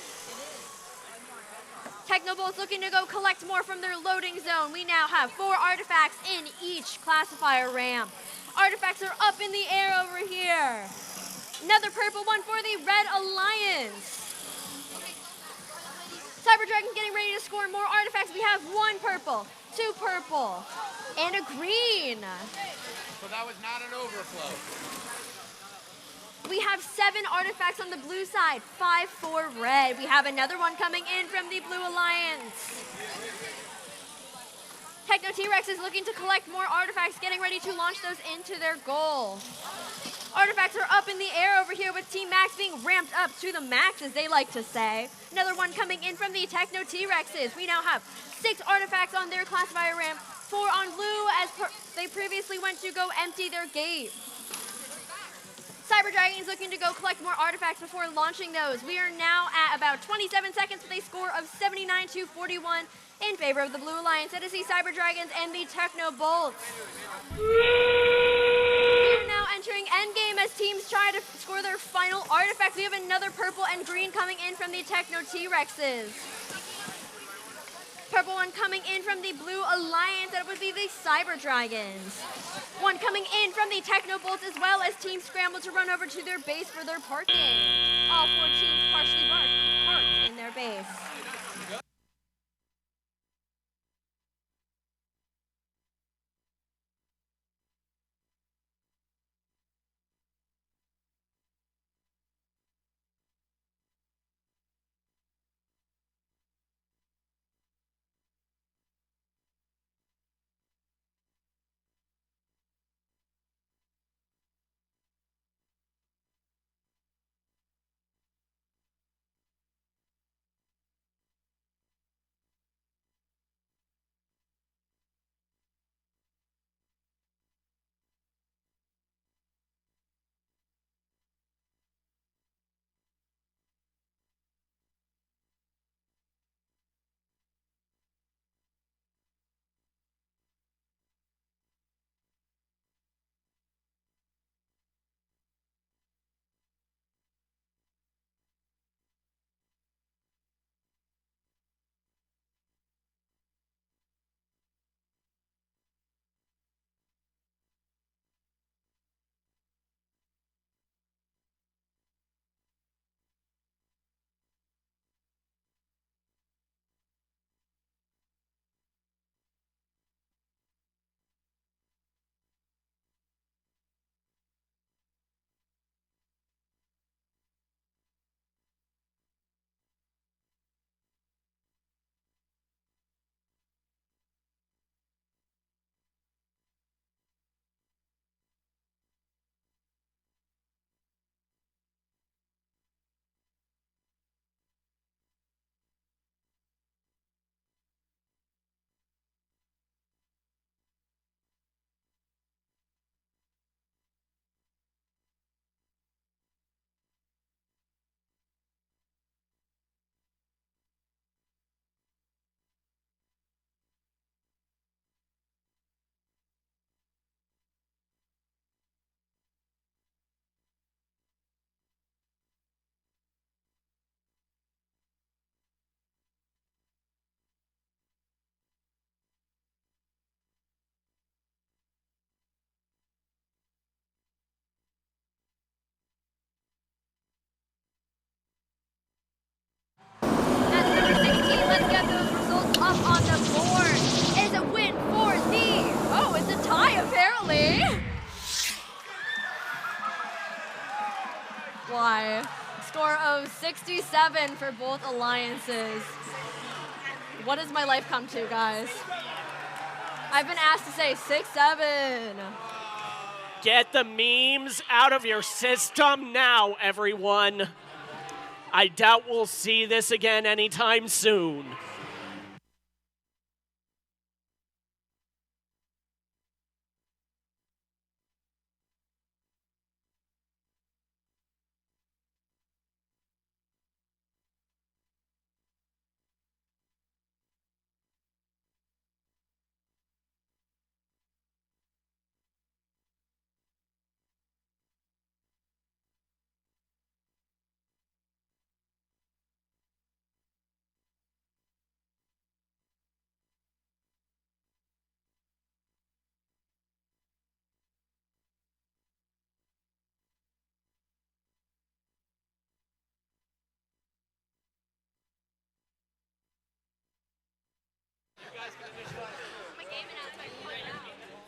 Techno Bolts looking to go collect more from their loading zone. We now have 4 artifacts in each classifier ramp. Artifacts are up in the air over here. Another purple one for the Red Alliance. Cyber Dragon getting ready to score more artifacts. We have 1 purple, 2 purple, and a green. So that was not an overflow. We have 7 artifacts on the blue side, 5 for red. We have another one coming in from the Blue Alliance. Techno T-Rex is looking to collect more artifacts, getting ready to launch those into their goal. Artifacts are up in the air over here with Team Max being ramped up to the max, as they like to say. Another one coming in from the Techno T-Rexes. We now have 6 artifacts on their classifier ramp, 4 on blue, as they previously went to go empty their gate. Cyber Dragons looking to go collect more artifacts before launching those. We are now at about 27 seconds with a score of 79-41 in favor of the Blue Alliance. That is the Cyber Dragons and the Techno Bolts. We are now entering endgame as teams try to score their final artifacts. We have another purple and green coming in from the Techno T-Rexes. Purple one coming in from the Blue Alliance. That would be the Cyber Dragons. One coming in from the Techno Bolts, as well as teams scramble to run over to their base for their parking. All 4 teams partially parked in their base. Let's get those results up on the board. It's a win for the... Oh, it's a tie, apparently. Why? Score of 67 for both alliances. What has my life come to, guys? I've been asked to say 6-7. Get the memes out of your system now, everyone. I doubt we'll see this again anytime soon.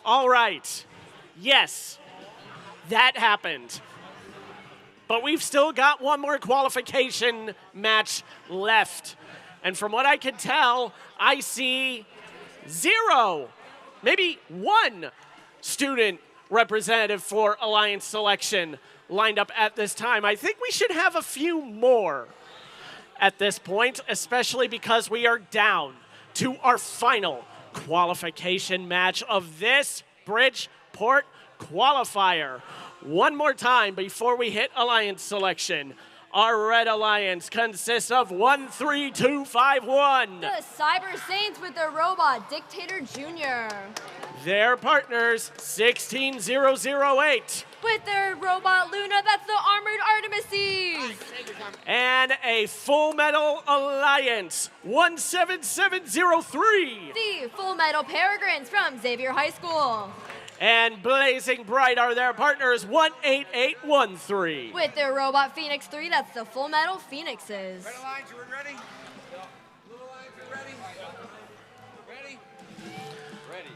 All right. Yes, that happened. But we've still got one more qualification match left. And from what I can tell, I see 0, maybe 1 student representative for Alliance selection lined up at this time. I think we should have a few more at this point, especially because we are down to our final qualification match of this Bridgeport Qualifier. One more time before we hit Alliance selection. Our Red Alliance consists of 13251. The Cyber Saints with their robot, Dictator Jr. Their partners, 16008. With their robot, Luna, that's the Armored Artemises. And a Full Metal Alliance, 17703. The Full Metal Peregrines from Xavier High School. And Blazing Bright are their partners, 18813. With their robot Phoenix 3, that's the Full Metal Phoenixes. Red Alliance, you ready? Blue Alliance, you ready? Ready? Ready.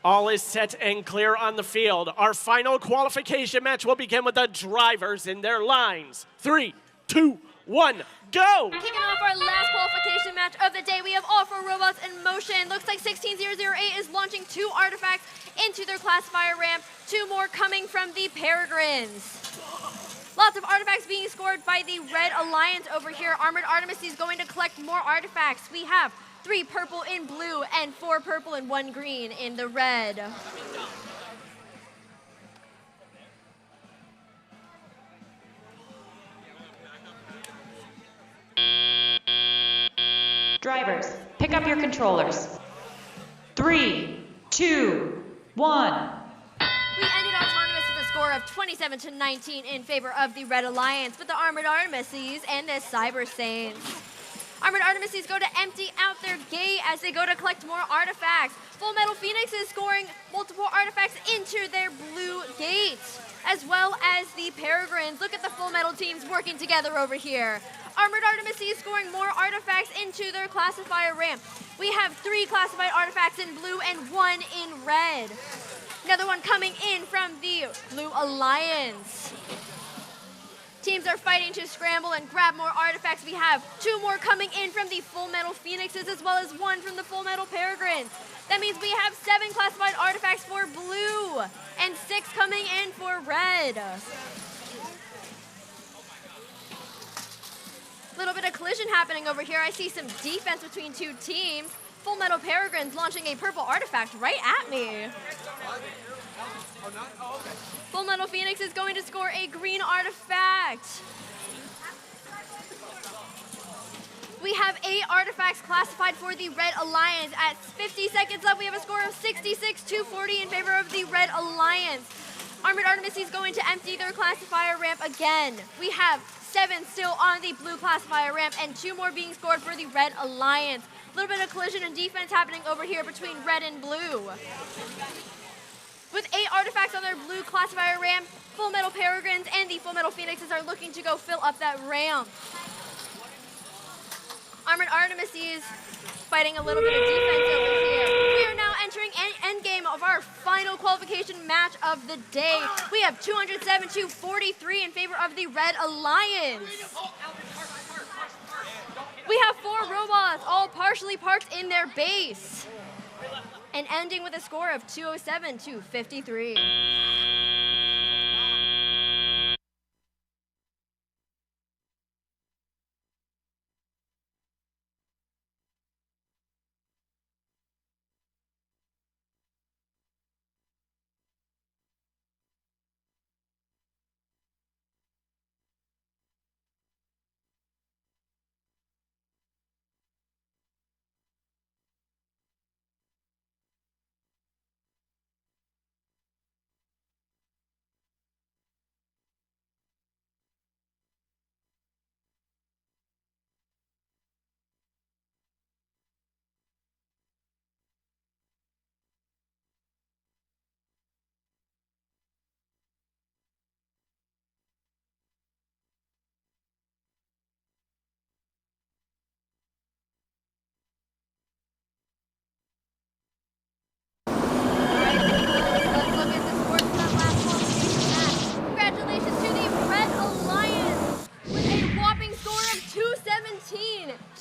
All is set and clear on the field. Our final qualification match will begin with the drivers in their lines. 3, 2, 1, go! Kicking off our last qualification match of the day, we have all 4 robots in motion. Looks like 16008 is launching 2 artifacts into their classifier ramp. 2 more coming from the Peregrines. Lots of artifacts being scored by the Red Alliance over here. Armored Artemis is going to collect more artifacts. We have 3 purple in blue and 4 purple and 1 green in the red. Drivers, pick up your controllers. 3, 2, 1. We ended autonomous with a score of 27-19 in favor of the Red Alliance with the Armored Artemises and the Cyber Saints. Armored Artemises go to empty out their gate as they go to collect more artifacts. Full Metal Phoenix is scoring multiple artifacts into their blue gate, as well as the Peregrines. Look at the Full Metal teams working together over here. Armored Artemises scoring more artifacts into their classifier ramp. We have 3 classified artifacts in blue and 1 in red. Another one coming in from the Blue Alliance. Teams are fighting to scramble and grab more artifacts. We have 2 more coming in from the Full Metal Phoenixes as well as 1 from the Full Metal Peregrines. That means we have 7 classified artifacts for blue and 6 coming in for red. Little bit of collision happening over here. I see some defense between 2 teams. Full Metal Peregrines launching a purple artifact right at me. Full Metal Phoenix is going to score a green artifact. We have 8 artifacts classified for the Red Alliance. At 50 seconds left, we have a score of 66-240 in favor of the Red Alliance. Armored Artemis is going to empty their classifier ramp again. We have 7 still on the blue classifier ramp and 2 more being scored for the Red Alliance. A little bit of collision and defense happening over here between red and blue. With 8 artifacts on their blue classifier ramp, Full Metal Peregrines and the Full Metal Phoenixes are looking to go fill up that ramp. Armored Artemises fighting a little bit of defense over here. We are now entering an endgame of our final qualification match of the day. We have 207-43 in favor of the Red Alliance. We have 4 robots, all partially parked in their base. And ending with a score of 207-53.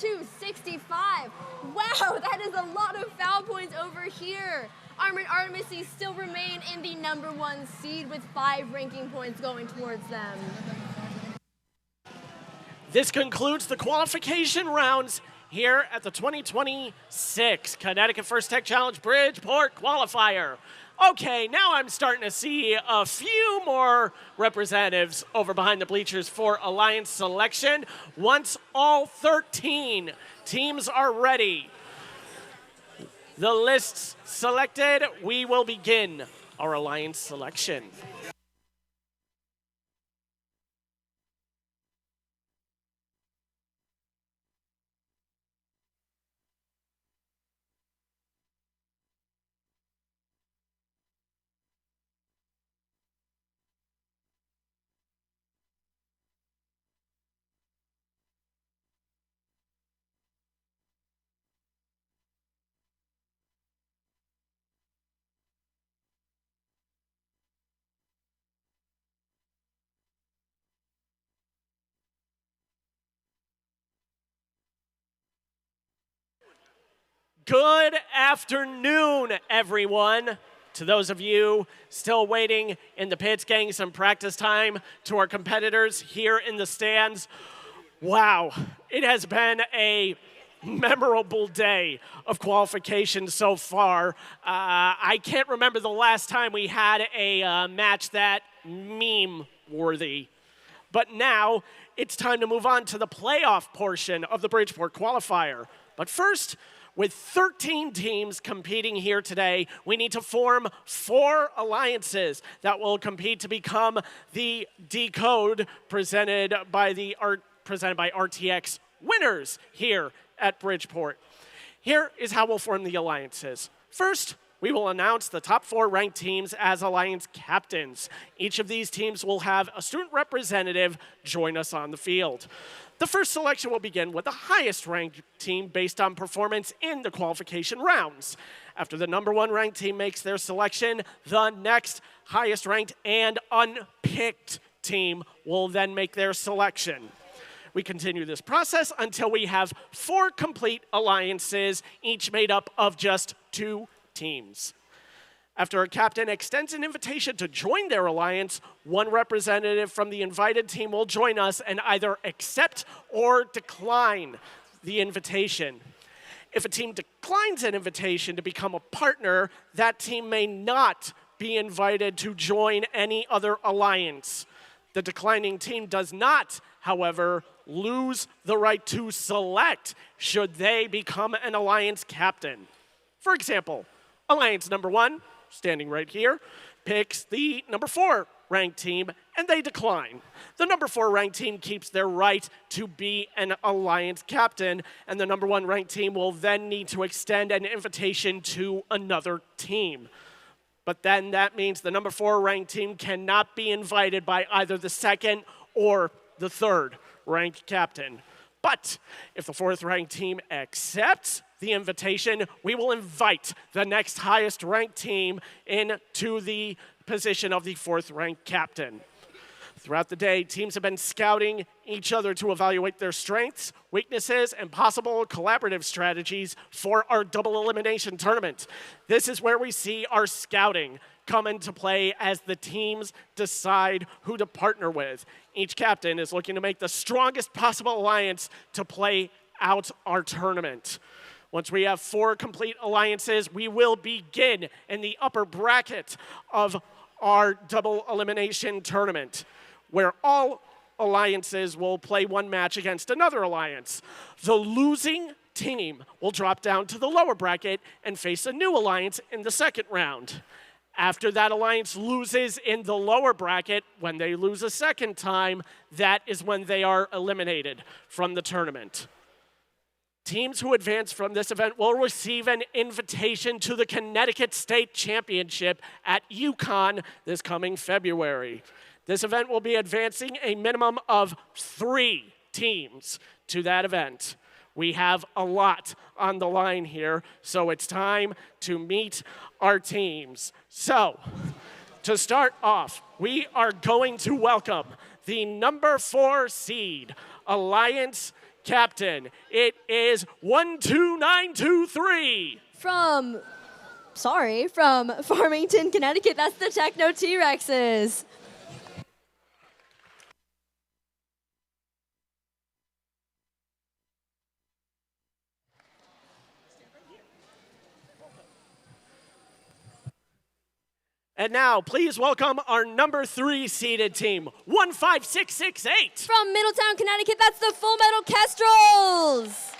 265. Wow, that is a lot of foul points over here. Armin Artemis still remain in the #1 seed with 5 ranking points going towards them. This concludes the qualification rounds here at the 2026 Connecticut First Tech Challenge Bridgeport Qualifier. Okay, now I'm starting to see a few more representatives over behind the bleachers for Alliance selection. Once all 13 teams are ready, the lists selected, we will begin our Alliance selection. Good afternoon, everyone. To those of you still waiting in the pits, getting some practice time, to our competitors here in the stands, wow, it has been a memorable day of qualification so far. I can't remember the last time we had a match that meme-worthy. But now it's time to move on to the playoff portion of the Bridgeport Qualifier. But first, with 13 teams competing here today, we need to form 4 alliances that will compete to become the Decode presented by RTX winners here at Bridgeport. Here is how we'll form the alliances. First, we will announce the top 4 ranked teams as alliance captains. Each of these teams will have a student representative join us on the field. The first selection will begin with the highest ranked team based on performance in the qualification rounds. After the #1 ranked team makes their selection, the next highest ranked and unpicked team will then make their selection. We continue this process until we have 4 complete alliances, each made up of just 2 teams. After a captain extends an invitation to join their alliance, 1 representative from the invited team will join us and either accept or decline the invitation. If a team declines an invitation to become a partner, that team may not be invited to join any other alliance. The declining team does not, however, lose the right to select should they become an alliance captain. For example, alliance #1, standing right here, picks the #4 ranked team, and they decline. The #4 ranked team keeps their right to be an alliance captain, and the #1 ranked team will then need to extend an invitation to another team. But then that means the #4 ranked team cannot be invited by either the 2nd or the 3rd ranked captain. But if the 4th ranked team accepts the invitation, we will invite the next highest ranked team into the position of the 4th ranked captain. Throughout the day, teams have been scouting each other to evaluate their strengths, weaknesses, and possible collaborative strategies for our double elimination tournament. This is where we see our scouting come into play as the teams decide who to partner with. Each captain is looking to make the strongest possible alliance to play out our tournament. Once we have 4 complete alliances, we will begin in the upper bracket of our double elimination tournament, where all alliances will play 1 match against another alliance. The losing team will drop down to the lower bracket and face a new alliance in the 2nd round. After that alliance loses in the lower bracket, when they lose a 2nd time, that is when they are eliminated from the tournament. Teams who advance from this event will receive an invitation to the Connecticut State Championship at UConn this coming February. This event will be advancing a minimum of 3 teams to that event. We have a lot on the line here, so it's time to meet our teams. So, to start off, we are going to welcome the number 4 seed, Alliance captain. It is 12923. From Farmington, Connecticut, that's the Techno T-Rexes. And now, please welcome our number 3 seeded team, 15668. From Middletown, Connecticut, that's the Full Metal Kestrels.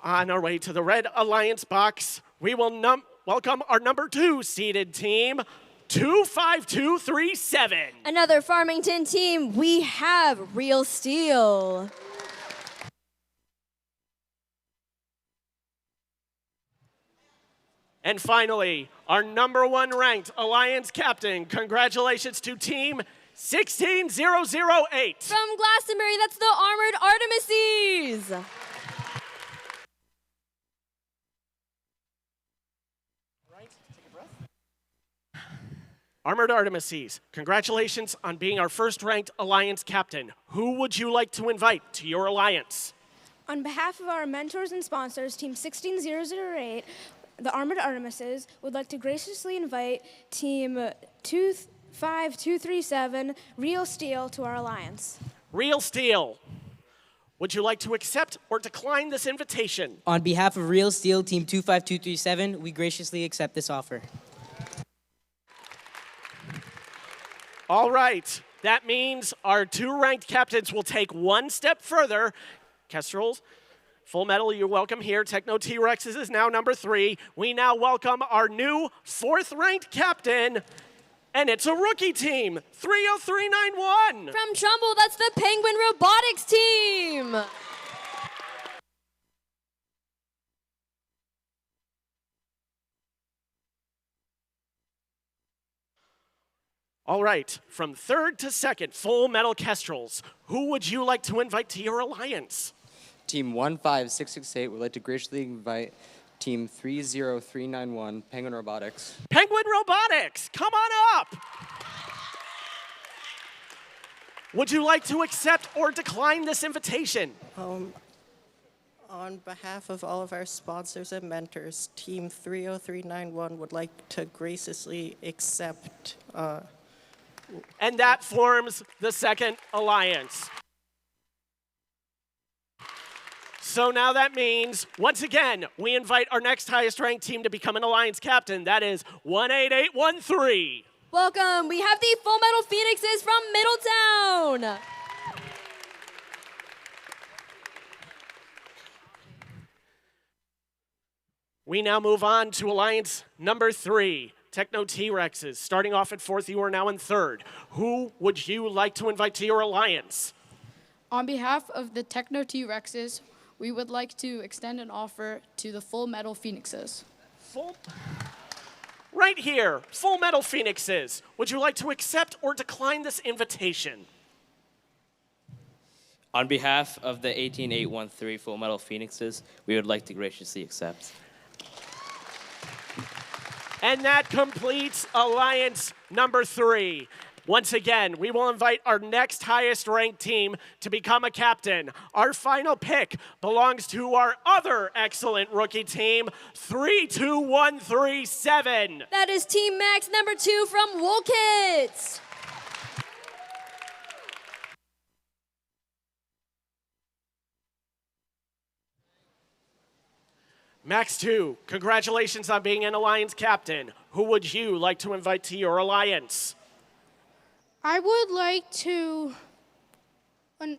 On our way to the Red Alliance box, we will welcome our number 2 seeded team, 25237. Another Farmington team, we have Real Steel. And finally, our number 1 ranked Alliance captain. Congratulations to team 16008. From Glastonbury, that's the Armored Artemises. Armored Artemises, congratulations on being our first ranked Alliance captain. Who would you like to invite to your Alliance? On behalf of our mentors and sponsors, Team 16008, the Armored Artemises would like to graciously invite Team 25237, Real Steel, to our Alliance. Real Steel, would you like to accept or decline this invitation? On behalf of Real Steel, Team 25237, we graciously accept this offer. All right, that means our 2 ranked captains will take 1 step further. Kestrels, Full Metal, you're welcome here. Techno T-Rexes is now number 3. We now welcome our new 4th ranked captain, and it's a rookie team, 30391. From Trumbull, that's the Penguin Robotics team. All right, from 3rd to 2nd, Full Metal Kestrels, who would you like to invite to your Alliance? Team 15668 would like to graciously invite Team 30391, Penguin Robotics. Penguin Robotics, come on up! Would you like to accept or decline this invitation? On behalf of all of our sponsors and mentors, Team 30391 would like to graciously accept. And that forms the 2nd Alliance. So now that means, once again, we invite our next highest ranked team to become an Alliance captain. That is 18813. Welcome, we have the Full Metal Phoenixes from Middletown. We now move on to Alliance number 3, Techno T-Rexes. Starting off at 4th, you are now in 3rd. Who would you like to invite to your Alliance? On behalf of the Techno T-Rexes, we would like to extend an offer to the Full Metal Phoenixes. Right here, Full Metal Phoenixes. Would you like to accept or decline this invitation? On behalf of the 18813 Full Metal Phoenixes, we would like to graciously accept. And that completes Alliance number 3. Once again, we will invite our next highest ranked team to become a captain. Our final pick belongs to our other excellent rookie team, 32137. That is Team Max number 2 from Woolkits. Max 2, congratulations on being an Alliance captain. Who would you like to invite to your Alliance? I would like to. Any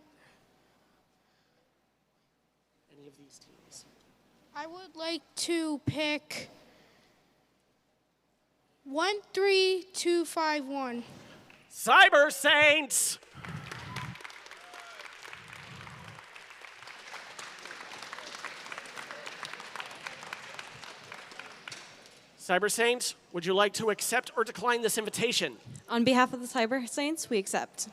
of these teams? I would like to pick 13251. Cyber Saints! Cyber Saints, would you like to accept or decline this invitation? On behalf of the Cyber Saints, we accept.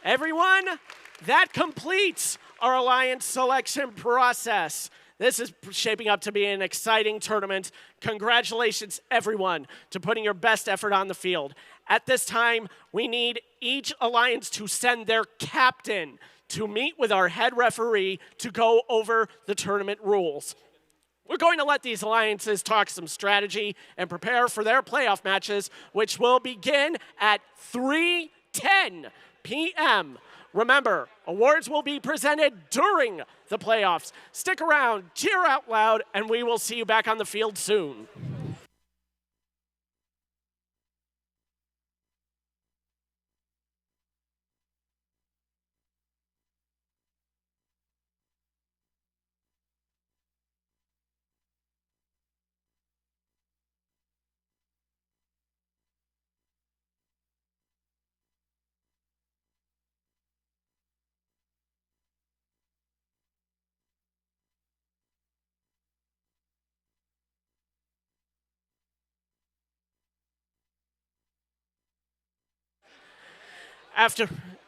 Everyone, that completes our Alliance selection process. This is shaping up to be an exciting tournament. Congratulations, everyone, to putting your best effort on the field. At this time, we need each alliance to send their captain to meet with our head referee to go over the tournament rules. We're going to let these alliances talk some strategy and prepare for their playoff matches, which will begin at 3:10 p.m. Remember, awards will be presented during the playoffs. Stick around, cheer out loud, and we will see you back on the field soon.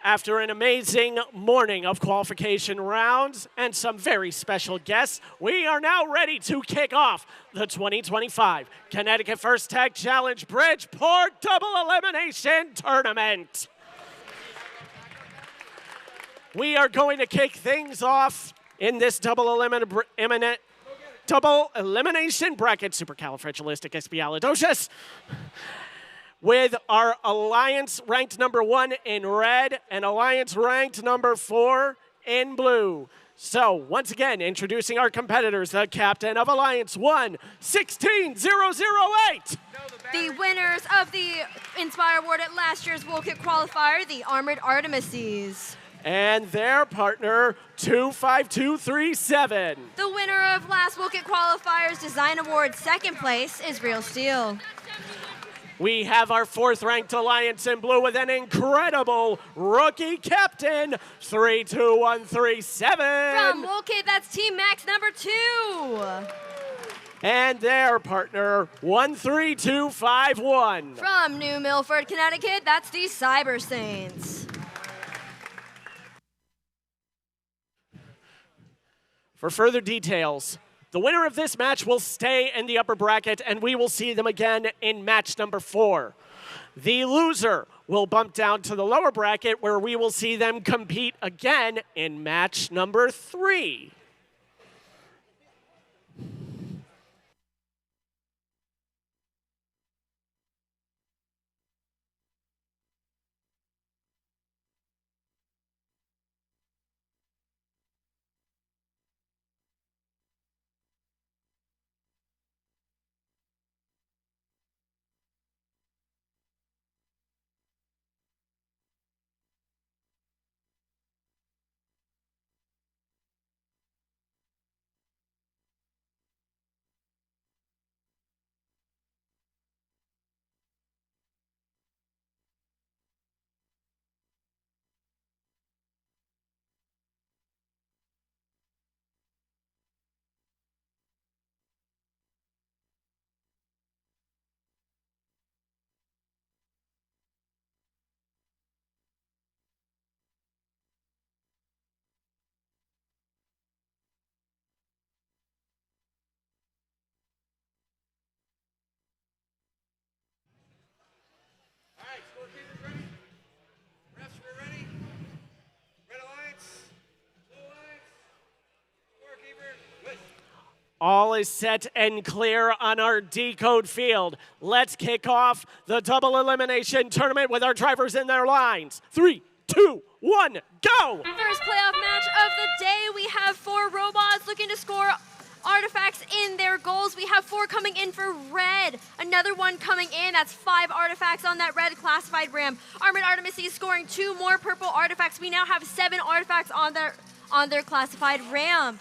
After an amazing morning of qualification rounds and some very special guests, we are now ready to kick off the 2025 Connecticut First Tech Challenge Bridgeport Double Elimination Tournament. We are going to kick things off in this double elimination bracket, supercalifragilisticexpialidocious, with our alliance ranked number 1 in red and alliance ranked number 4 in blue. So, once again, introducing our competitors, the captain of Alliance 1, 16008. The winners of the Inspire Award at last year's World Kit Qualifier, the Armored Artemises. And their partner, 25237. The winner of last World Kit Qualifier's Design Award second place is Real Steel. We have our 4th ranked alliance in blue with an incredible rookie captain, 32137. From World Kit, that's Team Max number 2. And their partner, 13251. From New Milford, Connecticut, that's the Cyber Saints. For further details, the winner of this match will stay in the upper bracket, and we will see them again in match number 4. The loser will bump down to the lower bracket, where we will see them compete again in match number 3. All is set and clear on our decode field. Let's kick off the double elimination tournament with our drivers in their lines. 3, 2, 1, go! First playoff match of the day, we have 4 robots looking to score artifacts in their goals. We have 4 coming in for red. Another one coming in, that's 5 artifacts on that red classified ramp. Armored Artemises scoring 2 more purple artifacts. We now have 7 artifacts on their classified ramp.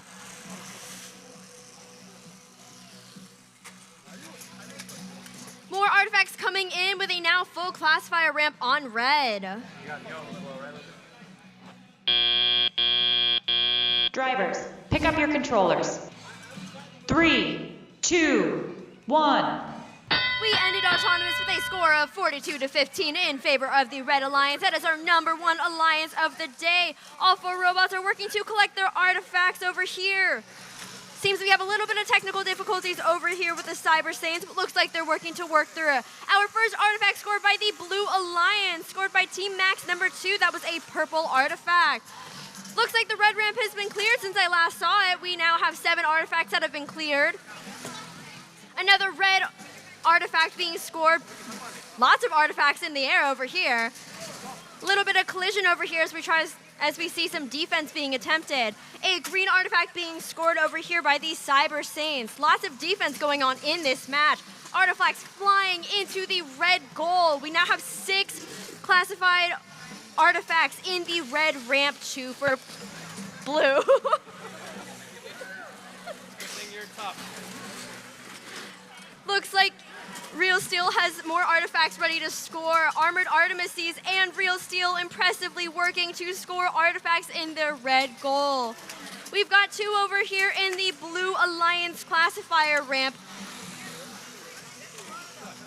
More artifacts coming in with a now full classifier ramp on red. Drivers, pick up your controllers. 3, 2, 1. We ended autonomous with a score of 42-15 in favor of the Red Alliance. That is our number 1 alliance of the day. All 4 robots are working to collect their artifacts over here. Seems we have a little bit of technical difficulties over here with the Cyber Saints, but looks like they're working to work through it. Our first artifact scored by the Blue Alliance, scored by Team Max number 2. That was a purple artifact. Looks like the red ramp has been cleared since I last saw it. We now have 7 artifacts that have been cleared. Another red artifact being scored. Lots of artifacts in the air over here. A little bit of collision over here as we see some defense being attempted. A green artifact being scored over here by the Cyber Saints. Lots of defense going on in this match. Artifacts flying into the red goal. We now have 6 classified artifacts in the red ramp 2 for blue. Looks like Real Steel has more artifacts ready to score. Armored Artemises and Real Steel impressively working to score artifacts in their red goal. We've got 2 over here in the Blue Alliance classifier ramp.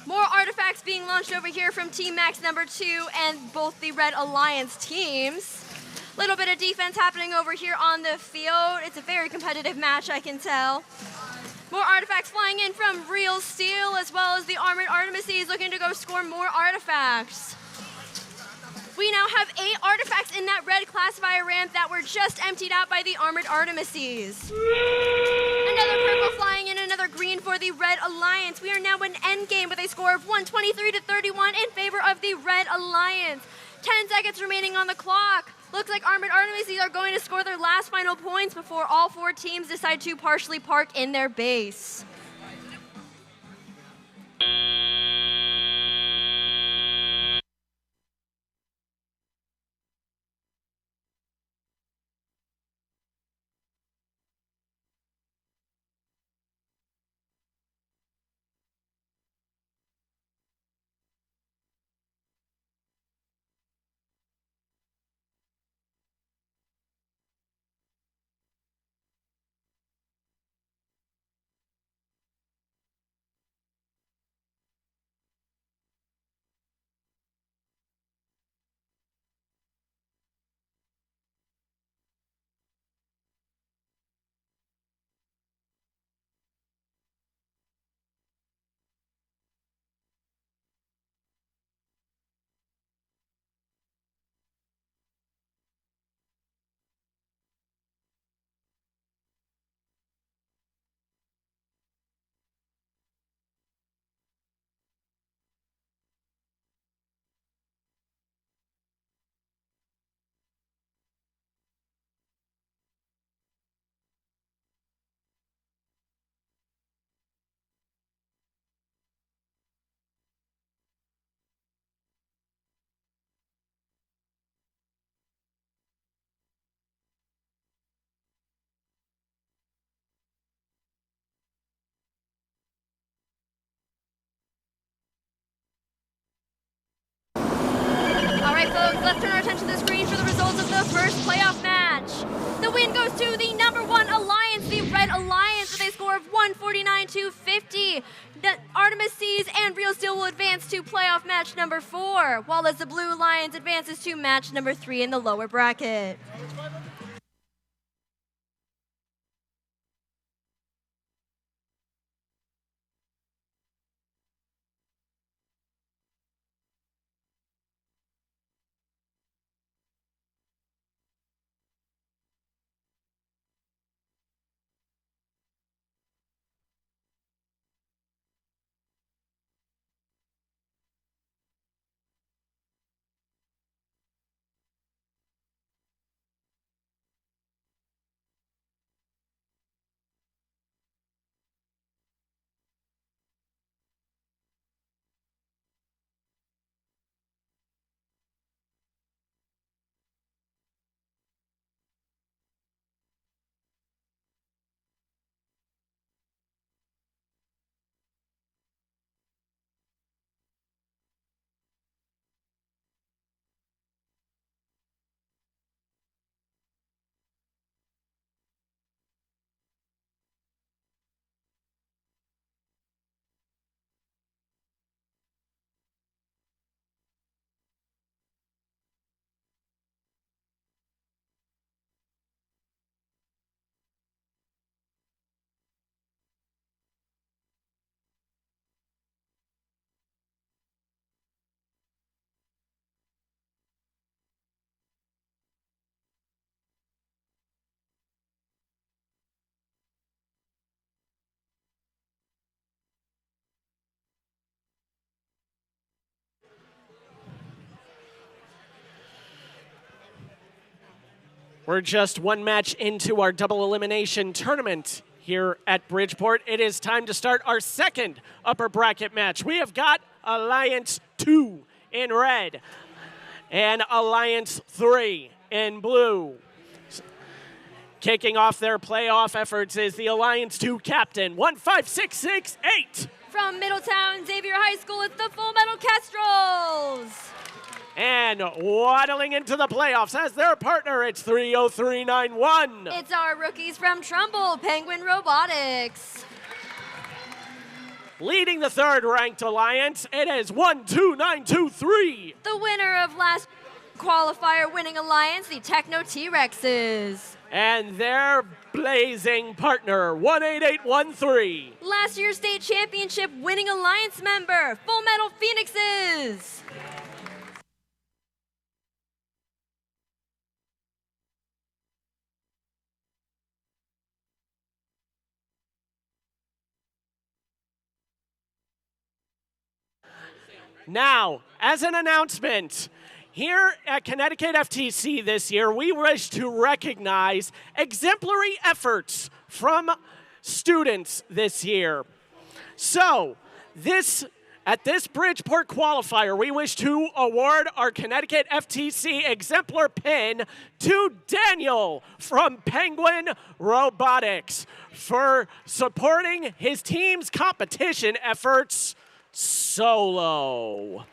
More artifacts being launched over here from Team Max number 2 and both the Red Alliance teams. Little bit of defense happening over here on the field. It's a very competitive match, I can tell. More artifacts flying in from Real Steel, as well as the Armored Artemises looking to go score more artifacts. We now have 8 artifacts in that red classifier ramp that were just emptied out by the Armored Artemises. Another purple flying in, another green for the Red Alliance. We are now in endgame with a score of 123-31 in favor of the Red Alliance. 10 seconds remaining on the clock. Looks like Armored Artemises are going to score their last final points before all 4 teams decide to partially park in their base. All right, folks, let's turn our attention to the screen for the results of the first playoff match. The win goes to the number 1 Alliance, the Red Alliance, with a score of 149-50. The Artemises and Real Steel will advance to playoff match number 4, while as the Blue Alliance advances to match number 3 in the lower bracket. We're just one match into our double elimination tournament here at Bridgeport. It is time to start our second upper bracket match. We have got Alliance 2 in red and Alliance 3 in blue. Kicking off their playoff efforts is the Alliance 2 captain, 15668. From Middletown Xavier High School, it's the Full Metal Kestrels. And waddling into the playoffs as their partner, it's 30391. It's our rookies from Trumbull, Penguin Robotics. Leading the third-ranked alliance, it is 12923. The winner of last qualifier winning alliance, the Techno T-Rexes. And their blazing partner, 18813. Last year's state championship winning alliance member, Full Metal Phoenixes. Now, as an announcement, here at Connecticut FTC this year, we wish to recognize exemplary efforts from students this year. So, at this Bridgeport Qualifier, we wish to award our Connecticut FTC exemplar pin to Daniel from Penguin Robotics for supporting his team's competition efforts solo.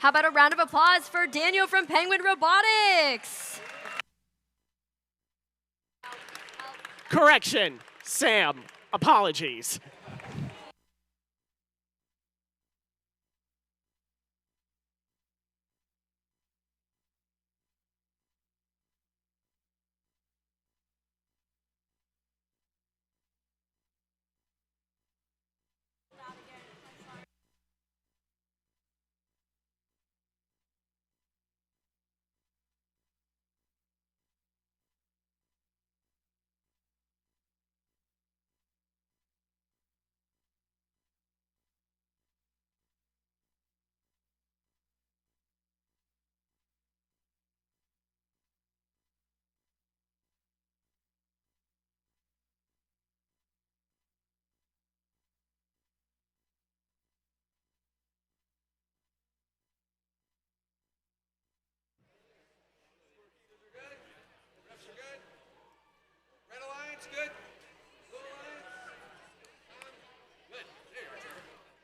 How about a round of applause for Daniel from Penguin Robotics? Correction, Sam. Apologies.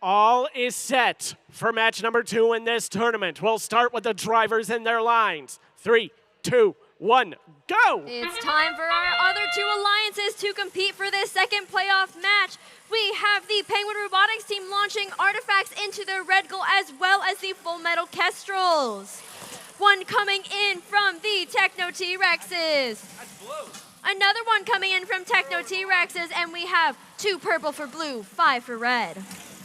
All is set for match number 2 in this tournament. We'll start with the drivers in their lines. 3, 2, 1, go! It's time for our other two alliances to compete for this second playoff match. We have the Penguin Robotics team launching artifacts into their red goal as well as the Full Metal Kestrels. One coming in from the Techno T-Rexes. Another one coming in from Techno T-Rexes, and we have 2 purple for blue, 5 for red.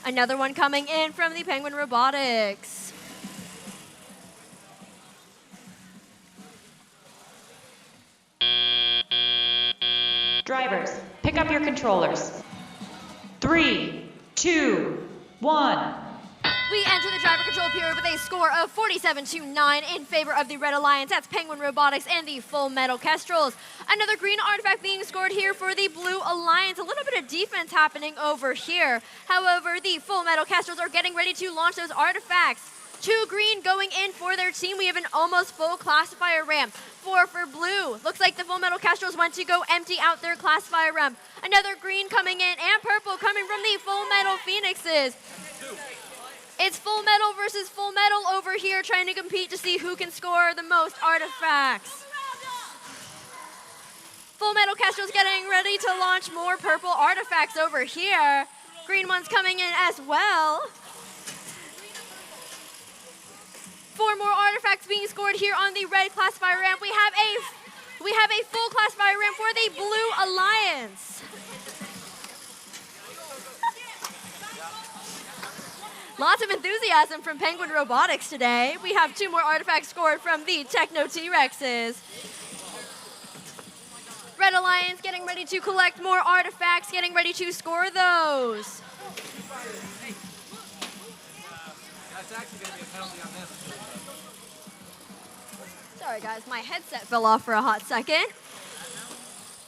Another one coming in from the Penguin Robotics. Drivers, pick up your controllers. 3, 2, 1. We enter the driver control period with a score of 47-9 in favor of the Red Alliance. That's Penguin Robotics and the Full Metal Kestrels. Another green artifact being scored here for the Blue Alliance. A little bit of defense happening over here. However, the Full Metal Kestrels are getting ready to launch those artifacts. 2 green going in for their team. We have an almost full classifier ramp. 4 for blue. Looks like the Full Metal Kestrels went to go empty out their classifier ramp. Another green coming in and purple coming from the Full Metal Phoenixes. It's Full Metal versus Full Metal over here trying to compete to see who can score the most artifacts. Full Metal Kestrels getting ready to launch more purple artifacts over here. Green ones coming in as well. 4 more artifacts being scored here on the red classifier ramp. We have a full classifier ramp for the Blue Alliance. Lots of enthusiasm from Penguin Robotics today. We have 2 more artifacts scored from the Techno T-Rexes. Red Alliance getting ready to collect more artifacts, getting ready to score those. That's actually going to be a penalty on them. Sorry guys, my headset fell off for a hot second.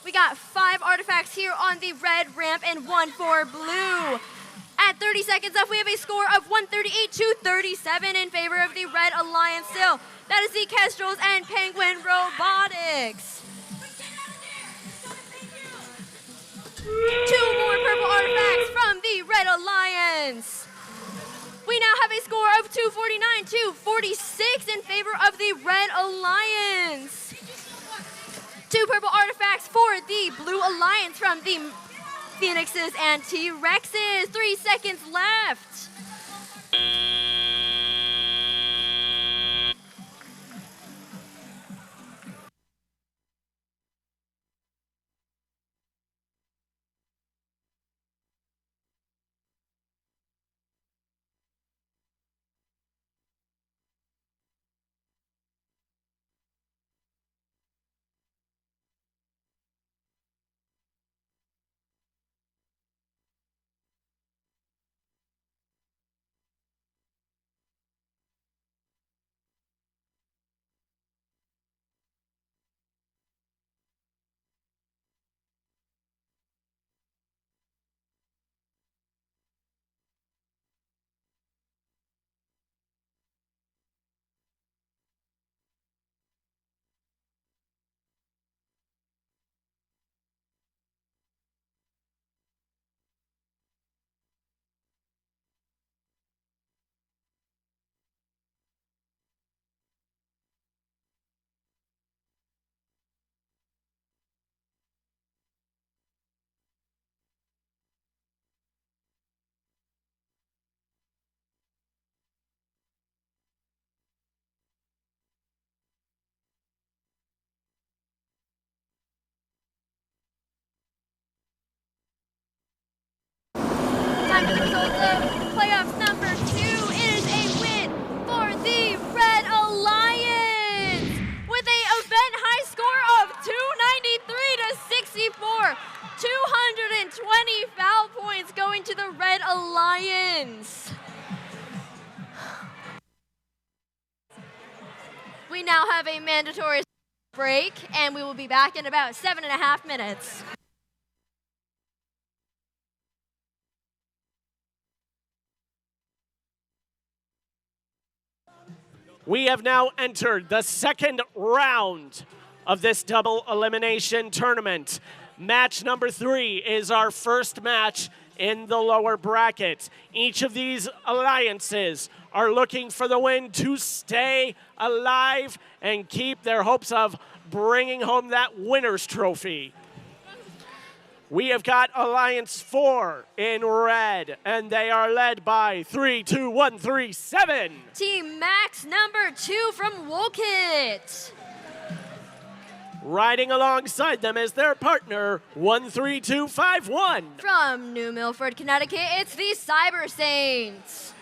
We got 5 artifacts here on the red ramp and 1 for blue. At 30 seconds left, we have a score of 138-37 in favor of the Red Alliance still. That is the Kestrels and Penguin Robotics. 2 more purple artifacts from the Red Alliance. We now have a score of 249-46 in favor of the Red Alliance. 2 purple artifacts for the Blue Alliance from the Phoenixes and T-Rexes. 3 seconds left. Time for the results of playoffs number 2. It is a win for the Red Alliance with a event high score of 293-64. 220 foul points going to the Red Alliance. We now have a mandatory break, and we will be back in about 7.5 minutes. We have now entered the second round of this double elimination tournament. Match number 3 is our first match in the lower bracket. Each of these alliances are looking for the win to stay alive and keep their hopes of bringing home that winner's trophy. We have got Alliance 4 in red, and they are led by 32137. Team Max number 2 from Wolcott. Riding alongside them is their partner, 13251. From New Milford, Connecticut, it's the Cyber Saints.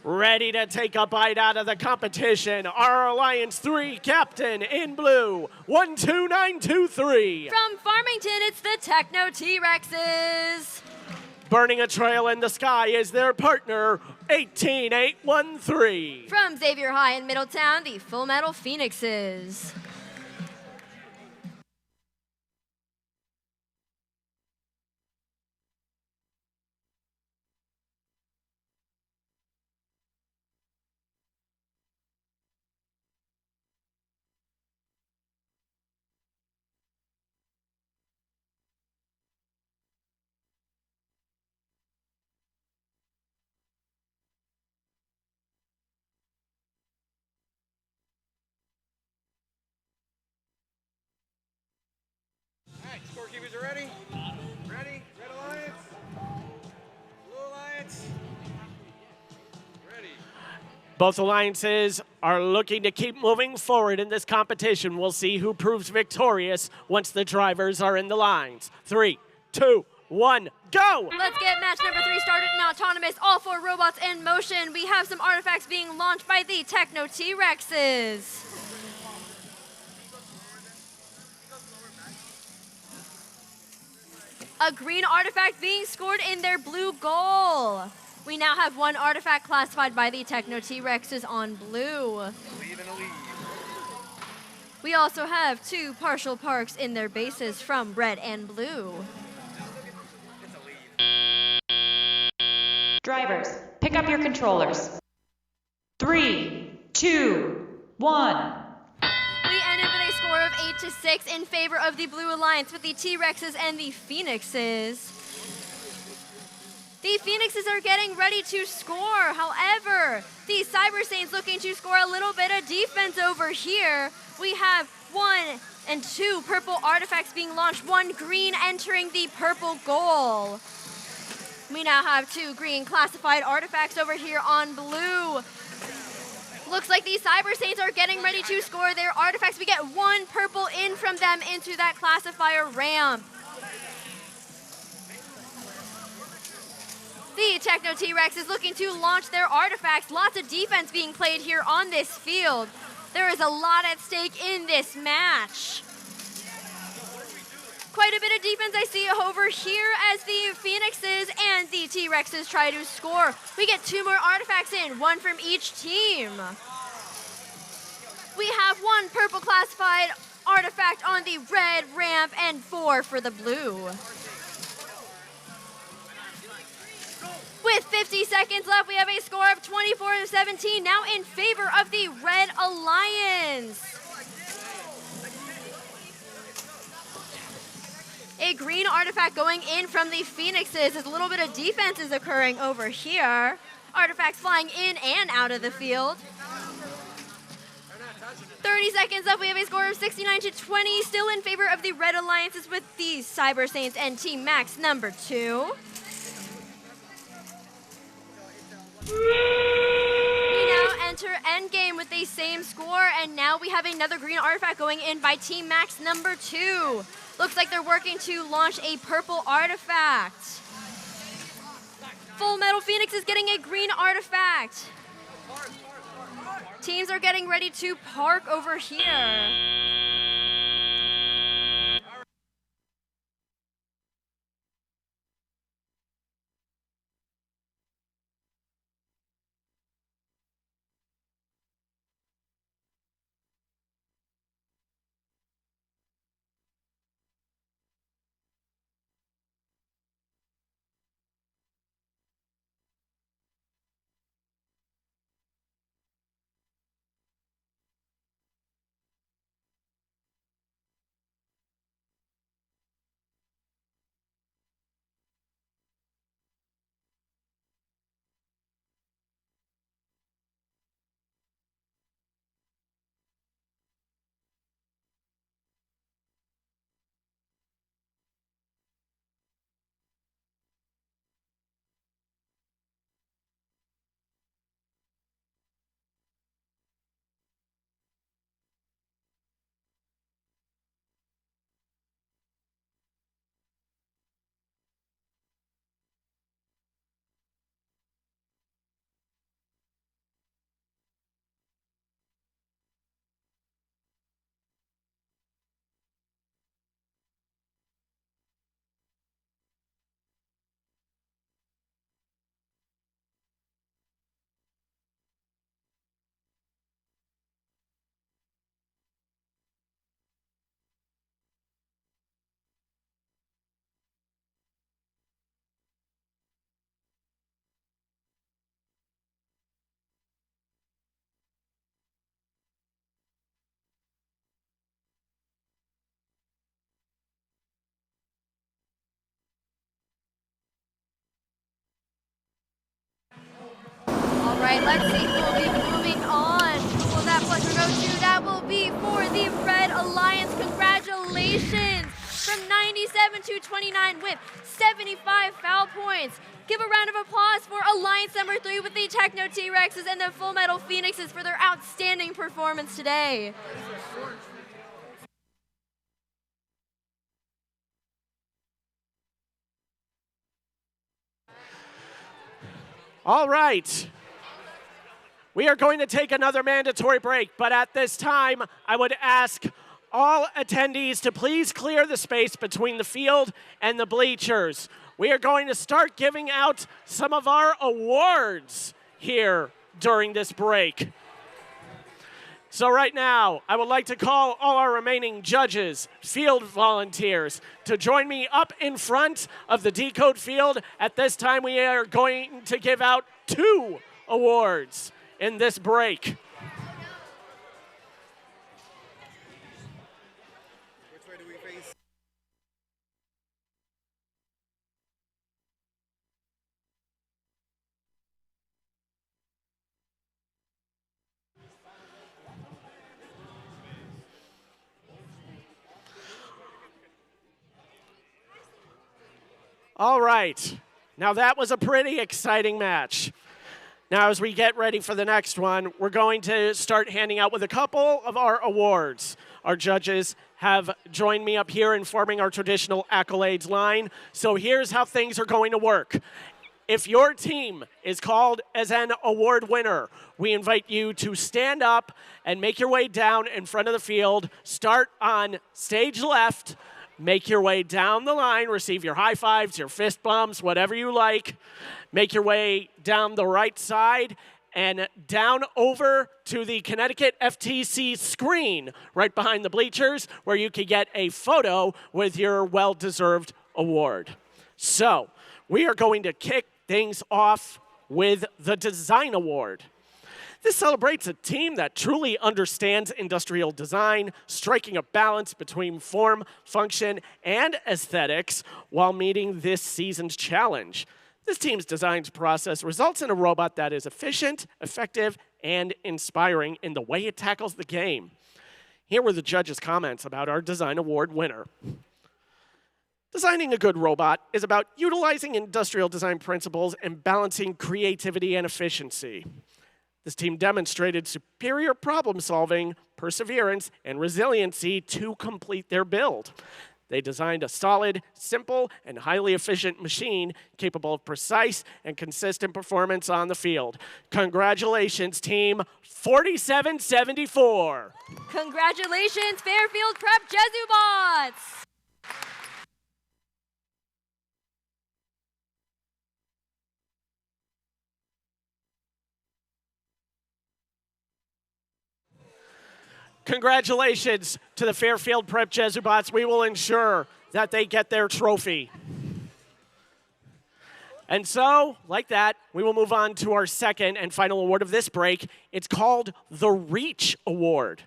Ready to take a bite out of the competition, our Alliance 3 captain in blue, 12923. From Farmington, it's the Techno T-Rexes. Burning a trail in the sky is their partner, 18813. From Xavier High in Middletown, the Full Metal Phoenixes. Scorekeepers are ready? Ready? Red Alliance? Blue Alliance? Ready. Both alliances are looking to keep moving forward in this competition. We'll see who proves victorious once the drivers are in the lines. 3, 2, 1, go! Let's get match number 3 started in autonomous. All 4 robots in motion. We have some artifacts being launched by the Techno T-Rexes. A green artifact being scored in their blue goal. We now have one artifact classified by the Techno T-Rexes on blue. We also have two partial parks in their bases from red and blue. Drivers, pick up your controllers. 3, 2, 1. We ended with a score of 8-6 in favor of the Blue Alliance with the T-Rexes and the Phoenixes. The Phoenixes are getting ready to score. However, the Cyber Saints looking to score a little bit of defense over here. We have 1 and 2 purple artifacts being launched, 1 green entering the purple goal. We now have 2 green classified artifacts over here on blue. Looks like the Cyber Saints are getting ready to score their artifacts. We get 1 purple in from them into that classifier ramp. The Techno T-Rex is looking to launch their artifacts. Lots of defense being played here on this field. There is a lot at stake in this match. Quite a bit of defense I see over here as the Phoenixes and the T-Rexes try to score. We get 2 more artifacts in, 1 from each team. We have 1 purple classified artifact on the red ramp and 4 for the blue. With 50 seconds left, we have a score of 24-17, now in favor of the Red Alliance. A green artifact going in from the Phoenixes as a little bit of defense is occurring over here. Artifacts flying in and out of the field. 30 seconds left, we have a score of 69-20, still in favor of the Red Alliances with the Cyber Saints and Team Max number 2. We now enter endgame with the same score, and now we have another green artifact going in by Team Max number 2. Looks like they're working to launch a purple artifact. Full Metal Phoenix is getting a green artifact. Teams are getting ready to park over here. All right, let's see who will be moving on. Will that pleasure go to? That will be for the Red Alliance. Congratulations! From 97 to 29 with 75 foul points. Give a round of applause for Alliance number 3 with the Techno T-Rexes and the Full Metal Phoenixes for their outstanding performance today. All right. We are going to take another mandatory break, but at this time, I would ask all attendees to please clear the space between the field and the bleachers. We are going to start giving out some of our awards here during this break. So right now, I would like to call all our remaining judges, field volunteers, to join me up in front of the Decode field. At this time, we are going to give out 2 awards in this break. All right. Now that was a pretty exciting match. Now as we get ready for the next one, we're going to start handing out with a couple of our awards. Our judges have joined me up here in forming our traditional accolades line. So here's how things are going to work. If your team is called as an award winner, we invite you to stand up and make your way down in front of the field. Start on stage left. Make your way down the line, receive your high fives, your fist bumps, whatever you like. Make your way down the right side and down over to the Connecticut FTC screen right behind the bleachers where you can get a photo with your well-deserved award. So we are going to kick things off with the Design Award. This celebrates a team that truly understands industrial design, striking a balance between form, function, and aesthetics while meeting this season's challenge. This team's design process results in a robot that is efficient, effective, and inspiring in the way it tackles the game. Here were the judges' comments about our Design Award winner. Designing a good robot is about utilizing industrial design principles and balancing creativity and efficiency. This team demonstrated superior problem solving, perseverance, and resiliency to complete their build. They designed a solid, simple, and highly efficient machine capable of precise and consistent performance on the field. Congratulations, Team 4774. Congratulations, Fairfield Prep Jesubots. Congratulations to the Fairfield Prep Jesubots. We will ensure that they get their trophy. And so, like that, we will move on to our second and final award of this break. It's called the Reach Award.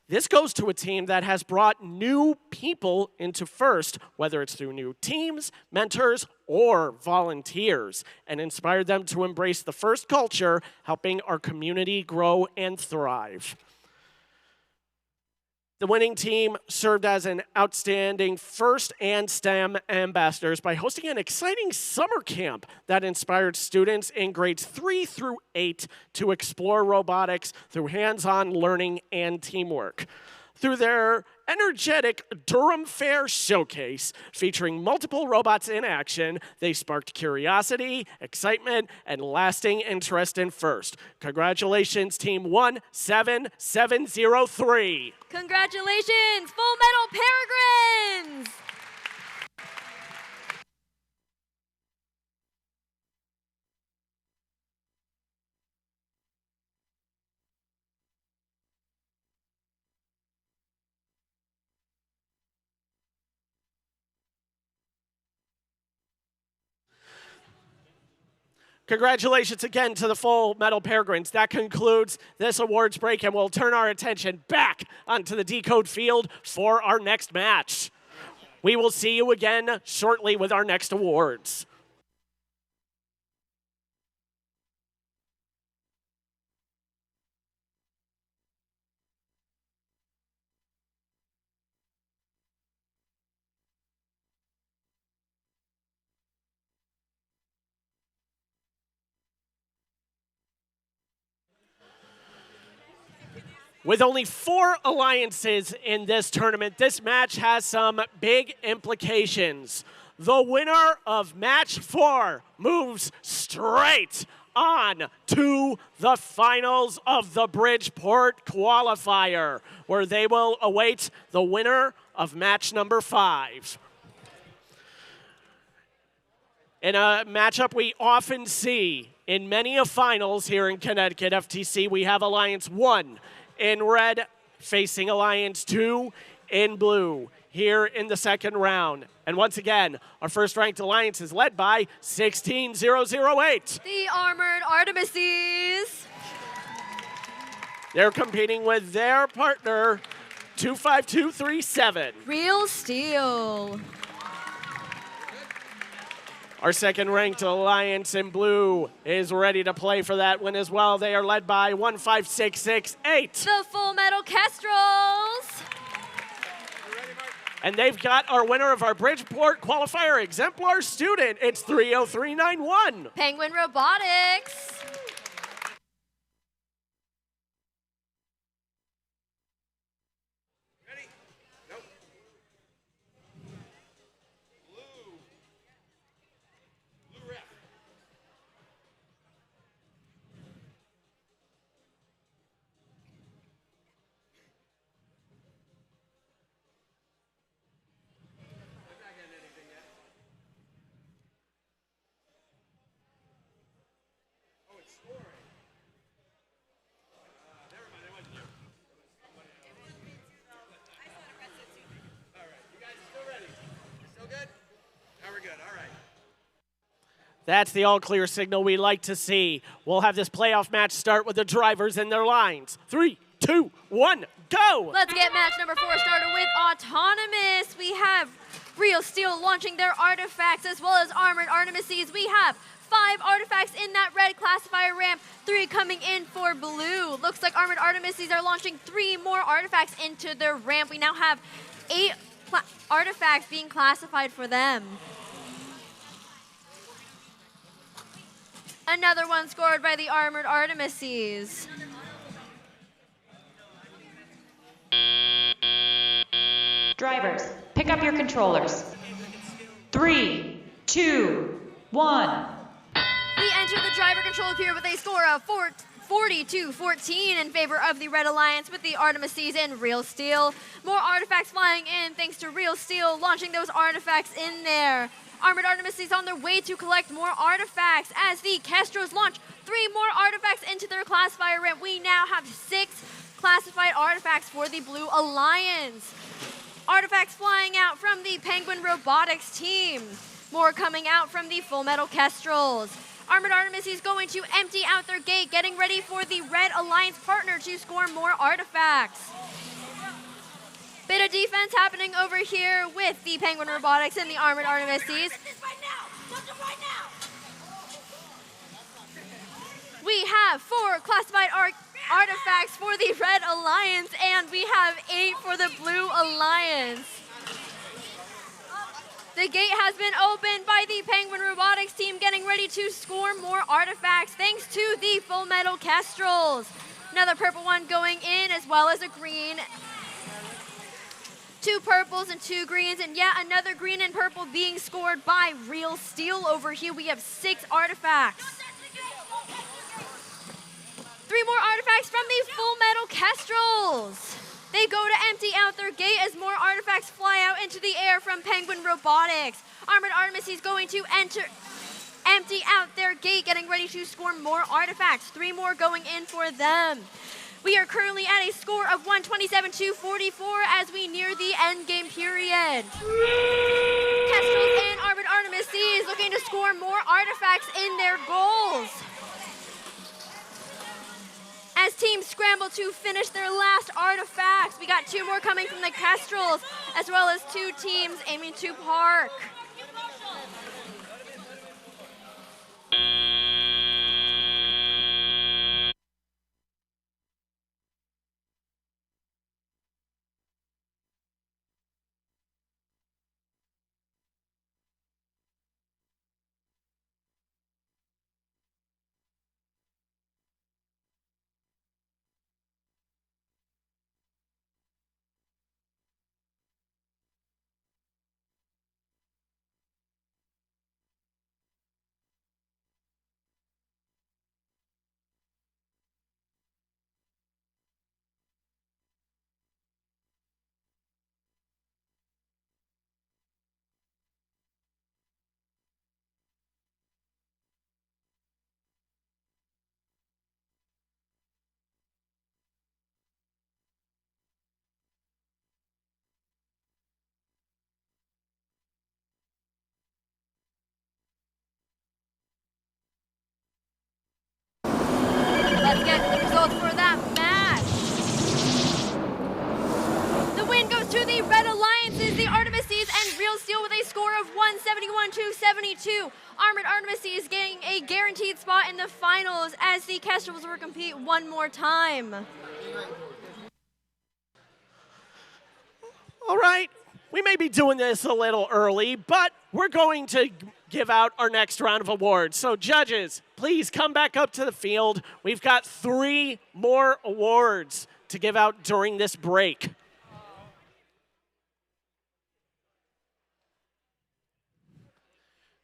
This goes to a team that has brought new people into FIRST, whether it's through new teams, mentors, or volunteers, and inspired them to embrace the FIRST culture, helping our community grow and thrive. The winning team served as an outstanding FIRST and STEM ambassadors by hosting an exciting summer camp that inspired students in grades 3 through 8 to explore robotics through hands-on learning and teamwork. Through their energetic Durham Fair showcase featuring multiple robots in action, they sparked curiosity, excitement, and lasting interest in FIRST. Congratulations, Team 17703. Congratulations, Full Metal Peregrines! Congratulations again to the Full Metal Peregrines. That concludes this awards break, and we'll turn our attention back onto the Decode field for our next match. We will see you again shortly with our next awards. With only 4 alliances in this tournament, this match has some big implications. The winner of match 4 moves straight on to the finals of the Bridgeport Qualifier, where they will await the winner of match number 5. In a matchup we often see in many of finals here in Connecticut FTC, we have Alliance 1 in red facing Alliance 2 in blue here in the second round. And once again, our first-ranked alliance is led by 16008. The Armored Artemises. They're competing with their partner, 25237. Real Steel. Our second-ranked alliance in blue is ready to play for that win as well. They are led by 15668. The Full Metal Kestrels. And they've got our winner of our Bridgeport Qualifier Exemplar student. It's 30391. Penguin Robotics. That's the all-clear signal we like to see. We'll have this playoff match start with the drivers in their lines. 3, 2, 1, go! Let's get match number 4 started with Autonomous. We have Real Steel launching their artifacts as well as Armored Artemises. We have 5 artifacts in that red classifier ramp, 3 coming in for blue. Looks like Armored Artemises are launching 3 more artifacts into their ramp. We now have 8 artifacts being classified for them. Another one scored by the Armored Artemises. Drivers, pick up your controllers. 3, 2, 1. We enter the driver control here with a score of 40-14 in favor of the Red Alliance with the Artemises and Real Steel. More artifacts flying in thanks to Real Steel launching those artifacts in there. Armored Artemises on their way to collect more artifacts as the Kestrels launch 3 more artifacts into their classifier ramp. We now have 6 classified artifacts for the Blue Alliance. Artifacts flying out from the Penguin Robotics team. More coming out from the Full Metal Kestrels. Armored Artemises going to empty out their gate, getting ready for the Red Alliance partner to score more artifacts. Bit of defense happening over here with the Penguin Robotics and the Armored Artemises. We have 4 classified artifacts for the Red Alliance, and we have 8 for the Blue Alliance. The gate has been opened by the Penguin Robotics team, getting ready to score more artifacts thanks to the Full Metal Kestrels. Another purple one going in, as well as a green. 2 purples and 2 greens, and yet another green and purple being scored by Real Steel over here. We have 6 artifacts. 3 more artifacts from the Full Metal Kestrels. They go to empty out their gate as more artifacts fly out into the air from Penguin Robotics. Armored Artemises going to empty out their gate, getting ready to score more artifacts. 3 more going in for them. We are currently at a score of 127-44 as we near the end game period. Kestrels and Armored Artemises looking to score more artifacts in their goals. As teams scramble to finish their last artifacts, we got 2 more coming from the Kestrels, as well as 2 teams aiming to park. 71 to 72. Armored Artemis is getting a guaranteed spot in the finals as the Kestrels will compete one more time. All right, we may be doing this a little early, but we're going to give out our next round of awards. So judges, please come back up to the field. We've got 3 more awards to give out during this break.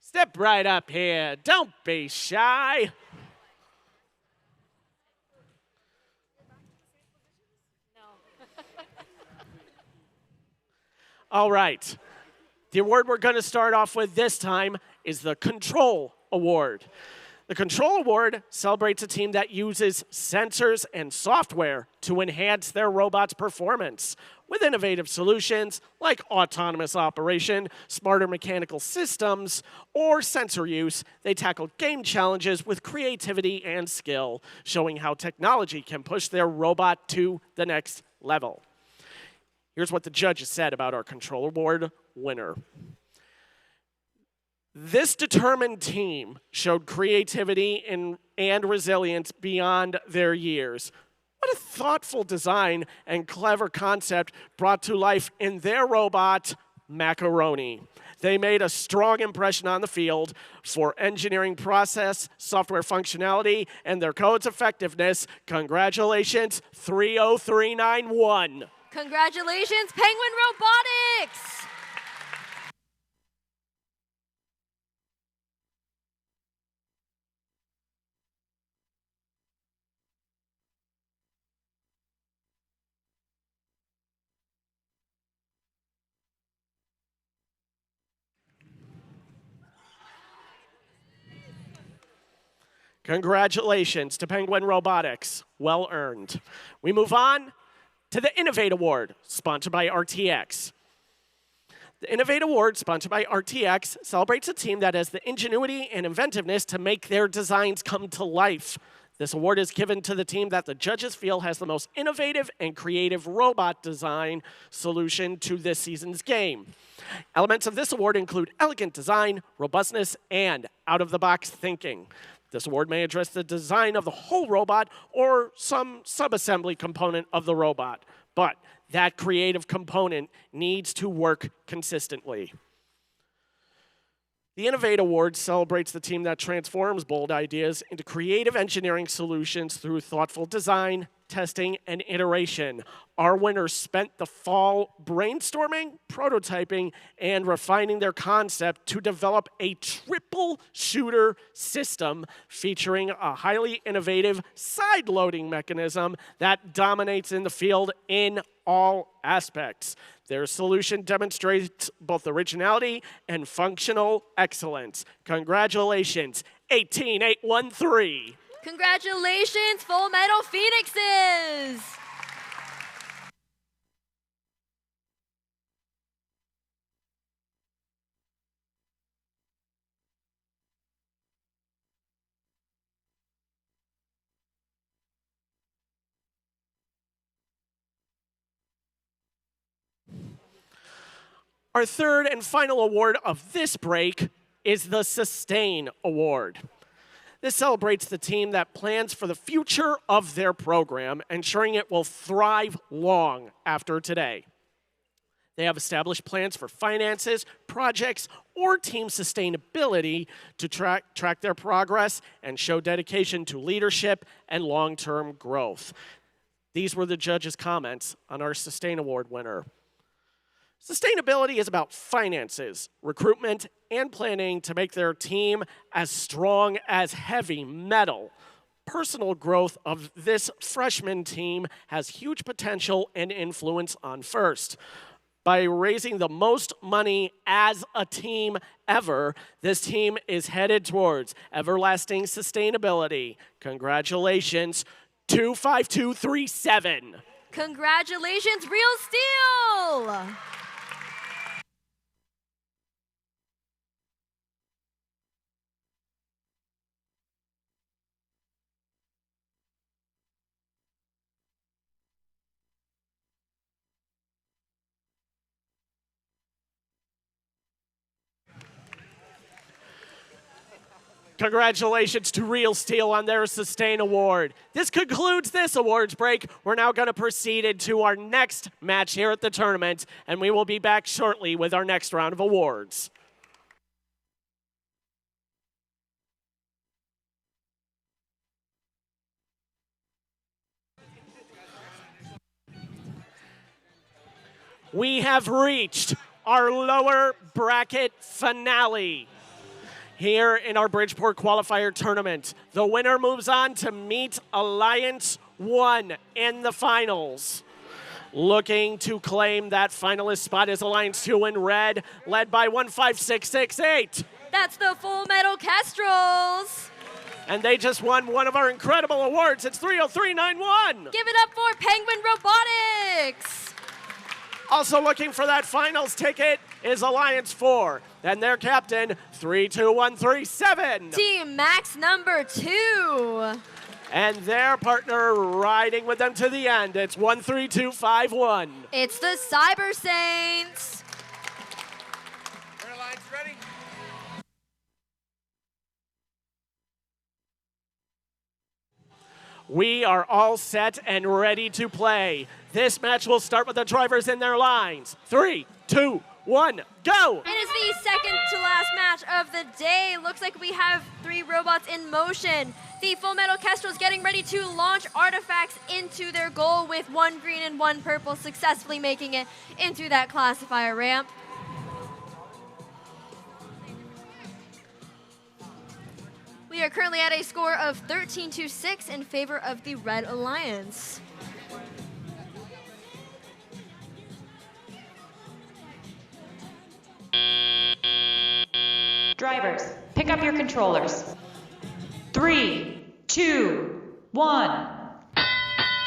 Step right up here. Don't be shy. All right. The award we're going to start off with this time is the Control Award. The Control Award celebrates a team that uses sensors and software to enhance their robot's performance. With innovative solutions like autonomous operation, smarter mechanical systems, or sensor use, they tackle game challenges with creativity and skill, showing how technology can push their robot to the next level. Here's what the judges said about our Control Award winner. This determined team showed creativity and resilience beyond their years. What a thoughtful design and clever concept brought to life in their robot, Macaroni. They made a strong impression on the field for engineering process, software functionality, and their code's effectiveness. Congratulations, 30391. Congratulations, Penguin Robotics! Congratulations to Penguin Robotics. Well earned. We move on to the Innovate Award, sponsored by RTX. The Innovate Award, sponsored by RTX, celebrates a team that has the ingenuity and inventiveness to make their designs come to life. This award is given to the team that the judges feel has the most innovative and creative robot design solution to this season's game. Elements of this award include elegant design, robustness, and out-of-the-box thinking. This award may address the design of the whole robot or some subassembly component of the robot, but that creative component needs to work consistently. The Innovate Award celebrates the team that transforms bold ideas into creative engineering solutions through thoughtful design, testing, and iteration. Our winners spent the fall brainstorming, prototyping, and refining their concept to develop a triple shooter system featuring a highly innovative side-loading mechanism that dominates in the field in all aspects. Their solution demonstrates both originality and functional excellence. Congratulations, 18813. Congratulations, Full Metal Phoenixes! Our third and final award of this break is the Sustain Award. This celebrates the team that plans for the future of their program, ensuring it will thrive long after today. They have established plans for finances, projects, or team sustainability to track their progress and show dedication to leadership and long-term growth. These were the judges' comments on our Sustain Award winner. Sustainability is about finances, recruitment, and planning to make their team as strong as heavy metal. Personal growth of this freshman team has huge potential and influence on First. By raising the most money as a team ever, this team is headed towards everlasting sustainability. Congratulations, 25237. Congratulations, Real Steel! Congratulations to Real Steel on their Sustain Award. This concludes this awards break. We're now going to proceed into our next match here at the tournament, and we will be back shortly with our next round of awards. We have reached our lower bracket finale here in our Bridgeport Qualifier tournament. The winner moves on to meet Alliance 1 in the finals. Looking to claim that finalist spot is Alliance 2 in red, led by 15668. That's the Full Metal Kestrels. And they just won one of our incredible awards. It's 30391. Give it up for Penguin Robotics. Also looking for that finals ticket is Alliance 4 and their captain, 32137. Team Max number 2. And their partner riding with them to the end, it's 13251. It's the Cyber Saints. Airlines ready? We are all set and ready to play. This match will start with the drivers in their lines. 3, 2, 1, go! It is the second to last match of the day. Looks like we have 3 robots in motion. The Full Metal Kestrels getting ready to launch artifacts into their goal with 1 green and 1 purple, successfully making it into that classifier ramp. We are currently at a score of 13-6 in favor of the Red Alliance. Drivers, pick up your controllers. 3, 2, 1.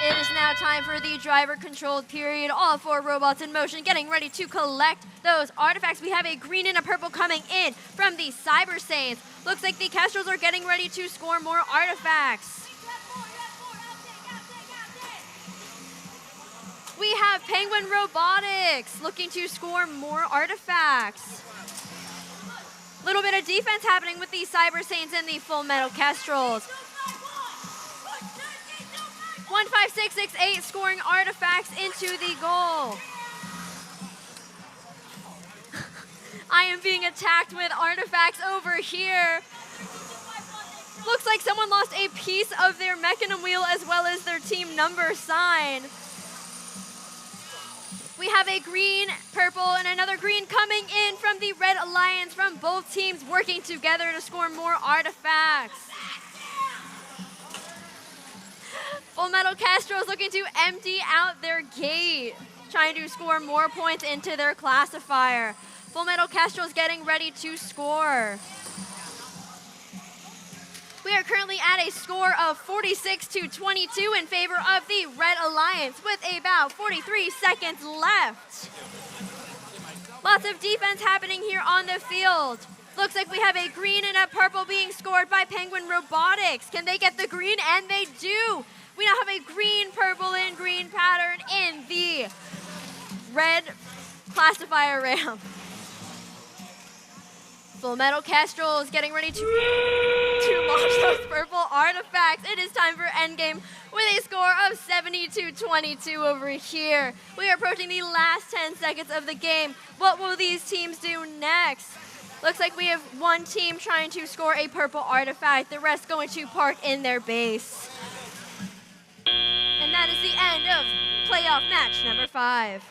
It is now time for the driver-controlled period. All 4 robots in motion, getting ready to collect those artifacts. We have a green and a purple coming in from the Cyber Saints. Looks like the Kestrels are getting ready to score more artifacts. We have Penguin Robotics looking to score more artifacts. Little bit of defense happening with the Cyber Saints and the Full Metal Kestrels. 15668 scoring artifacts into the goal. I am being attacked with artifacts over here. Looks like someone lost a piece of their mechanism wheel as well as their team number sign. We have a green, purple, and another green coming in from the Red Alliance from both teams working together to score more artifacts. Full Metal Kestrels looking to empty out their gate, trying to score more points into their classifier. Full Metal Kestrels getting ready to score. We are currently at a score of 46-22 in favor of the Red Alliance with about 43 seconds left. Lots of defense happening here on the field. Looks like we have a green and a purple being scored by Penguin Robotics. Can they get the green? And they do. We now have a green, purple, and green pattern in the red classifier ramp. Full Metal Kestrels getting ready to launch those purple artifacts. It is time for endgame with a score of 72-22 over here. We are approaching the last 10 seconds of the game. What will these teams do next? Looks like we have one team trying to score a purple artifact, the rest going to park in their base. And that is the end of playoff match number 5.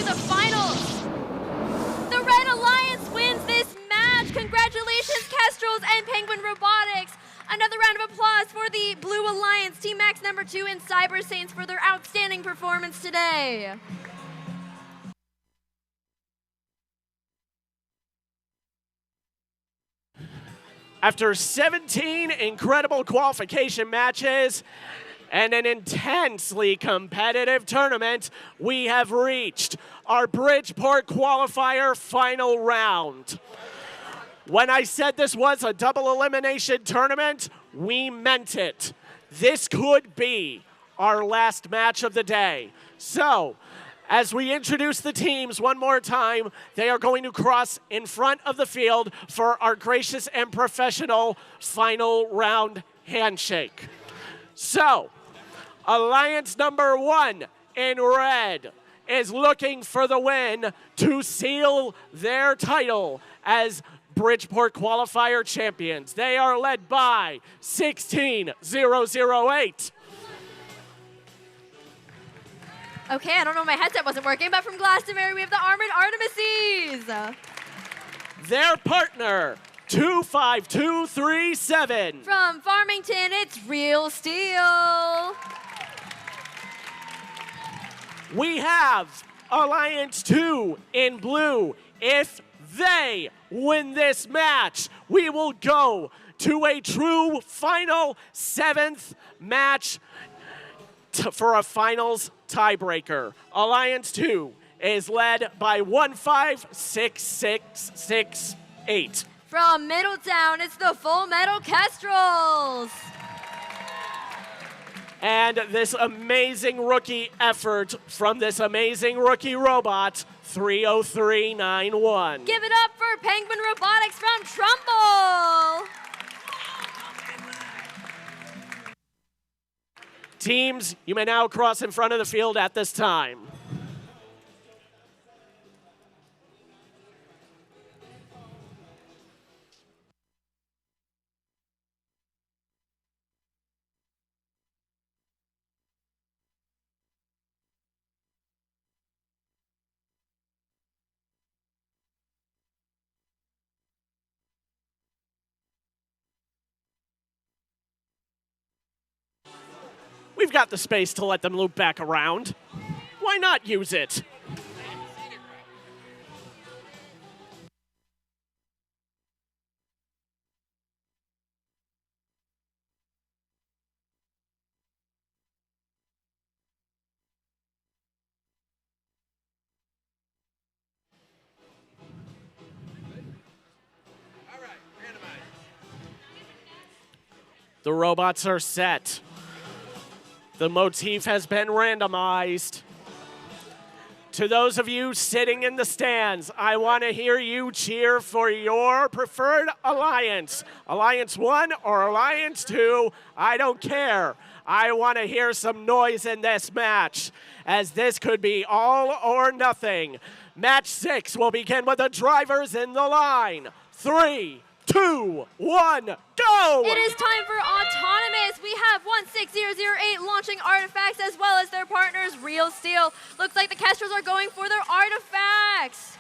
to the finals. The Red Alliance wins this match. Congratulations, Kestrels and Penguin Robotics. Another round of applause for the Blue Alliance, Team Max #2 and Cyber Saints for their outstanding performance today. After 17 incredible qualification matches and an intensely competitive tournament, we have reached our Bridgeport Qualifier final round. When I said this was a double elimination tournament, we meant it. This could be our last match of the day. So, as we introduce the teams one more time, they are going to cross in front of the field for our gracious and professional final round handshake. So, Alliance number 1 in red is looking for the win to seal their title as Bridgeport Qualifier champions. They are led by 16008. Okay, I don't know, my headset wasn't working, but from Glastonbury, we have the Armored Artemises. Their partner, 25237. From Farmington, it's Real Steel. We have Alliance 2 in blue. If they win this match, we will go to a true final 7th match for a finals tiebreaker. Alliance 2 is led by 15668. From Middletown, it's the Full Metal Kestrels. And this amazing rookie effort from this amazing rookie robot, 30391. Give it up for Penguin Robotics from Trumbull. Teams, you may now cross in front of the field at this time. We've got the space to let them loop back around. Why not use it? The robots are set. The motif has been randomized. To those of you sitting in the stands, I want to hear you cheer for your preferred alliance. Alliance 1 or Alliance 2, I don't care. I want to hear some noise in this match, as this could be all or nothing. Match 6 will begin with the drivers in the line. 3, 2, 1, go! It is time for Autonomous. We have 16008 launching artifacts as well as their partners, Real Steel. Looks like the Kestrels are going for their artifacts.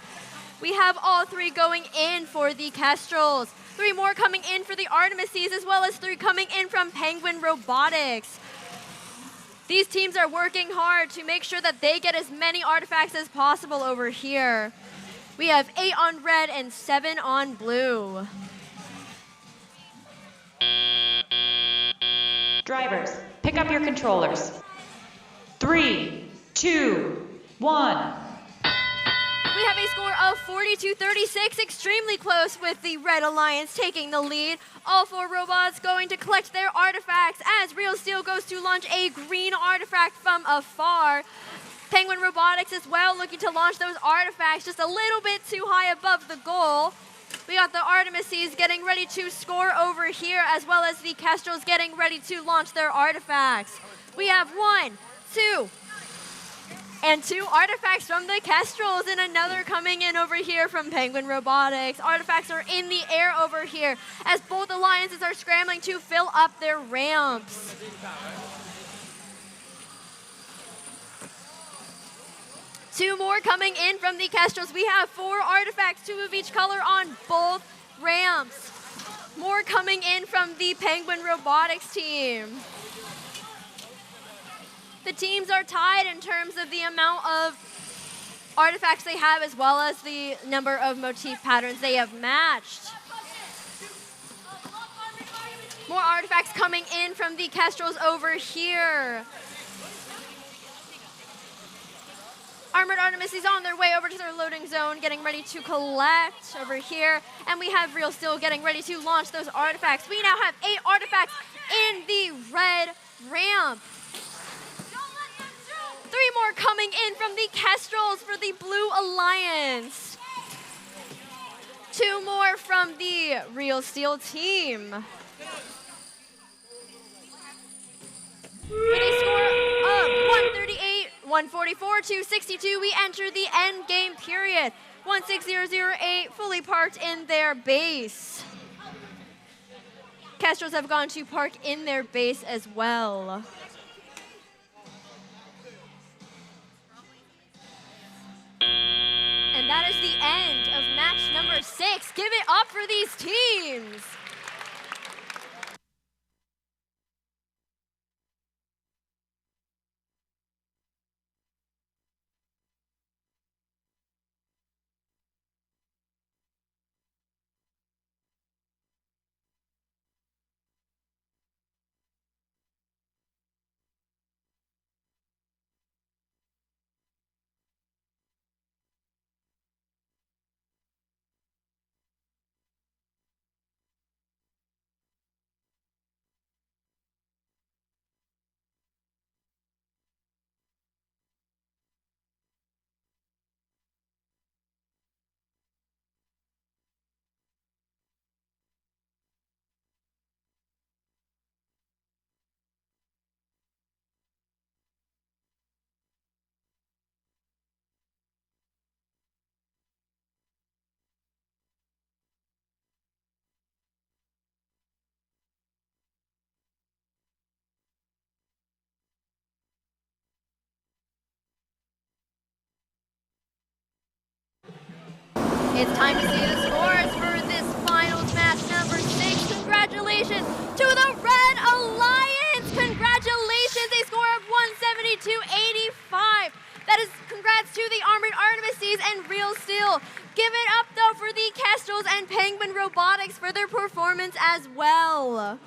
We have all 3 going in for the Kestrels. 3 more coming in for the Artemises, as well as 3 coming in from Penguin Robotics. These teams are working hard to make sure that they get as many artifacts as possible over here. We have 8 on red and 7 on blue. Drivers, pick up your controllers. 3, 2, 1. We have a score of 42-36, extremely close with the Red Alliance taking the lead. All 4 robots going to collect their artifacts as Real Steel goes to launch a green artifact from afar. Penguin Robotics as well looking to launch those artifacts just a little bit too high above the goal. We got the Artemises getting ready to score over here, as well as the Kestrels getting ready to launch their artifacts. We have 1, 2, and 2 artifacts from the Kestrels, and another coming in over here from Penguin Robotics. Artifacts are in the air over here as both alliances are scrambling to fill up their ramps. 2 more coming in from the Kestrels. We have 4 artifacts, 2 of each color on both ramps. More coming in from the Penguin Robotics team. The teams are tied in terms of the amount of artifacts they have as well as the number of motif patterns they have matched. More artifacts coming in from the Kestrels over here. Armored Artemis is on their way over to their loading zone, getting ready to collect over here. And we have Real Steel getting ready to launch those artifacts. We now have 8 artifacts in the red ramp. 3 more coming in from the Kestrels for the Blue Alliance. 2 more from the Real Steel team. With a score of 138, 144 to 62, we enter the end game period. 16008 fully parked in their base. Kestrels have gone to park in their base as well. And that is the end of match number 6. Give it up for these teams. It's time to see the scores for this finals match number 6. Congratulations to the Red Alliance. Congratulations, a score of 172.85. That is congrats to the Armored Artemises and Real Steel. Give it up though for the Kestrels and Penguin Robotics for their performance as well.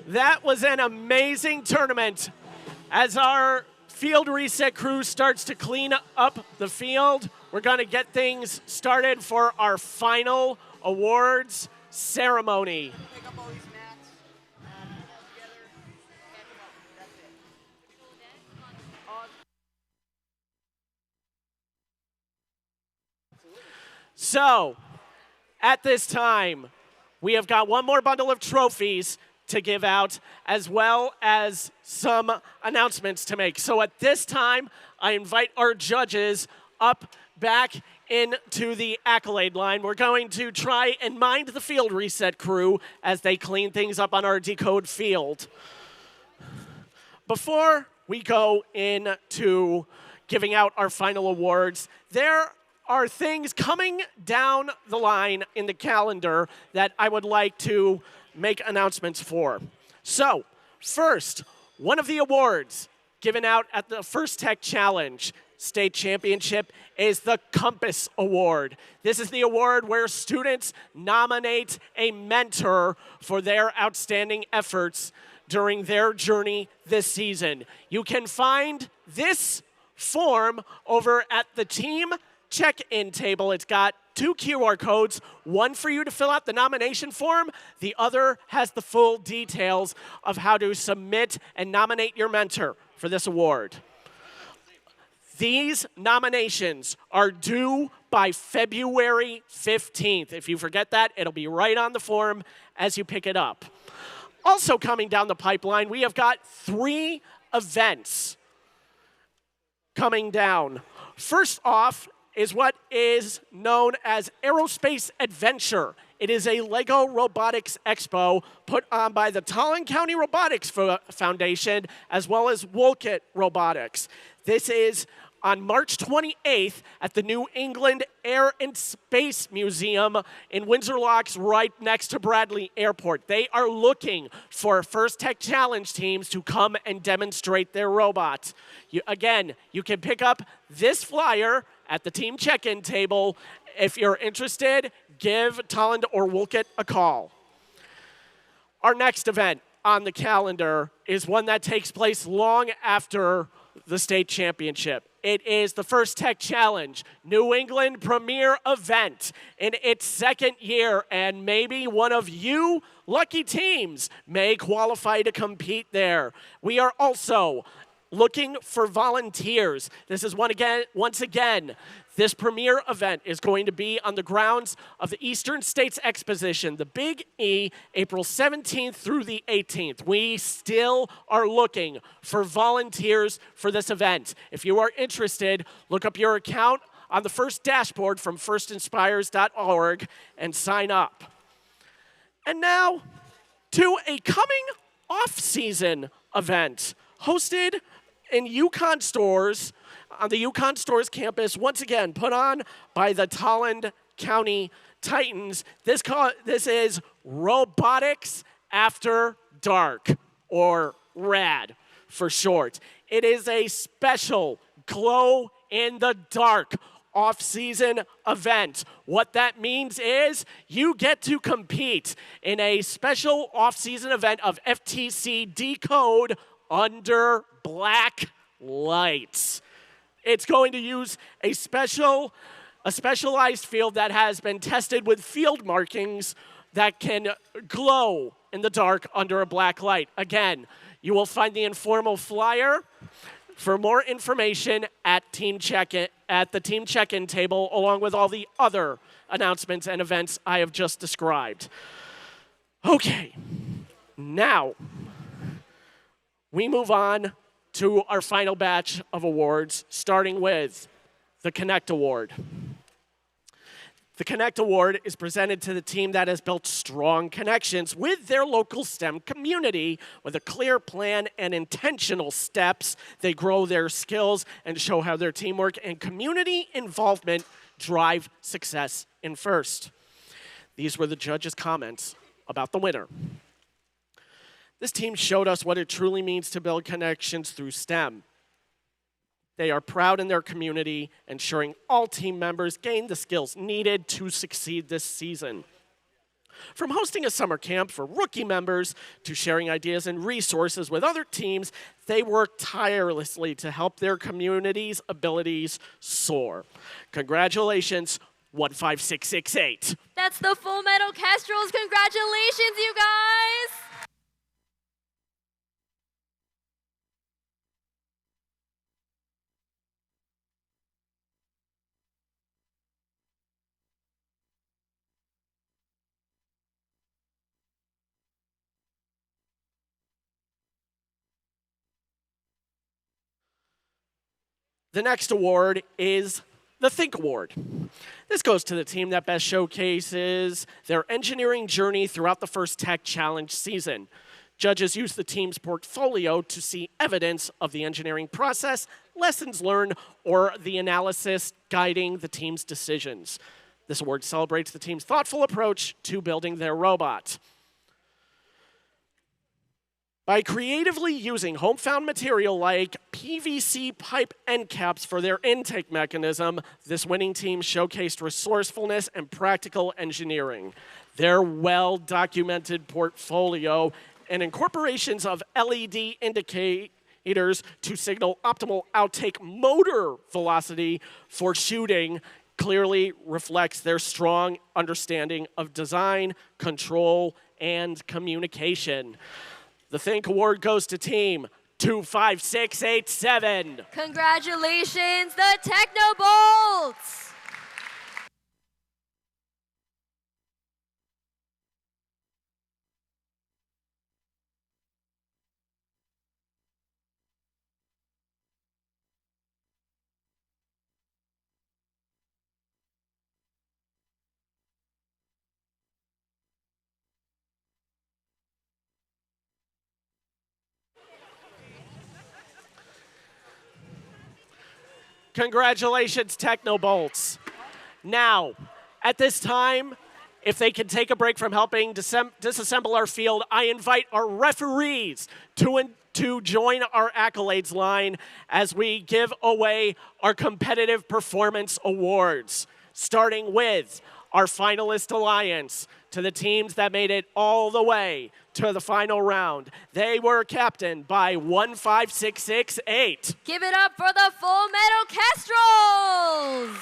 That was an amazing tournament. As our field reset crew starts to clean up the field, we're going to get things started for our final awards ceremony. So, at this time, we have got one more bundle of trophies to give out, as well as some announcements to make. So at this time, I invite our judges up back into the accolade line. We're going to try and mind the field reset crew as they clean things up on our decode field. Before we go into giving out our final awards, there are things coming down the line in the calendar that I would like to make announcements for. So, first, one of the awards given out at the First Tech Challenge state championship is the Compass Award. This is the award where students nominate a mentor for their outstanding efforts during their journey this season. You can find this form over at the team check-in table. It's got 2 QR codes, one for you to fill out the nomination form, the other has the full details of how to submit and nominate your mentor for this award. These nominations are due by February 15th. If you forget that, it'll be right on the form as you pick it up. Also coming down the pipeline, we have got 3 events coming down. First off is what is known as Aerospace Adventure. It is a Lego Robotics Expo put on by the Tallinn County Robotics Foundation as well as Wolcott Robotics. This is on March 28th at the New England Air and Space Museum in Windsor Locks right next to Bradley Airport. They are looking for First Tech Challenge teams to come and demonstrate their robots. Again, you can pick up this flyer at the team check-in table. If you're interested, give Tallinn or Wolcott a call. Our next event on the calendar is one that takes place long after the state championship. It is the First Tech Challenge, New England premier event in its 2nd year, and maybe one of you lucky teams may qualify to compete there. We are also looking for volunteers. This is once again, this premier event is going to be on the grounds of the Eastern States Exposition, the Big E, April 17th through the 18th. We still are looking for volunteers for this event. If you are interested, look up your account on the first dashboard from firstinspires.org and sign up. And now to a coming off-season event hosted in Yukon Stores, on the Yukon Stores campus, once again put on by the Tallinn County Titans. This is Robotics After Dark, or RAD for short. It is a special glow-in-the-dark off-season event. What that means is you get to compete in a special off-season event of FTC Decode under black lights. It's going to use a specialized field that has been tested with field markings that can glow in the dark under a black light. Again, you will find the informal flyer for more information at the team check-in table, along with all the other announcements and events I have just described. Okay, now we move on to our final batch of awards, starting with the Connect Award. The Connect Award is presented to the team that has built strong connections with their local STEM community. With a clear plan and intentional steps, they grow their skills and show how their teamwork and community involvement drive success in FIRST. These were the judges' comments about the winner. This team showed us what it truly means to build connections through STEM. They are proud in their community, ensuring all team members gain the skills needed to succeed this season. From hosting a summer camp for rookie members to sharing ideas and resources with other teams, they work tirelessly to help their community's abilities soar. Congratulations, 15668. That's the Full Metal Kestrels. Congratulations, you guys! The next award is the Think Award. This goes to the team that best showcases their engineering journey throughout the First Tech Challenge season. Judges use the team's portfolio to see evidence of the engineering process, lessons learned, or the analysis guiding the team's decisions. This award celebrates the team's thoughtful approach to building their robot. By creatively using home-found material like PVC pipe end caps for their intake mechanism, this winning team showcased resourcefulness and practical engineering. Their well-documented portfolio and incorporations of LED indicators to signal optimal outtake motor velocity for shooting clearly reflects their strong understanding of design, control, and communication. The Think Award goes to team 25687. Congratulations, the Technobolts! Congratulations, Technobolts. Now, at this time, if they can take a break from helping disassemble our field, I invite our referees to join our accolades line as we give away our competitive performance awards, starting with our finalist alliance, to the teams that made it all the way to the final round. They were captained by 15668. Give it up for the Full Metal Kestrels!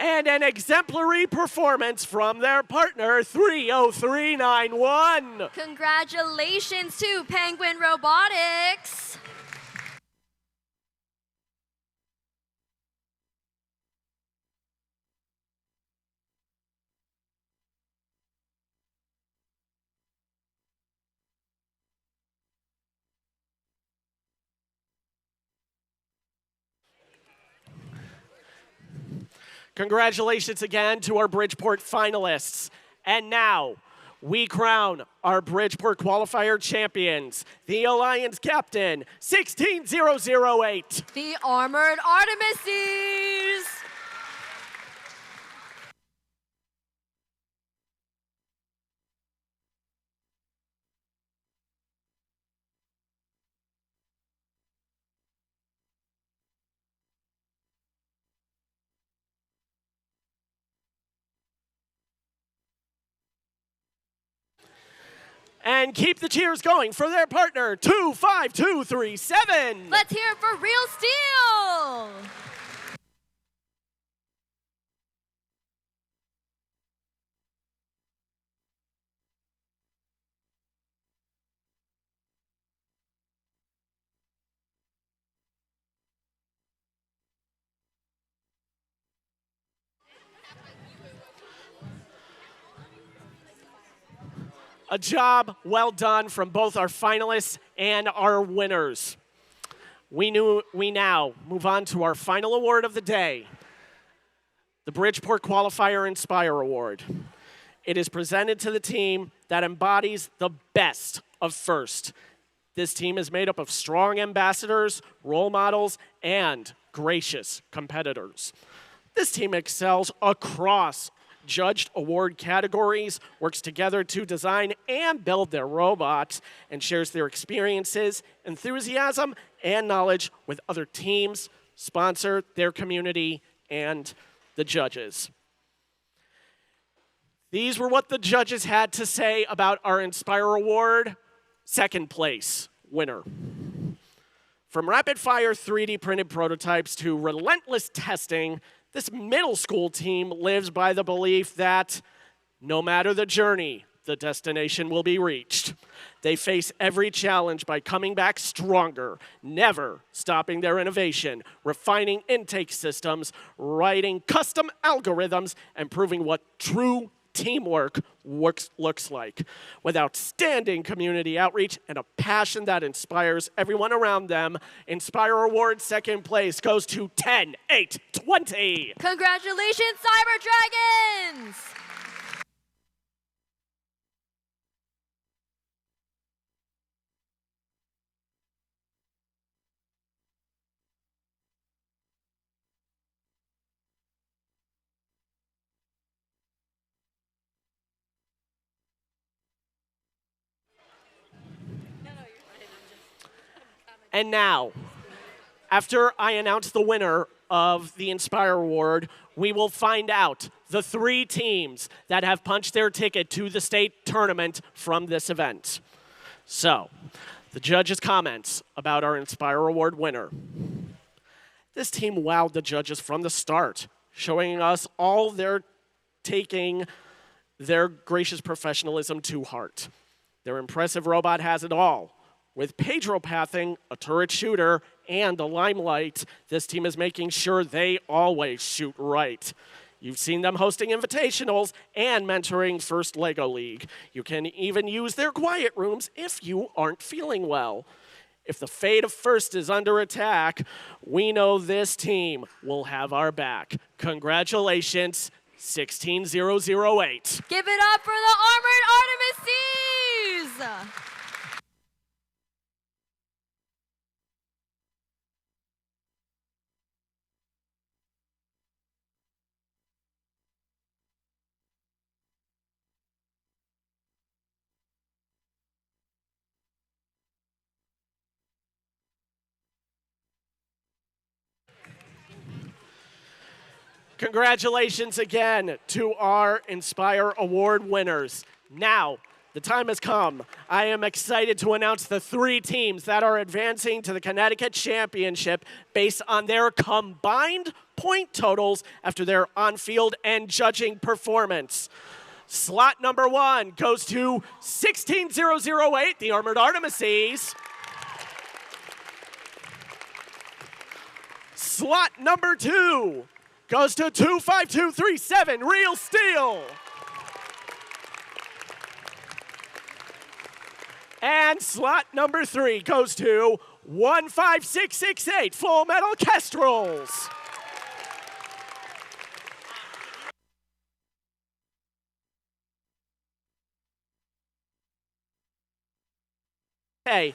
And an exemplary performance from their partner, 30391. Congratulations to Penguin Robotics. Congratulations again to our Bridgeport finalists. And now, we crown our Bridgeport Qualifier champions, the Alliance Captain, 16008. The Armored Artemises. And keep the cheers going for their partner, 25237. Let's hear it for Real Steel. A job well done from both our finalists and our winners. We now move on to our final award of the day, the Bridgeport Qualifier Inspire Award. It is presented to the team that embodies the best of FIRST. This team is made up of strong ambassadors, role models, and gracious competitors. This team excels across judged award categories, works together to design and build their robots, and shares their experiences, enthusiasm, and knowledge with other teams, sponsor, their community, and the judges. These were what the judges had to say about our Inspire Award second place winner. From rapid-fire 3D printed prototypes to relentless testing, this middle school team lives by the belief that no matter the journey, the destination will be reached. They face every challenge by coming back stronger, never stopping their innovation, refining intake systems, writing custom algorithms, and proving what true teamwork looks like. With outstanding community outreach and a passion that inspires everyone around them, Inspire Award second place goes to 10820. Congratulations, Cyber Dragons! And now, after I announce the winner of the Inspire Award, we will find out the 3 teams that have punched their ticket to the state tournament from this event. So, the judges' comments about our Inspire Award winner. This team wowed the judges from the start, showing us all they're taking their gracious professionalism to heart. Their impressive robot has it all. With Pedro pathing, a turret shooter, and the limelight, this team is making sure they always shoot right. You've seen them hosting invitationals and mentoring First LEGO League. You can even use their quiet rooms if you aren't feeling well. If the fate of First is under attack, we know this team will have our back. Congratulations, 16008. Give it up for the Armored Artemis. Congratulations again to our Inspire Award winners. Now, the time has come. I am excited to announce the 3 teams that are advancing to the Connecticut Championship based on their combined point totals after their on-field and judging performance. Slot number 1 goes to 16008, the Armored Artemises. Slot number 2 goes to 25237, Real Steel. And slot number 3 goes to 15668, Full Metal Kestrels. Hey,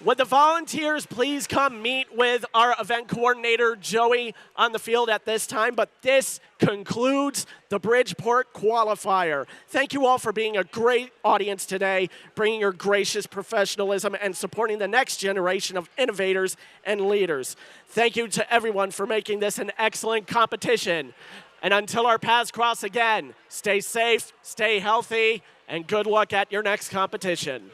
would the volunteers please come meet with our event coordinator, Joey, on the field at this time? But this concludes the Bridgeport Qualifier. Thank you all for being a great audience today, bringing your gracious professionalism and supporting the next generation of innovators and leaders. Thank you to everyone for making this an excellent competition. And until our paths cross again, stay safe, stay healthy, and good luck at your next competition.